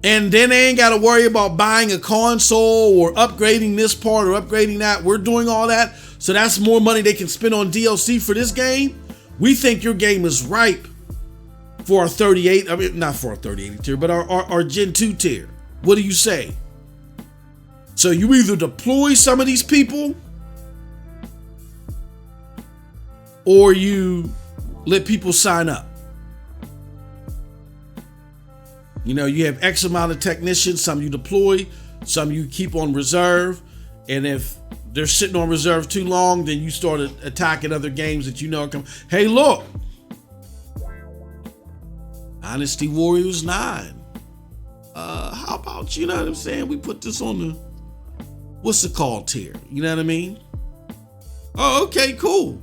And then they ain't got to worry about buying a console or upgrading this part or upgrading that. We're doing all that. So that's more money they can spend on DLC for this game. We think your game is ripe for our 38, not for our 3080 tier, but our Gen 2 tier. What do you say? So you either deploy some of these people or you let people sign up. You have X amount of technicians, some you deploy, some you keep on reserve. And if they're sitting on reserve too long, then you start attacking other games that are coming. Hey, look, Dynasty Warriors 9. How about, you know what I'm saying? We put this on the, what's it called, tier? You know what I mean? Oh, okay, cool.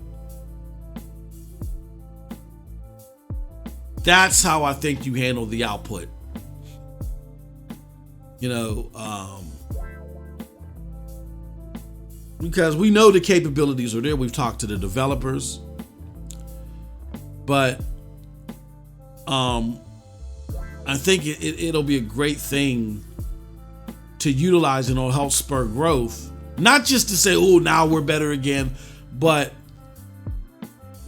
That's how I think you handle the output. Because we know the capabilities are there. We've talked to the developers. But I think it'll be a great thing to utilize, and it'll help spur growth. Not just to say, oh, now we're better again, but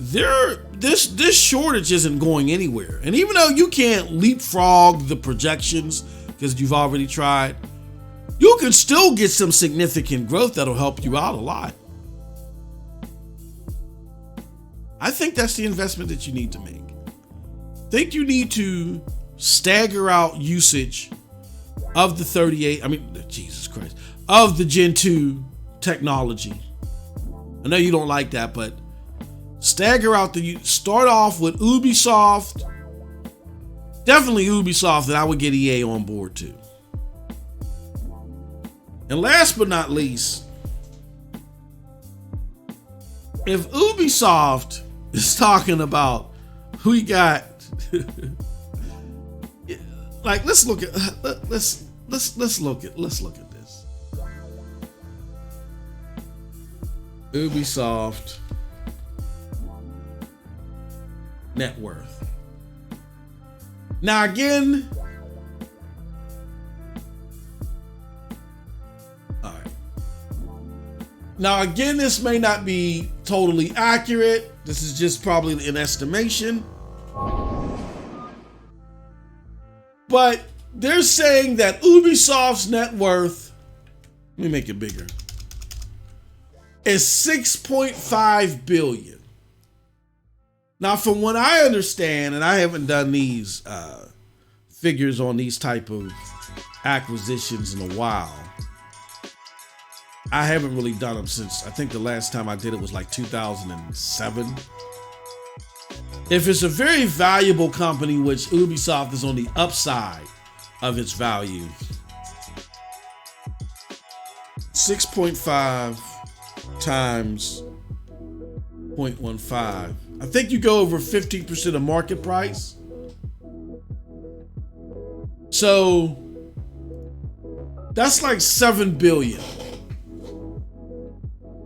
this shortage isn't going anywhere. And even though you can't leapfrog the projections because you've already tried, you can still get some significant growth that'll help you out a lot. I think that's the investment that you need to make. I think you need to stagger out usage of the 38, Jesus Christ, of the Gen 2 technology. I know you don't like that, but stagger out start off with Ubisoft. Definitely Ubisoft, and I would get EA on board too. And last but not least, if Ubisoft is talking about who we got, like let's look at this. Ubisoft net worth. Now again, all right. Now again, this may not be totally accurate. This is just probably an estimation. But they're saying that Ubisoft's net worth, let me make it bigger, is $6.5 billion. Now, from what I understand, and I haven't done these figures on these type of acquisitions in a while. I haven't really done them since, I think the last time I did it was like 2007. If it's a very valuable company, which Ubisoft is on the upside of its value, 6.5 times 0.15. I think you go over 15% of market price. So that's like 7 billion.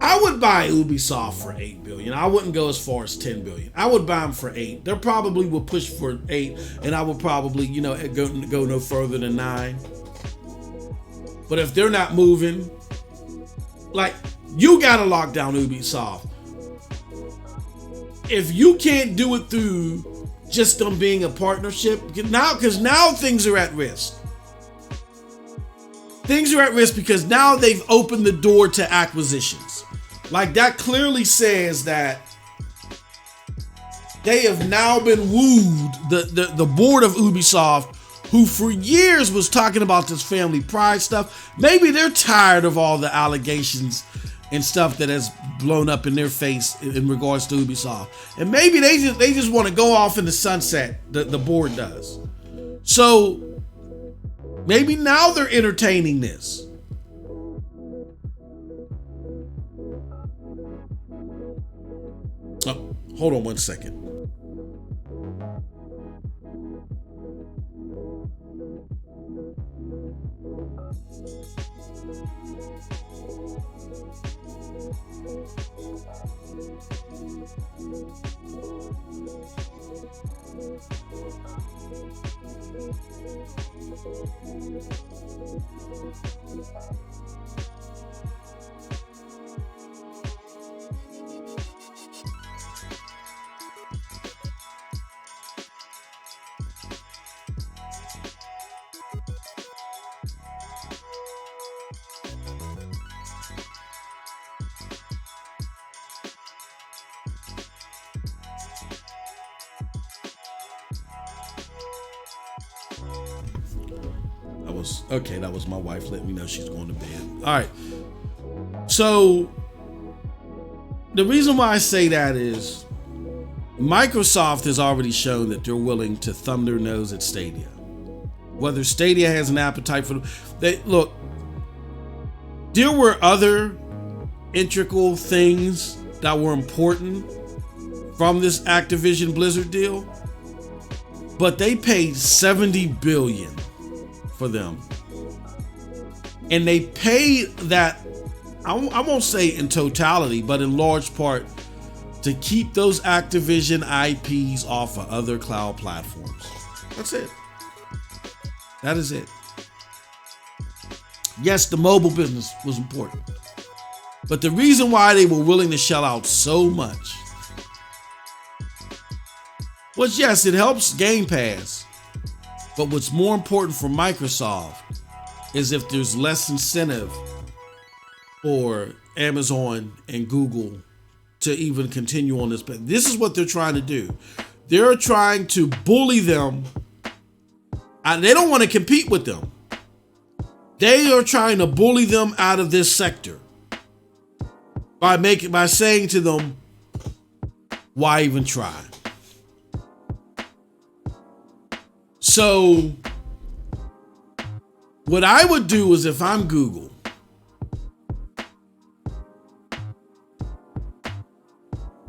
I would buy Ubisoft for 8 billion. I wouldn't go as far as 10 billion. I would buy them for 8. They probably would push for 8, and I would probably, go no further than 9. But if they're not moving, like, you gotta lock down Ubisoft. If you can't do it through just them being a partnership, because now things are at risk. Things are at risk because now they've opened the door to acquisitions. Like, that clearly says that they have now been wooed. The board of Ubisoft, who for years was talking about this family pride stuff, maybe they're tired of all the allegations and stuff that has blown up in their face in regards to Ubisoft. And maybe they just want to go off in the sunset, the board does. So maybe now they're entertaining this. Oh, hold on one second. That was my wife letting me know she's going to bed. All right. So the reason why I say that is Microsoft has already shown that they're willing to thumb their nose at Stadia. Whether Stadia has an appetite for them. Look, there were other integral things that were important from this Activision Blizzard deal, but they paid $70 billion for them. And they paid that, I won't say in totality, but in large part to keep those Activision IPs off of other cloud platforms. That's it. That is it. Yes, the mobile business was important, but the reason why they were willing to shell out so much was, yes, it helps Game Pass, but what's more important for Microsoft is if there's less incentive for Amazon and Google to even continue on this. But this is what they're trying to do. They're trying to bully them. And they don't want to compete with them. They are trying to bully them out of this sector by saying to them, why even try? So what I would do is, if I'm Google,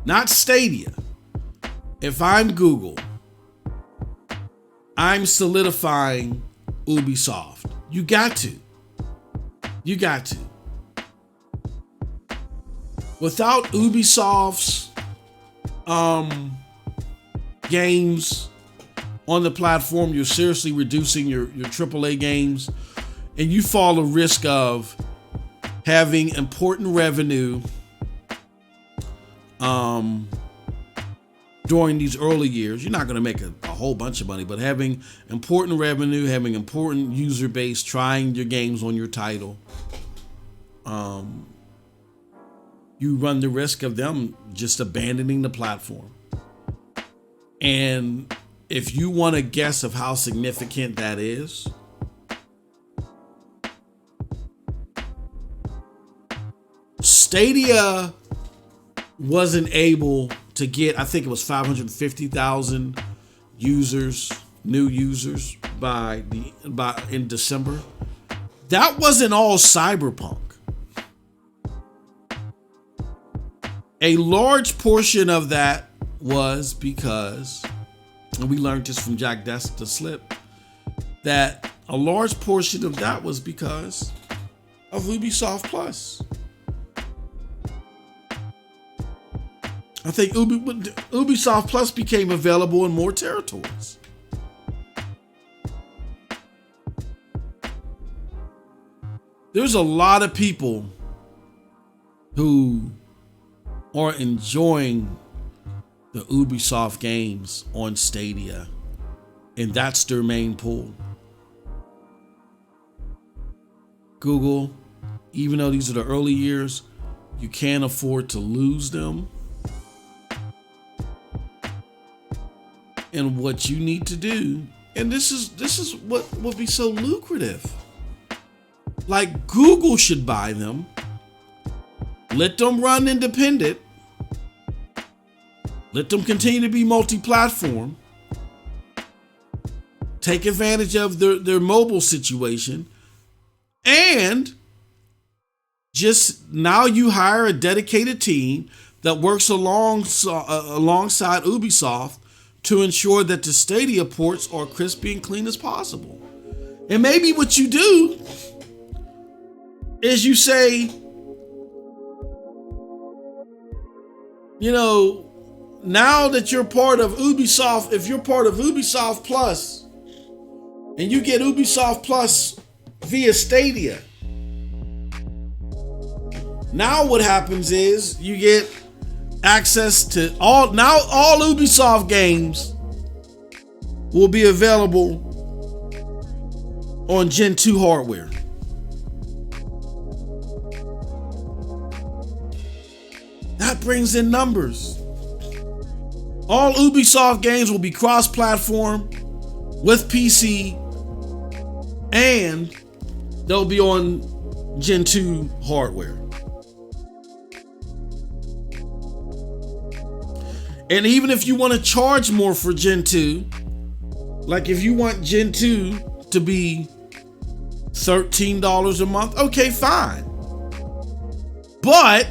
not Stadia, if I'm Google, I'm solidifying Ubisoft. You got to. Without Ubisoft's games on the platform, you're seriously reducing your AAA games, and you fall a risk of having important revenue during these early years. You're not going to make a whole bunch of money, but having important revenue, having important user base, trying your games on your title, you run the risk of them just abandoning the platform. And if you want to guess of how significant that is, Stadia wasn't able to get, I think it was 550,000 users, new users by in December. That wasn't all Cyberpunk. A large portion of that was because, and we learned this from Jack the Slip, that a large portion of that was because of Ubisoft Plus. I think Ubisoft Plus became available in more territories. There's a lot of people who are enjoying the Ubisoft games on Stadia, and that's their main pull. Google, even though these are the early years, you can't afford to lose them. And what you need to do, and this is what would be so lucrative. Like, Google should buy them, let them run independent, let them continue to be multi-platform, take advantage of their mobile situation, and just now you hire a dedicated team that works alongside Ubisoft to ensure that the Stadia ports are crispy and clean as possible. And maybe what you do is you say, you know, now that you're part of Ubisoft, if you're part of Ubisoft Plus and you get Ubisoft Plus via Stadia, now what happens is you get access to all Ubisoft games will be available on Gen 2 hardware. That brings in numbers. All Ubisoft games will be cross-platform with PC, and they'll be on Gen 2 hardware. And even if you want to charge more for Gen 2, like if you want Gen 2 to be $13 a month, okay, fine. But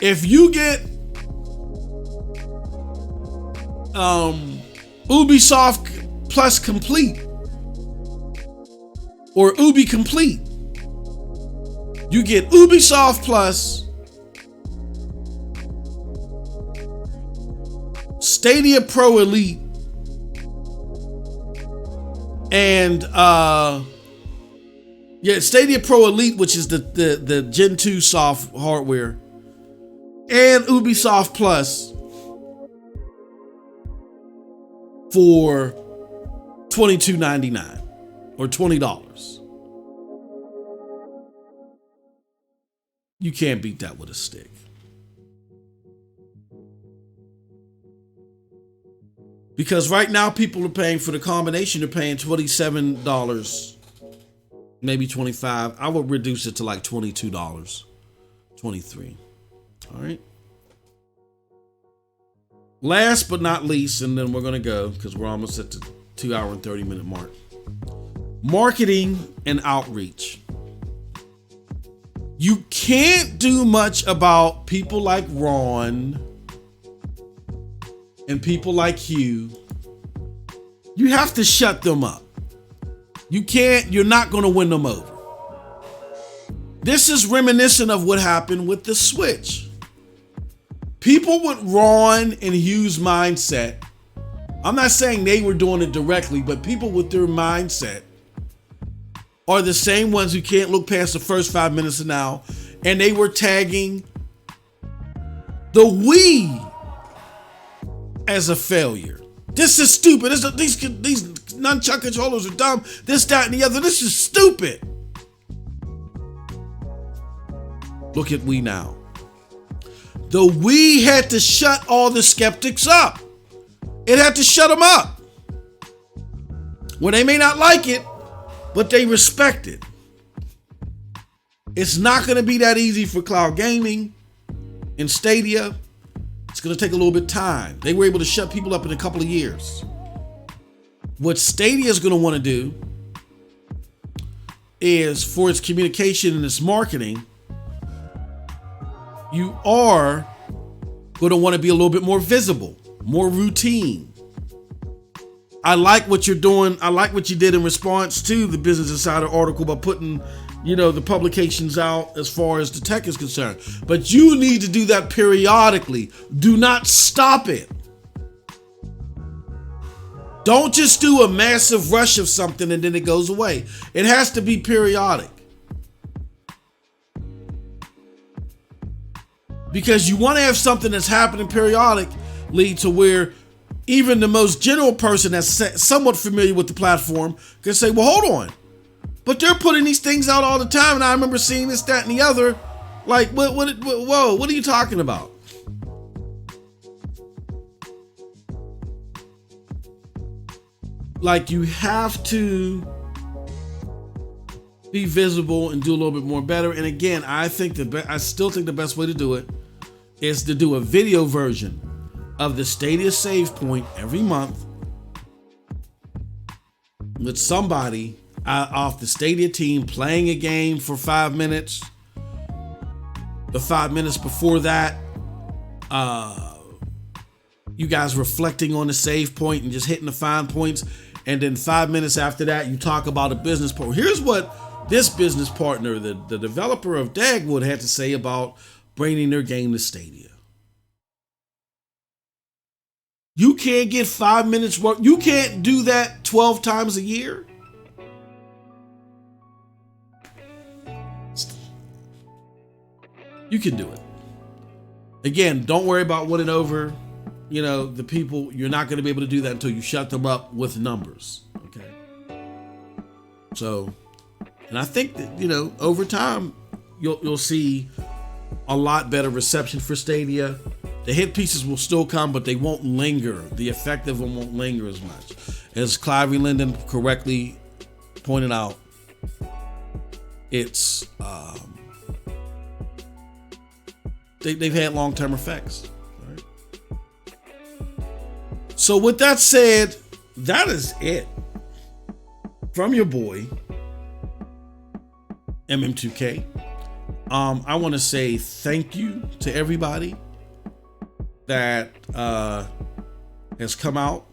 if you get Ubisoft Plus Complete or Ubi Complete, you get Ubisoft Plus, Stadia Pro Elite, and Stadia Pro Elite, which is the Gen 2 soft hardware, and Ubisoft Plus for $22.99 or $20. You can't beat that with a stick. Because right now people are paying for the combination, they're paying $27, maybe $25. I would reduce it to like $22, $23. All right. Last but not least, and then we're going to go because we're almost at the 2 hour and 30 minute mark. Marketing and outreach. You can't do much about people like Ron and people like Hugh. You have to shut them up. You're not going to win them over. This is reminiscent of what happened with the Switch. People with Ron and Hugh's mindset, I'm not saying they were doing it directly, but people with their mindset are the same ones who can't look past the first 5 minutes of now, and they were tagging the Wii as a failure. This is stupid. These nunchuck controllers are dumb. This, that, and the other. This is stupid. Look at Wii now. The Wii had to shut all the skeptics up. It had to shut them up. Well, they may not like it, but they respect it. It's not going to be that easy for cloud gaming and Stadia. It's going to take a little bit of time. They were able to shut people up in a couple of years. What Stadia is going to want to do is, for its communication and its marketing, you are going to want to be a little bit more visible, more routine. I like what you're doing. I like what you did in response to the Business Insider article by putting, the publications out as far as the tech is concerned. But you need to do that periodically. Do not stop it. Don't just do a massive rush of something and then it goes away. It has to be periodic. Because you want to have something that's happening periodically to where even the most general person that's somewhat familiar with the platform can say, well, hold on. But they're putting these things out all the time, and I remember seeing this, that, and the other. Like, whoa, what are you talking about? Like, you have to be visible and do a little bit more better. And again, I still think the best way to do it is to do a video version of the Stadia save point every month with somebody off the Stadia team playing a game for 5 minutes. The 5 minutes before that, you guys reflecting on the save point and just hitting the fine points. And then 5 minutes after that, you talk about a business partner. Here's what this business partner, the developer of Dagwood, had to say about bringing their game to Stadia. You can't get 5 minutes work. You can't do that 12 times a year. You can do it. Again, don't worry about winning over, the people. You're not going to be able to do that until you shut them up with numbers. Okay. So, and I think that, over time, you'll see a lot better reception for Stadia. The hit pieces will still come, but they won't linger. The effect of them won't linger as much. As Clive Linden correctly pointed out, it's they've had long-term effects. Right? So with that said, that is it from your boy MM2K. I want to say thank you to everybody that has come out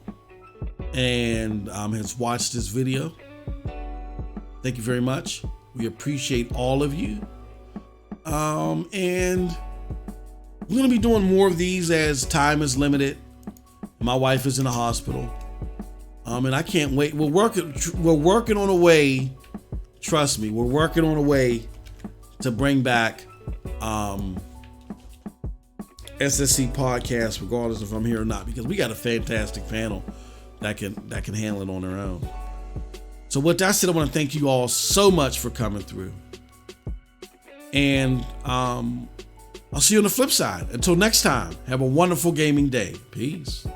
and has watched this video. Thank you very much. We appreciate all of you. And we're going to be doing more of these as time is limited. My wife is in the hospital. And I can't wait. We're working on a way. Trust me, we're working on a way to bring back SSC podcast, regardless if I'm here or not, because we got a fantastic panel that can handle it on their own. So with that said, I want to thank you all so much for coming through. And I'll see you on the flip side. Until next time, have a wonderful gaming day. Peace.